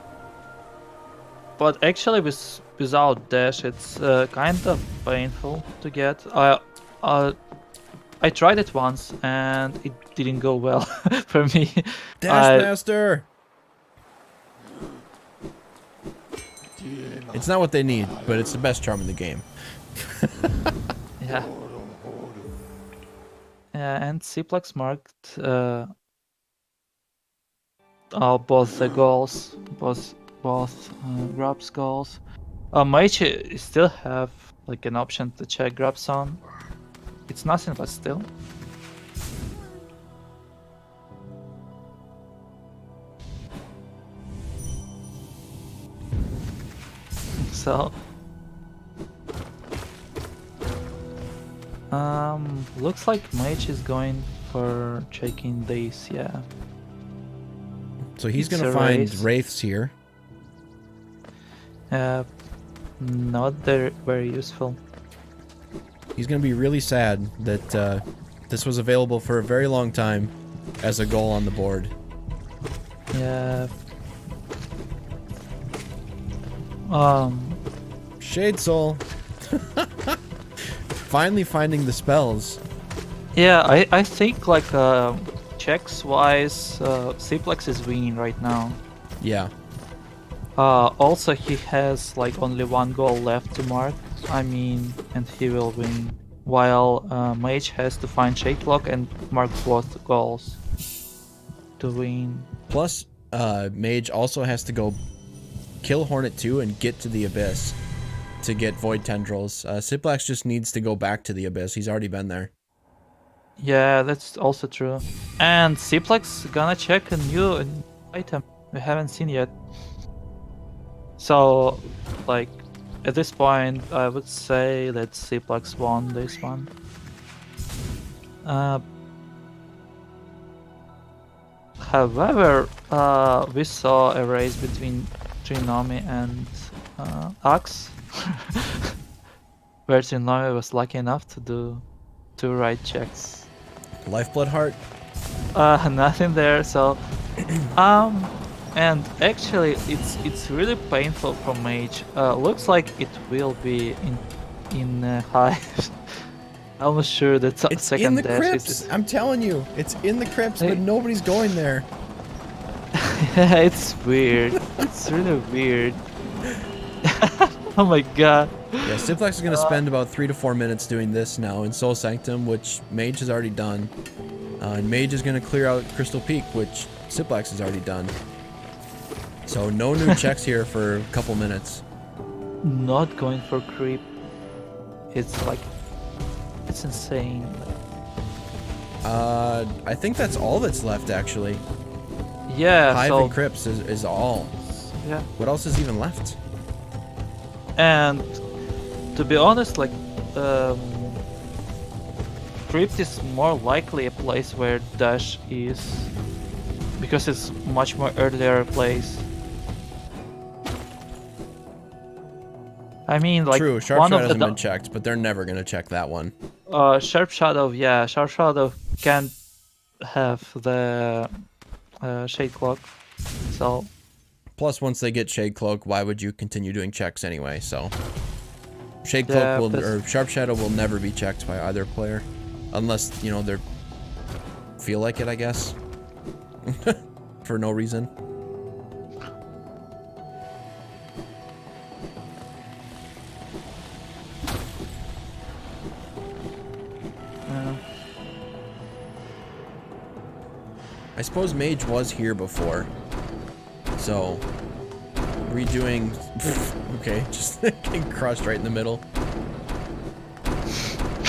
But actually without Dash, it's kind of painful to get. I tried it once and it didn't go well for me. Dash Master! It's not what they need, but it's the best charm in the game. Yeah. And Ciplax marked both the goals, both Grub's goals. Mage still have like an option to check Grub's on. It's nothing, but still. So looks like Mage is going for checking this, yeah. So he's It's gonna a find race. wraiths here. Not very, very useful. He's gonna be really sad that this was available for a very long time as a goal on the board. Yeah. Shade Soul. Finally finding the spells. Yeah, I think like checks wise, Ciplax is winning right now. Yeah. Also he has like only one goal left to mark. I mean, and he will win. While Mage has to find Shade Clock and mark both goals to win. Plus, Mage also has to go kill Hornet 2 and get to the Abyss to get Void Tendrils. Ciplax just needs to go back to the Abyss. He's already been there. Yeah, that's also true. And Ciplax gonna check a new item we haven't seen yet. So, like, at this point, I would say that Ciplax won this one. However, we saw a race between Trinomi and Axe, where Trinomi was lucky enough to do 2 right checks. Lifeblood Heart? Nothing there. So, and actually, it's really painful for Mage. Looks like it will be in Hive. I'm sure that It's second in the dash crypts! I'm telling you, it's in the crypts, but nobody's going there. Yeah, it's weird. It's really weird. Oh my god. Yeah, Ciplax is going to spend about 3 to 4 minutes doing this now in Soul Sanctum, which Mage has already done. And Mage is going to clear out Crystal Peak, which Ciplax has already done. So no new checks here for a couple minutes. Not going for creep. It's like, it's insane. I think that's all that's left, actually. Yeah, Hive so and Crypts is all. yeah. What else is even left? And to be honest, like, Crypt is more likely a place where Dash is, because it's much more earlier place. I mean, like, True, Sharp one Shot of hasn't the been checked, but they're never going to check that one. Sharp Shadow, yeah, Sharp Shadow can't have the Shade Clock, so. Plus, once they get Shade Cloak, why would you continue doing checks anyway? So, Shade Cloak Yeah, will, or Sharp Shadow will never be checked by either player, unless you know they feel like it, I guess, for no reason. I suppose Mage was here before, so redoing. Okay, just getting crushed right in the middle.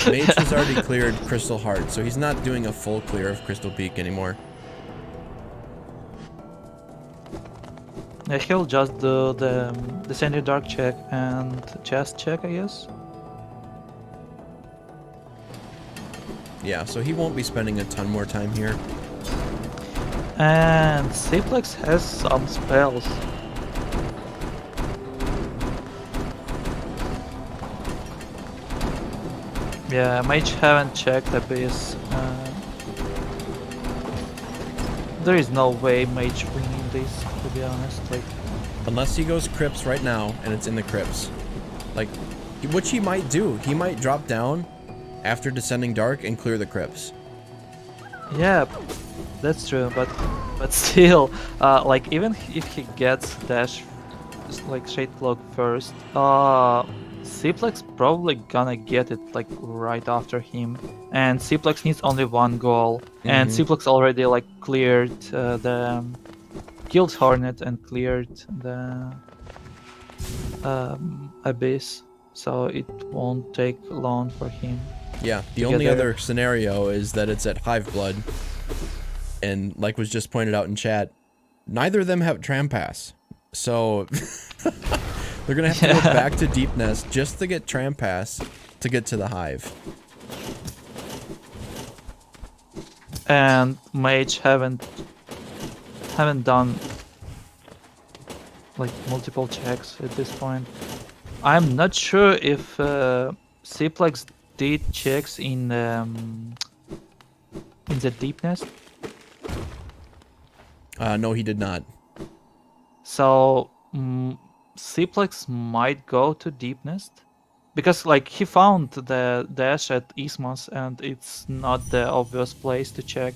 Mage has already cleared Crystal Heart, so he's not doing a full clear of Crystal Peak anymore. Yeah, he'll just do the Descending Dark check and chest check, I guess. Yeah, so he won't be spending a ton more time here. And Ciplax has some spells. Yeah, Mage haven't checked Abyss. There is no way Mage winning this, to be honest. Like, Unless he goes Crypts right now, and it's in the Crypts. Like, which he might do. He might drop down after Descending Dark and clear the Crypts. yeah, that's true. But still, like, even if he gets Dash, like Shade Cloak first, Ciplax probably gonna get it like right after him, and Ciplax needs only one goal, and Ciplax already like cleared the killed Hornet and cleared the Abyss, so it won't take long for him. Yeah, the only other scenario is that it's at Hive Blood, and like was just pointed out in chat, neither of them have Tram Pass, so They're gonna have to go back to Deep Nest just to get Tram Pass to get to the Hive. And Mage haven't done like multiple checks at this point. I'm not sure if Ciplax did checks in the Deep Nest. No, he did not. So Ciplax might go to Deep Nest because like he found the dash at Ismos and it's not the obvious place to check.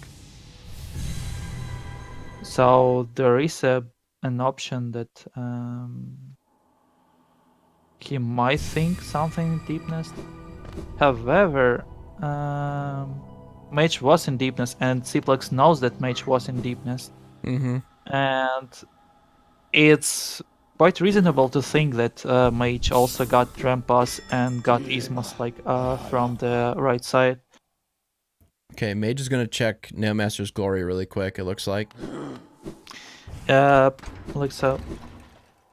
So there is an option that he might think something in Deep Nest. However, Mage was in Deep Nest and Ciplax knows that Mage was in Deep Nest. Mm-hmm. And it's quite reasonable to think that Mage also got Trampas and got Ismos like from the right side. Okay, Mage is gonna check Nailmaster's Glory really quick, it looks like. Like so.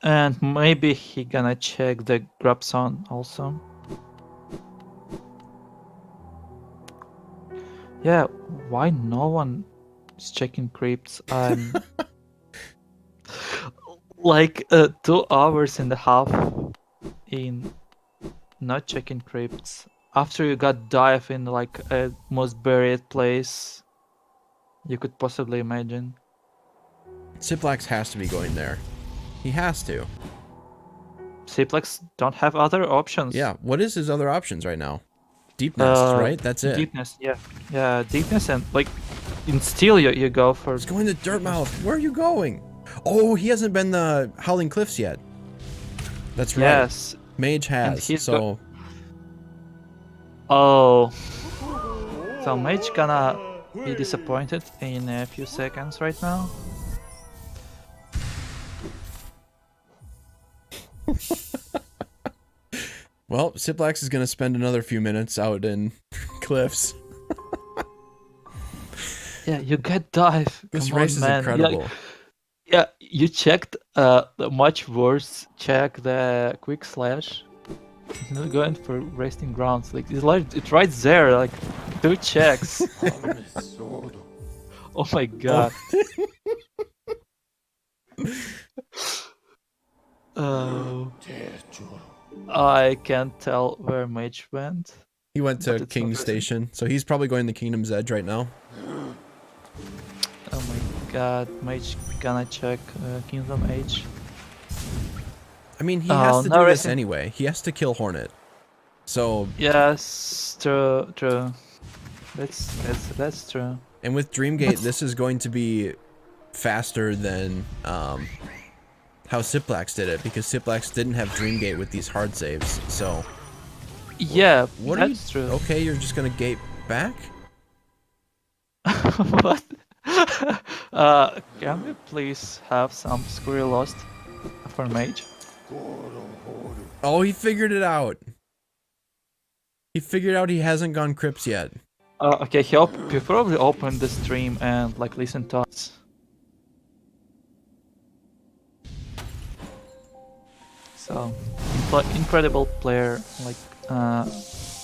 And maybe he gonna check the Grabson also. Yeah, why no one is checking crypts? I'm like 2 hours and a half in not checking crypts. After you got dive in like a most buried place you could possibly imagine. Ciplax has to be going there. He has to. Ciplax don't have other options. Yeah, what is his other options right now? Deep Nest, right? That's it. Deep Nest, yeah. Yeah, Deep Nest and like in Steel you go for... He's going to Dirtmouth. Where are you going? Oh, he hasn't been the Howling Cliffs yet. That's right. Yes. Mage has, so... Oh. So Mage gonna be disappointed in a few seconds right now. Well, Ciplax is gonna spend another few minutes out in Cliffs. Yeah, you get dive. This Come race on, is man. incredible. Yeah, you checked the much worse check the quick slash. You're not going for resting grounds. Like it's right there, like 2 checks. Oh my god. I can't tell where Mage went. He went to King's Station, so he's probably going to Kingdom's Edge right now. Oh my god, Mage gonna check Kingdom Age. I mean, he has to do this resting... anyway. He has to kill Hornet. So... Yes, true. That's true. And with Dreamgate, this is going to be faster than how Ciplax did it, because Ciplax didn't have Dreamgate with these hard saves, so... Yeah, what that's true. Okay, you're just gonna gate back? What? Can we please have some Squirrel Lost for Mage? Oh, he figured it out! He figured out he hasn't gone Crypts yet. Okay, he probably opened the stream and like listened to us. So, incredible player, like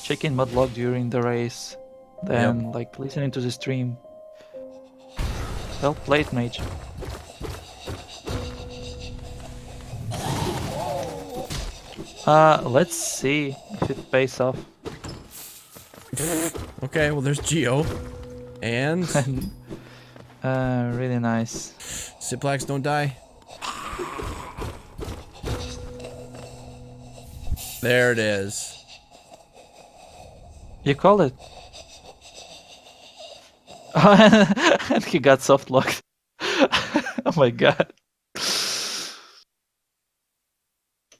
checking modlog during the race, then like listening to the stream. Well played, Mage. Let's see if it pays off. Okay, well there's Geo. And... really nice. Ciplax, don't die. There it is. You called it. And he got soft locked. Oh my god.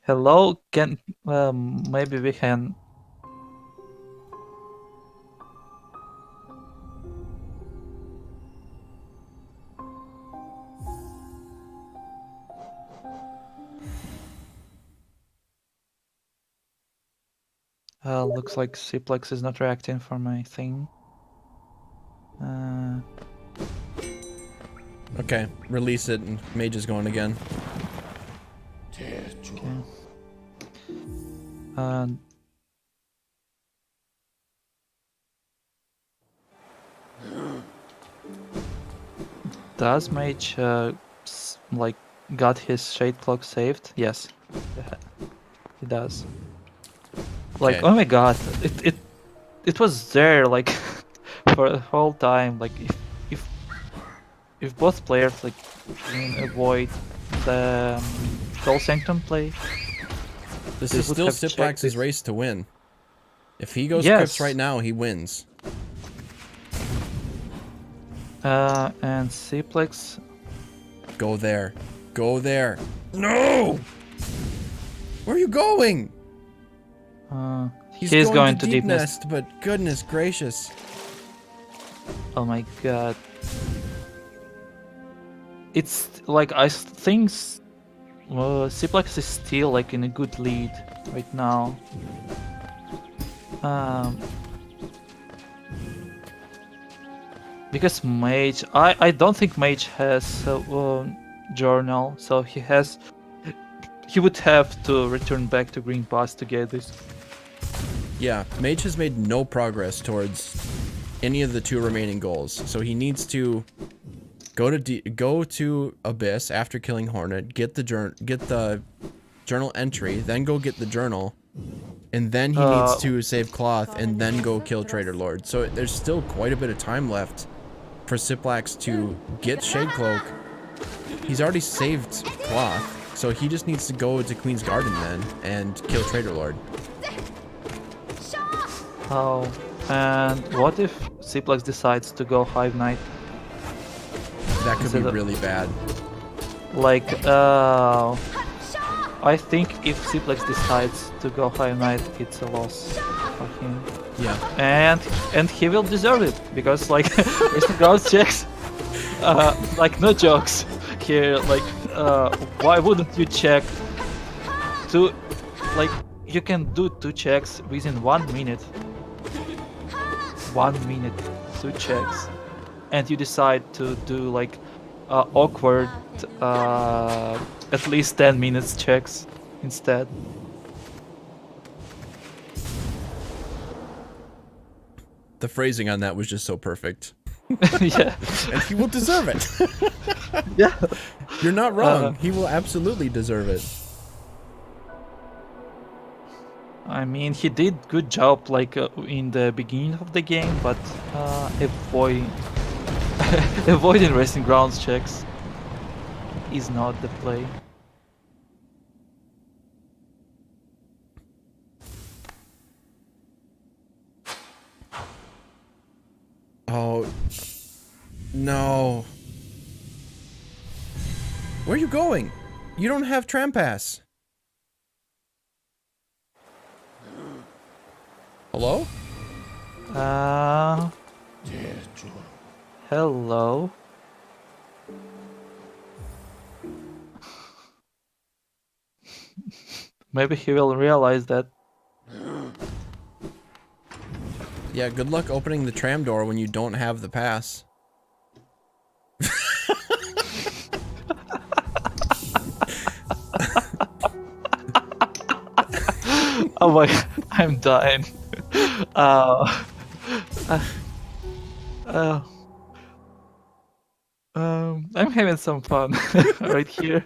Hello, can maybe we can... looks like Ciplax is not reacting for my thing. Okay, release it and Mage is going again. Okay. And does Mage like got his Shade Cloak saved? Yes, he does. Like, Okay. oh my god, it was there like for the whole time. Like if if both players like avoid the Soul Sanctum play, This they is would still have checked Ciplax's it. race to win. If he goes Yes. Crypts right now, he wins. And Ciplax. Go there. Go there. No! Where are you going? He's going to Deep Nest. Nest, but goodness gracious. Oh my god. It's like I think Ciplax is still like in a good lead right now. Because Mage, I don't think Mage has a journal, so he would have to return back to Green Pass to get this. Yeah, Mage has made no progress towards any of the 2 remaining goals, so he needs to go to Abyss after killing Hornet, get the journal entry, then go get the journal, and then he needs to save Cloth, and then go kill Trader Lord. So there's still quite a bit of time left for Ciplax to get Shade Cloak. He's already saved Cloth, so he just needs to go to Queen's Garden then and kill Trader Lord. Oh, and what if Ciplax decides to go Hive Knight? That could be really bad. Like, I think if Ciplax decides to go Hive Knight, it's a loss for him. Yeah. And he will deserve it, because like Mr. Ground checks, like no jokes here, like why wouldn't you check two, like you can do 2 checks within 1 minute. 1 minute, 2 checks, and you decide to do like awkward at least 10 minutes checks instead. The phrasing on that was just so perfect. Yeah. And he will deserve it. Yeah. You're not wrong. He will absolutely deserve it. I mean, he did good job like in the beginning of the game, but avoiding Racing Grounds checks is not the play. Oh, no. Where are you going? You don't have Tram Pass. Hello? Hello. Maybe he will realize that. Yeah, good luck opening the tram door when you don't have the pass. Oh my, I'm dying. I'm having some fun right here.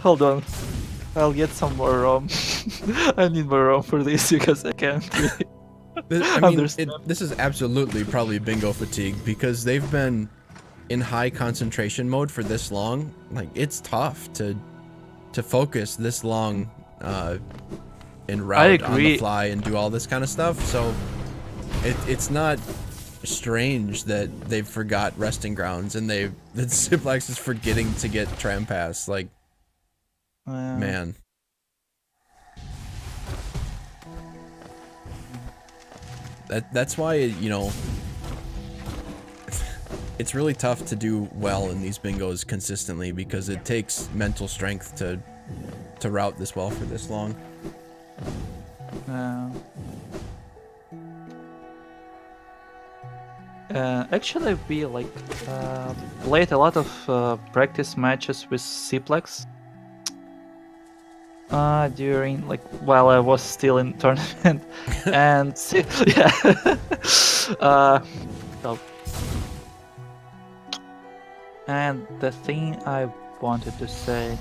Hold on. I'll get some more ROM. I need more ROM for this because I can't really understand. This is absolutely probably bingo fatigue because they've been in high concentration mode for this long. Like, it's tough to focus this long in route on the fly and do all this kind of stuff. So it's not strange that they've forgot resting grounds and that Ciplax is forgetting to get tram pass. Like, man. That's why, you know, it's really tough to do well in these bingos consistently because it takes mental strength to route this well for this long. Actually, we like played a lot of practice matches with Ciplax, During like while I was still in tournament, and yeah. So, and the thing I wanted to say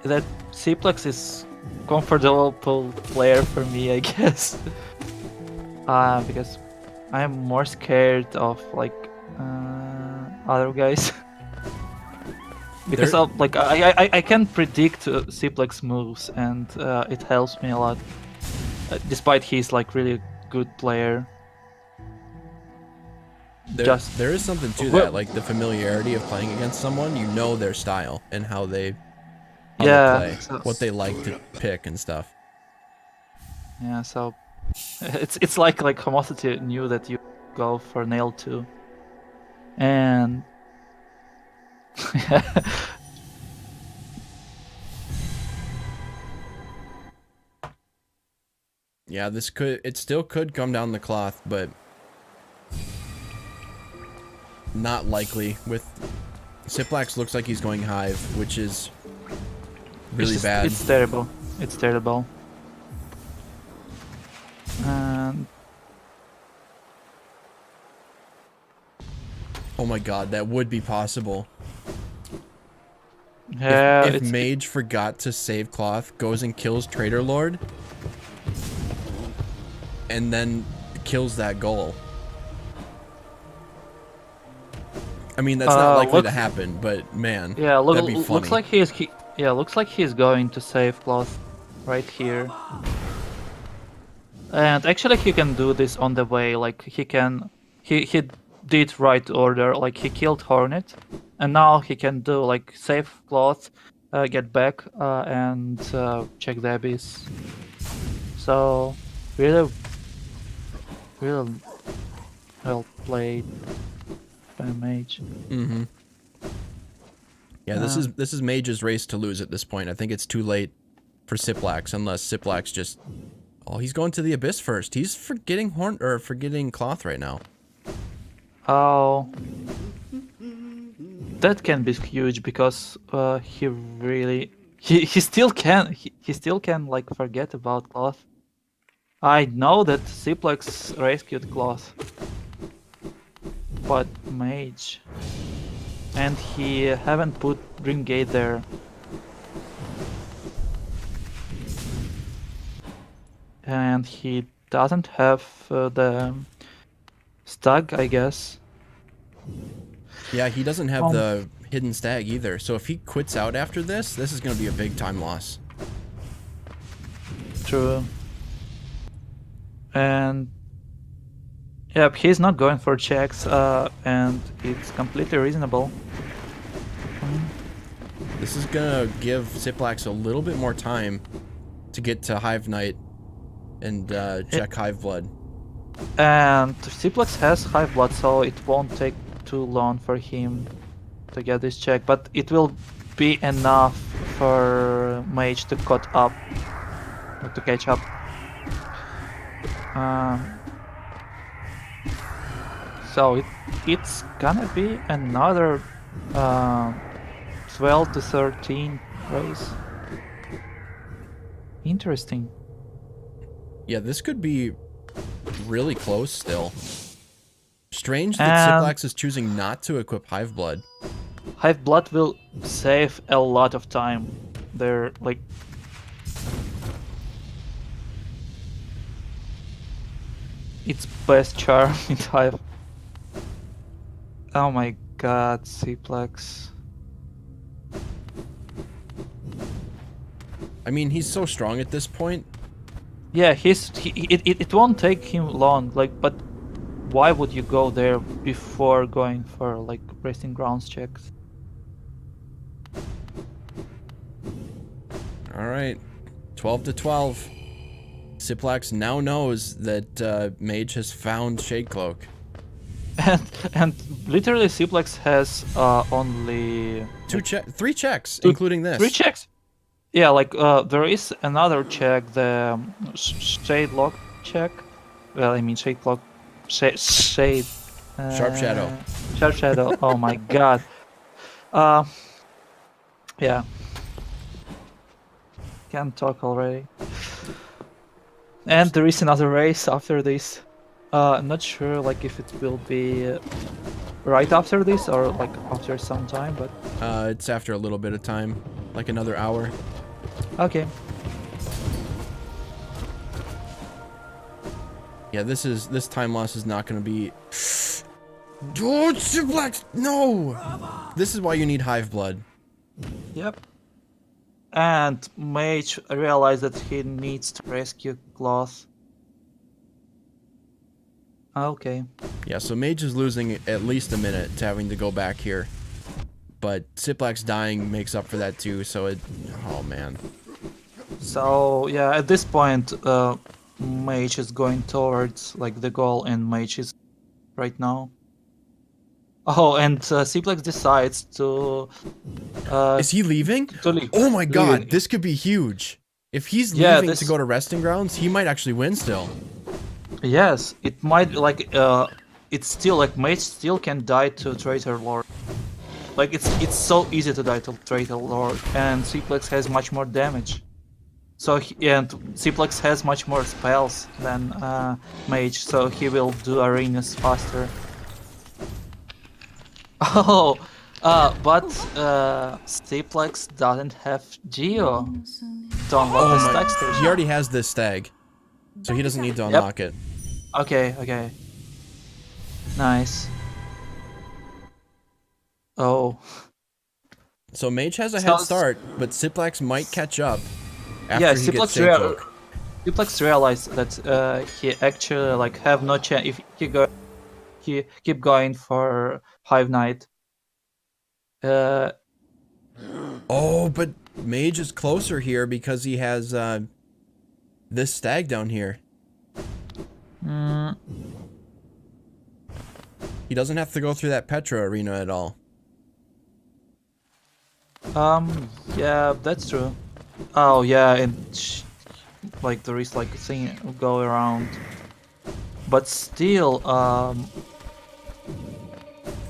that Ciplax is comfortable player for me, I guess. Because I'm more scared of like other guys. Because There- of, like I can predict Ciplax moves, and it helps me a lot. Despite he's like really good player. There is something to that, like the familiarity of playing against someone. You know their style and how they play, so, what they like to pick and stuff. yeah, so it's like Homosity knew that you go for nail too, and Yeah, it still could come down the cloth, but not likely. With Ciplax looks like he's going Hive, which is really bad. It's terrible. It's terrible. And oh my god, that would be possible. yeah, if Mage forgot to save cloth, goes and kills Trader Lord, and then kills that goal. I mean, that's not likely to happen, but man, yeah, that'd be funny. looks like he's going to save cloth right here. And actually he can do this on the way, like he did right order, like he killed Hornet, and now he can do like save cloth, get back, and check the abyss. So really well played by Mage. Mm-hmm. Yeah, this is Mage's race to lose at this point. I think it's too late for Ciplax, unless Ciplax just... Oh, he's going to the Abyss first. He's forgetting Cloth right now. Oh, that can be huge because he really he still can like forget about Cloth. I know that Ciplax rescued Cloth, but Mage, and he haven't put Dream Gate there. And he doesn't have the stag, I guess. Yeah, he doesn't have the hidden stag either. So if he quits out after this is going to be a big time loss. True. And yeah, he's not going for checks, and it's completely reasonable. This is gonna give Ciplax a little bit more time to get to Hive Knight and check Hive Blood. And Ciplax has Hive Blood, so it won't take too long for him to get this check, but it will be enough for Mage to catch up. So it's gonna be another 12 to 13 race. Interesting. Yeah, this could be really close still. Strange that Ciplax is choosing not to equip Hive Blood. Hive Blood will save a lot of time. They're like... It's best charm in Hive. Oh my god, Ciplax. I mean, he's so strong at this point. Yeah, it won't take him long, like, but why would you go there before going for like resting grounds checks? All right, 12 to 12. Ciplax now knows that Mage has found Shade Cloak. And literally Ciplax has only three checks, including this. 3 checks. Yeah, like there is another check, the Shade Lock check. Well, I mean Shade Cloak, Shade. Sharp Shadow. Sharp Shadow. Oh my god. Yeah. can talk already. And there is another race after this. Not sure like if it will be right after this or like after some time, but It's after a little bit of time, like another hour. okay. Yeah, this time loss is not going to be. Oh, Ciplax! No! This is why you need Hive Blood. Yep. And Mage realized that he needs to rescue Cloth. Okay. Yeah, so Mage is losing at least a minute to having to go back here. But Ciplax dying makes up for that too, so it... Oh, man. So, yeah, at this point, Mage is going towards, like, the goal, and Mage is right now. Oh, and Ciplax decides to... Is he leaving? to leave. Oh my god, Leaving. this could be huge. If he's Yeah, leaving this- to go to resting grounds, he might actually win still. Yes, it might, like, it's still, like, Mage still can die to Traitor Lord. Like, it's so easy to die to Traitor Lord, and Ciplax has much more damage. So, and Ciplax has much more spells than Mage, so he will do arenas faster. Oh, but Ciplax doesn't have Geo to unlock the stag station. He already has this stag, so he doesn't need to unlock it. Okay, okay. Nice. Oh. So Mage has a head start, but Ciplax might catch up after Yeah, he gets Syncoke. Ciplax realized that he actually like have no chance if he keep going for Hive Knight. Oh, but Mage is closer here because he has this stag down here. He doesn't have to go through that Petra arena at all. Yeah, that's true. Oh yeah, and like there is like a thing go around, but still,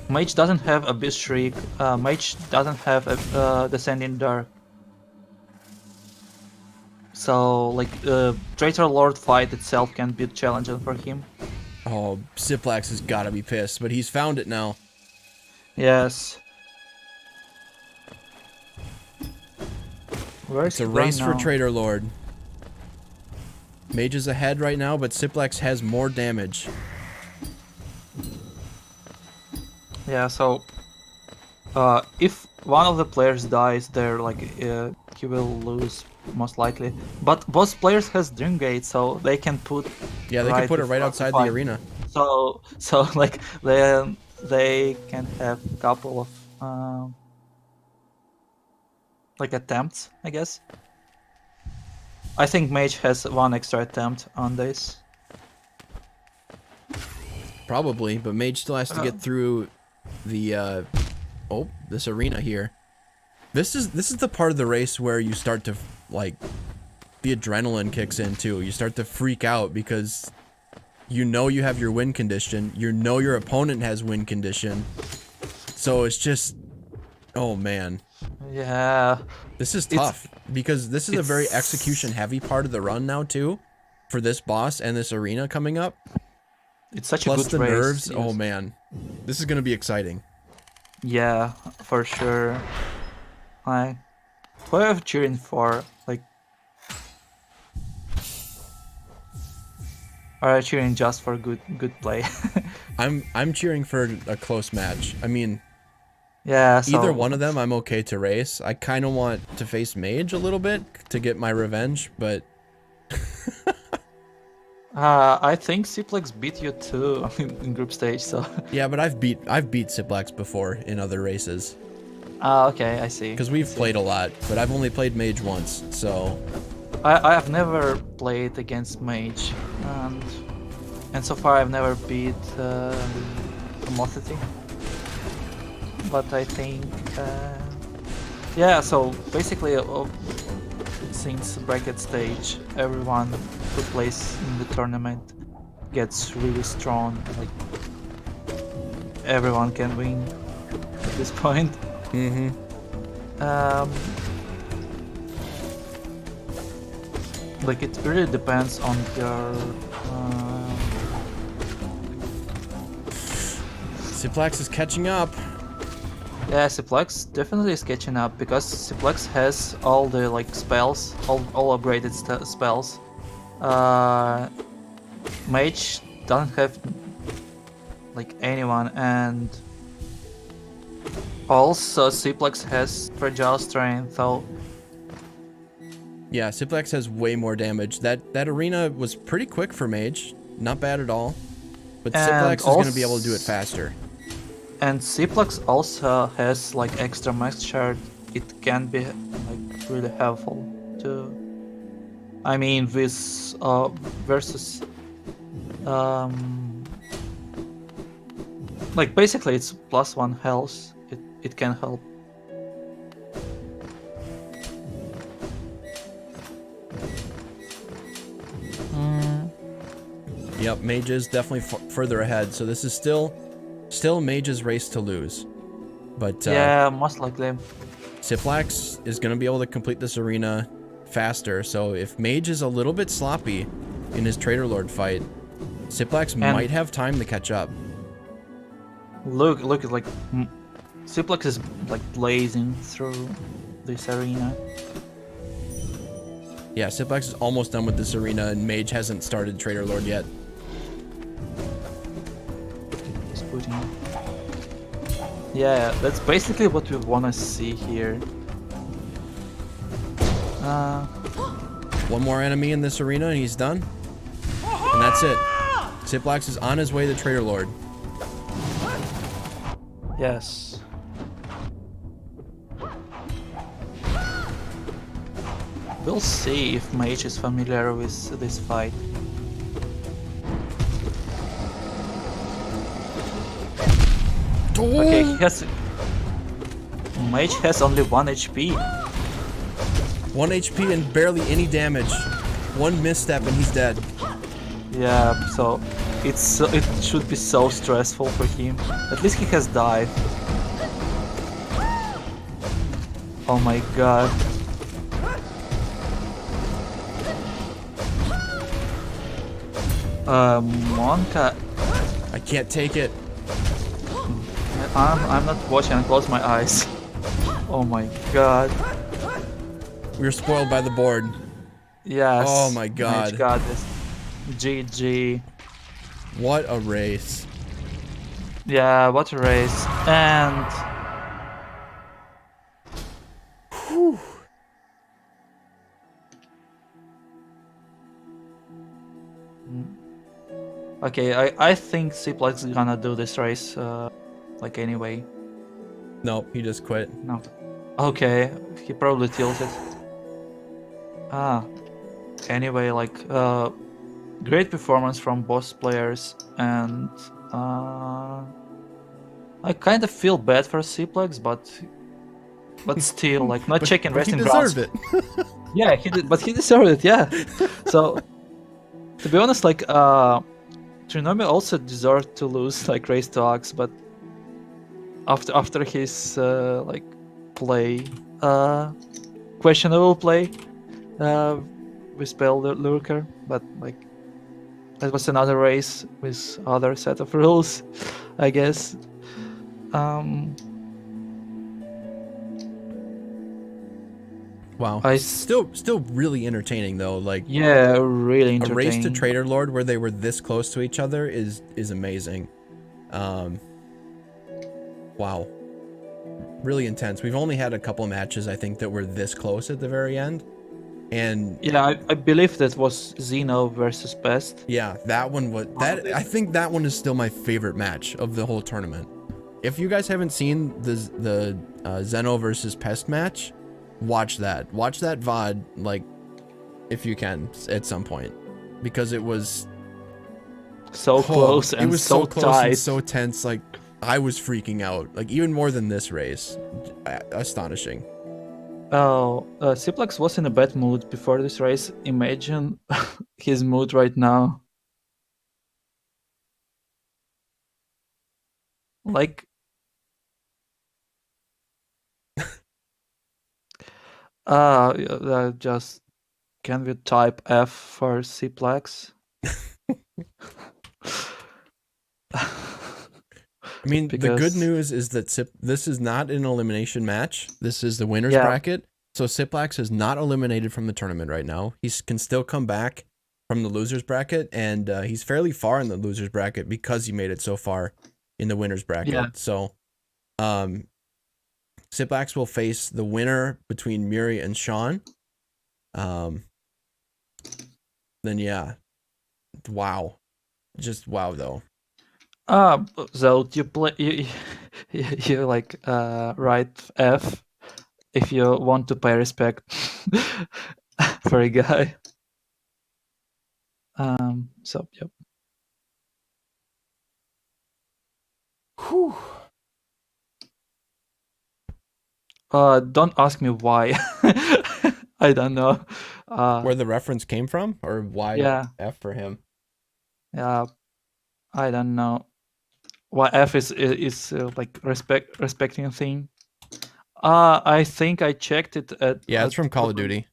Mage doesn't have Abyss Shriek. Mage doesn't have a Descending Dark. So like Traitor Lord fight itself can be challenging for him. Oh, Ciplax has got to be pissed, but he's found it now. Yes. It's a race for Traitor Lord. Mage is ahead right now, but Ciplax has more damage. Yeah, so if one of the players dies, they're like he will lose most likely. But both players has Dream Gate, so they can put Yeah, they can put it right outside the arena. So like they can have a couple of like attempts, I guess. I think Mage has one extra attempt on this. Probably, but Mage still has to get through the this arena here. This is the part of the race where you start to like the adrenaline kicks in too. You start to freak out because you know you have your win condition, you know your opponent has win condition. So it's just, oh man. Yeah. This is tough because this is a very execution heavy part of the run now too, for this boss and this arena coming up. It's such Plus a good the race. nerves. Yes. Oh man, this is gonna be exciting. Yeah, for sure. Like, who are you cheering for? Like, are you cheering just for good play? I'm cheering for a close match. I mean, yeah. So, either one of them I'm okay to race. I kind of want to face Mage a little bit to get my revenge, but I think Ciplax beat you too in group stage. So. yeah, but I've beat Ciplax before in other races. Okay, I see. Because we've played a lot, but I've only played Mage once, so. I have never played against Mage, and so far I've never beat Animosity. But I think, yeah. So basically, since bracket stage, everyone who plays in the tournament gets really strong. Like everyone can win at this point. like it really depends on your. Ciplax is catching up. Yeah, Ciplax definitely is catching up because Ciplax has all the like spells, all upgraded spells. Mage doesn't have like anyone, and also Ciplax has fragile strength, so Yeah, Ciplax has way more damage. That arena was pretty quick for Mage. Not bad at all. But and Ciplax is going to be able to do it faster. And Ciplax also has like extra max shard. It can be like really helpful too. I mean, with versus like basically it's +1 health. It can help. Yep, Mage is definitely further ahead. So this is still Mage's race to lose. But Yeah, most likely. Ciplax is going to be able to complete this arena faster. So if Mage is a little bit sloppy in his Trader Lord fight, Ciplax might have time to catch up. Look at like Ciplax is like blazing through this arena. Yeah, Ciplax is almost done with this arena, and Mage hasn't started Trader Lord yet. Yeah, that's basically what we wanna see here. One more enemy in this arena and he's done. And that's it. Ciplax is on his way to Trader Lord. Yes. We'll see if Mage is familiar with this fight. Okay, Mage has only 1 HP. 1 HP and barely any damage. One misstep and he's dead. Yeah, so it should be so stressful for him. At least he has died. Oh my god. Monka. I can't take it. I'm not watching. I close my eyes. Oh my god. We were spoiled by the board. Yes. Oh my god. Mage got this. GG. What a race. Yeah, what a race. And Whew. okay, I think Ciplax is gonna do this race like anyway. Nope, he just quit. No. Okay, he probably tilted. Anyway, like great performance from both players, and I kind of feel bad for Ciplax, but still, like not checking resting grounds. He deserved it. Yeah, he did, but he deserved it. Yeah. So to be honest, like Trinomi also deserved to lose like race to Ox, but after his like play, questionable play with Spell Lurker, but like that was another race with other set of rules, I guess. Wow. Still really entertaining though. Like, yeah, really entertaining. A race to Trader Lord where they were this close to each other is amazing. Wow. Really intense. We've only had a couple matches, I think, that were this close at the very end. And yeah, I believe that was Xeno versus Pest. Yeah, that one was I think that one is still my favorite match of the whole tournament. If you guys haven't seen the Xeno versus Pest match, watch that. Watch that VOD, like, if you can, at some point, because it was so close and it was so close tight. and so tense. Like, I was freaking out, like even more than this race. Astonishing. Oh, Ciplax was in a bad mood before this race. Imagine his mood right now. Like, just Can we type F for Ciplax? I mean, the good Because news is that this is not an elimination match. This is the winner's yeah, bracket. So Ciplax is not eliminated from the tournament right now. He can still come back from the loser's bracket, and he's fairly far in the loser's bracket because he made it so far in the winner's bracket. yeah. So Ciplax will face the winner between Muri and Sean. Then yeah. Wow. Just wow though. So you play you like write F if you want to pay respect for a guy. So yep. Whew. Don't ask me why. I don't know. Where the reference came from, or why Yeah, F for him? yeah. I don't know why F is like respecting a thing. I think I checked it Yeah, it's from Call of Duty.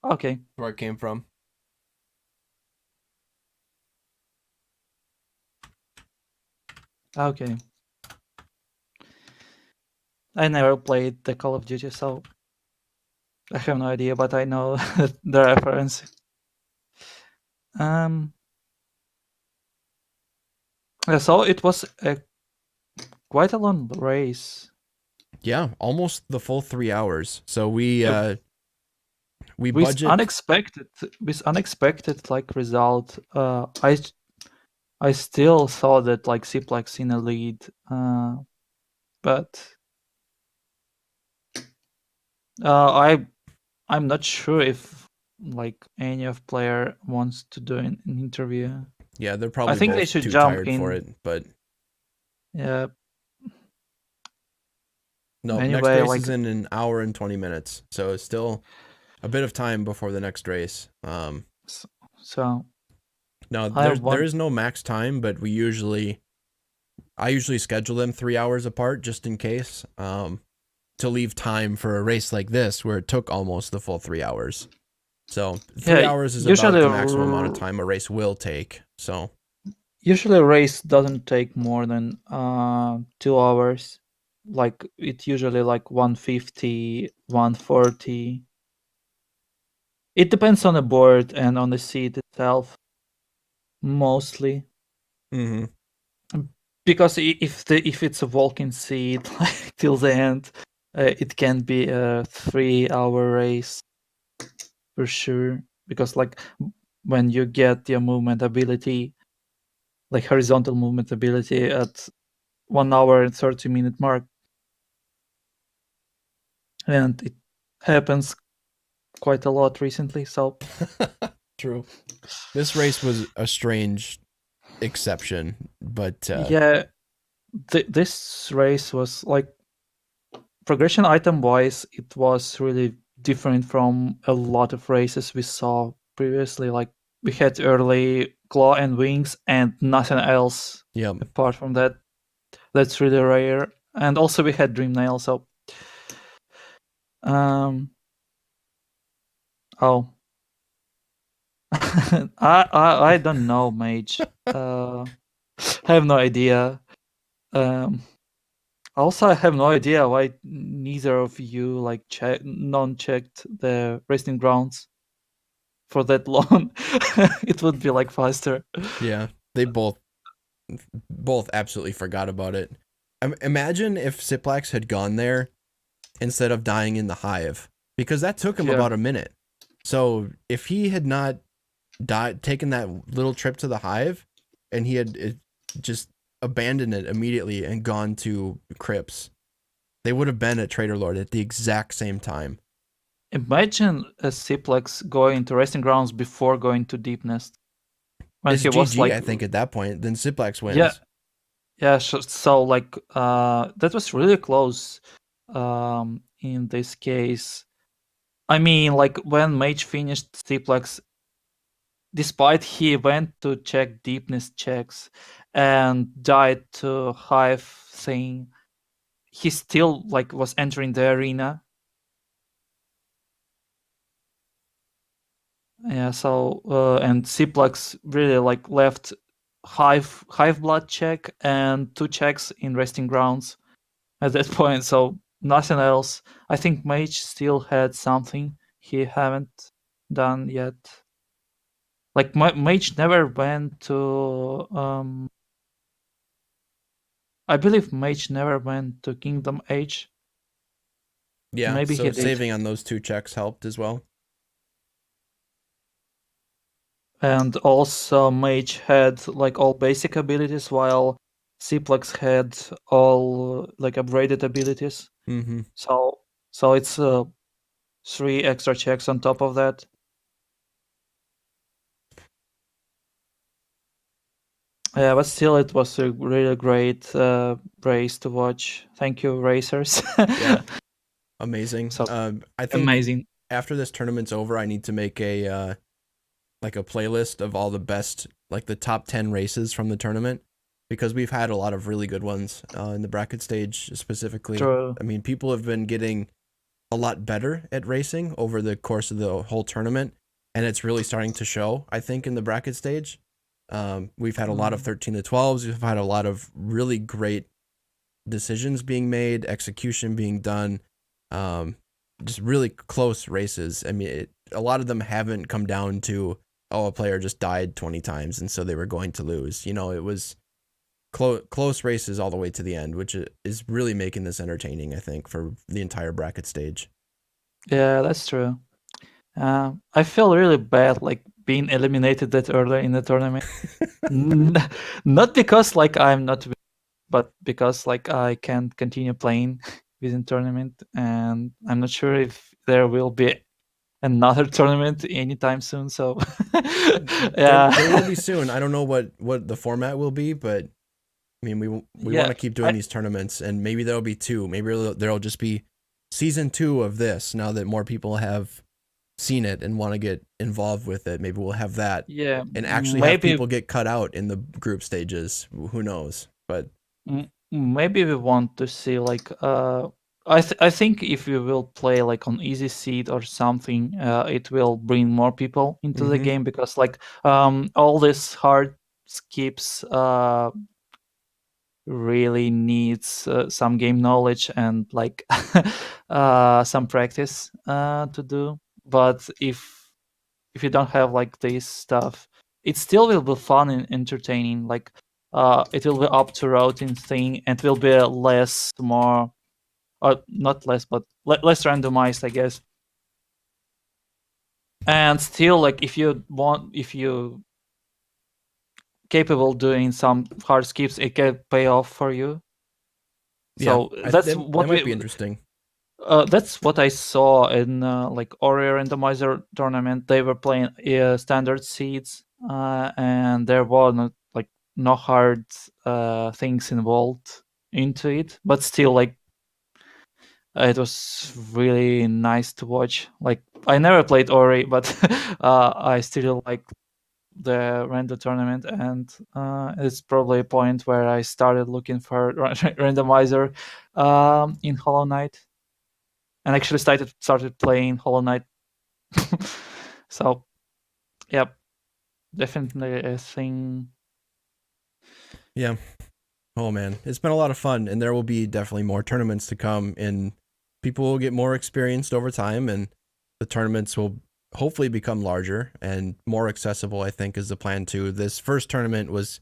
Okay. Where it came from. Okay. I never played the Call of Duty, so I have no idea, but I know the reference. So it was quite a long race. Yeah, almost the full 3 hours. So we With budget. unexpected like result. I still thought that like Ciplax in a lead, but I'm not sure if like any of player wants to do an interview. Yeah, they're I probably think they both should too jump tired for in. it, but Yeah. no, next Anyway, race like is in an hour and 20 minutes. So it's still a bit of time before the next race. so No, I there want. is no max time, but I usually schedule them 3 hours apart just in case. To leave time for a race like this where it took almost the full 3 hours. So 3 Yeah, hours is about usually the maximum amount of time a race will take. So usually a race doesn't take more than 2 hours. Like it usually like 150, 140. It depends on the board and on the seat itself, mostly. mm-hmm. Because if it's a walking seat like till the end, it can be a 3 hour race for sure. Because like when you get your movement ability, like horizontal movement ability at 1 hour and 30-minute mark, and it happens quite a lot recently. So True. This race was a strange exception, but yeah, this race was like progression item wise, it was really different from a lot of races we saw previously. Like we had early claw and wings and nothing else yeah. apart from that. That's really rare. And also we had dream nail. So um oh I don't know, Mage. I have no idea. Also, I have no idea why neither of you like non-checked the resting grounds for that long. It would be like faster. Yeah, they both absolutely forgot about it. Imagine if Ciplax had gone there instead of dying in the hive, because that took him Yeah, about a minute. So if he had not taken that little trip to the hive, and he had just abandoned it immediately and gone to Crypts, they would have been at Trader Lord at the exact same time. imagine a Ciplax going to resting grounds before going to Deep Nest when It's he was GG, like, I think, at that point. Then Ciplax yeah, wins. yeah. So like, that was really close. In this case, I mean, like when Mage finished Ciplax, despite he went to check deepness checks and died to hive thing, he still like was entering the arena. Yeah, so and Ciplax really like left hive blood check and 2 checks in resting grounds at that point, so nothing else. I think Mage still had something he haven't done yet. Like Mage never went to I believe Mage never went to Kingdom Age. Yeah, Maybe he so did. saving on those 2 checks helped as well. And also Mage had like all basic abilities while Ciplex had all like upgraded abilities. Mm-hmm. So it's 3 extra checks on top of that. Yeah, but still it was a really great race to watch. Thank you, racers. Yeah, amazing. So I think amazing. after this tournament's over, I need to make a like a playlist of all the best, like the top 10 races from the tournament, because we've had a lot of really good ones in the bracket stage specifically. True. I mean, people have been getting a lot better at racing over the course of the whole tournament, and it's really starting to show, I think, in the bracket stage. We've had a lot of 13 to 12s. We've had a lot of really great decisions being made, execution being done, just really close races. I mean, a lot of them haven't come down to, oh, a player just died 20 times and so they were going to lose. You know, it was close races all the way to the end, which is really making this entertaining, I think, for the entire bracket stage. Yeah, that's true. I feel really bad like being eliminated that early in the tournament. N- Not because like I'm not, but because like I can't continue playing within tournament, and I'm not sure if there will be another tournament anytime soon. So There will yeah, be soon. I don't know what the format will be, but I mean, we want yeah, to keep doing I, these tournaments, and maybe there'll be 2. Maybe there'll just be season 2 of this. Now that more people have seen it and want to get involved with it, maybe we'll have that, yeah, and actually have maybe people get cut out in the group stages. Who knows? But maybe we want to see like I think if we will play like on easy seed or something, it will bring more people into the mm-hmm. game, because like all this hard skips really needs some game knowledge and like some practice to do. But if you don't have like this stuff, it still will be fun and entertaining. Like it will be up to routing thing, and it will be less more not less, but less randomized, I guess. And still, like if you capable doing some hard skips, it can pay off for you. Yeah, So that's that what might we be interesting. that's what I saw in like Ori randomizer tournament. They were playing standard seeds, and there were not like no hard things involved into it. But still, like it was really nice to watch. Like I never played Ori, but I still like the Rando tournament, and it's probably a point where I started looking for randomizer in Hollow Knight, and actually started playing Hollow Knight. So, yep, definitely a thing. Yeah. Oh man, it's been a lot of fun, and there will be definitely more tournaments to come, and people will get more experienced over time, and the tournaments will hopefully become larger and more accessible, I think is the plan too. This first tournament was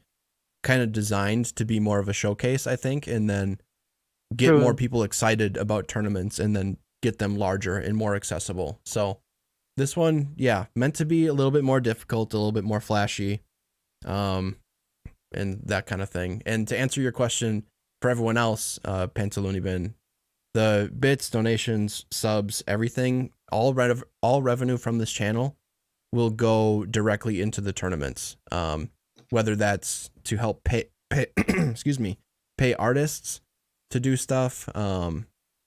kind of designed to be more of a showcase, I think, and then get more True. people excited about tournaments and then get them larger and more accessible. So this one, yeah, meant to be a little bit more difficult, a little bit more flashy. And that kind of thing. And to answer your question, for everyone else, Pantalunibin, the bits, donations, subs, everything, all revenue from this channel will go directly into the tournaments. Whether that's to help pay excuse me, pay artists to do stuff.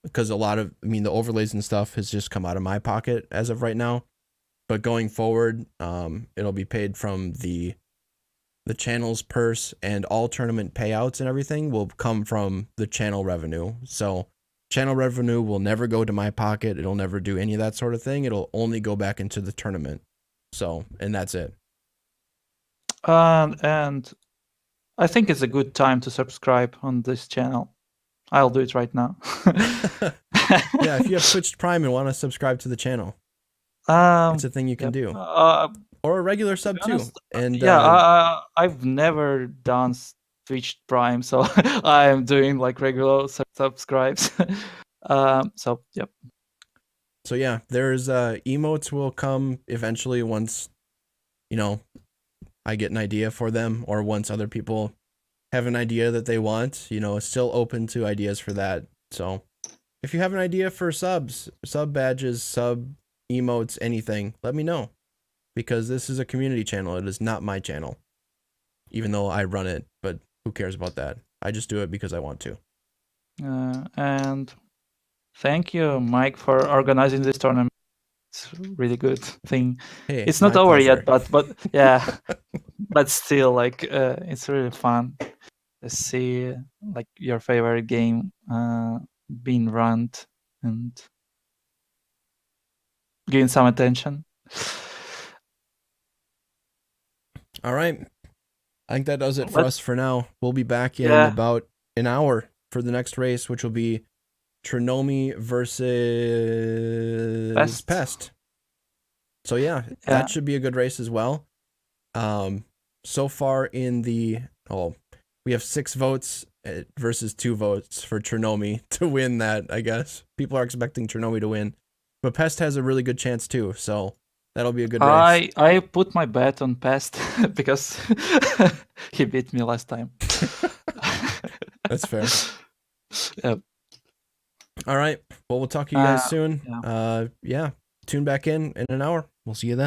Because a lot of, I mean, the overlays and stuff has just come out of my pocket as of right now. But going forward, it'll be paid from the channel's purse, and all tournament payouts and everything will come from the channel revenue. So channel revenue will never go to my pocket. It'll never do any of that sort of thing. It'll only go back into the tournament. So, and that's it. And I think it's a good time to subscribe on this channel. I'll do it right now. Yeah, if you have Twitch Prime and want to subscribe to the channel, it's a thing you can do. Or a regular sub honest, too. And yeah, I've never done Twitch Prime, so I am doing like regular subscribes. So yep. So yeah, there's emotes will come eventually once, you know, I get an idea for them, or once other people have an idea that they want. You know, it's still open to ideas for that. So if you have an idea for subs, sub badges, sub emotes, anything, let me know. Because this is a community channel. It is not my channel. Even though I run it, but who cares about that? I just do it because I want to. And thank you, Mike, for organizing this tournament. It's a really good thing. Hey, It's not my over pleasure. yet, but yeah, but still, like, it's really fun to see like your favorite game being run and getting some attention. All right. I think that does it for us for now. We'll be back in Yeah. about an hour for the next race, which will be Trinomi versus Pest. So yeah, that should be a good race as well. So far in the we have 6 votes versus 2 votes for Trinomi to win that, I guess. People are expecting Trinomi to win. But Pest has a really good chance too, so that'll be a good race. I put my bet on Pest because he beat me last time. That's fair. Yep. All right. Well, we'll talk to you guys soon. Yeah. Yeah. Tune back in an hour. We'll see you then.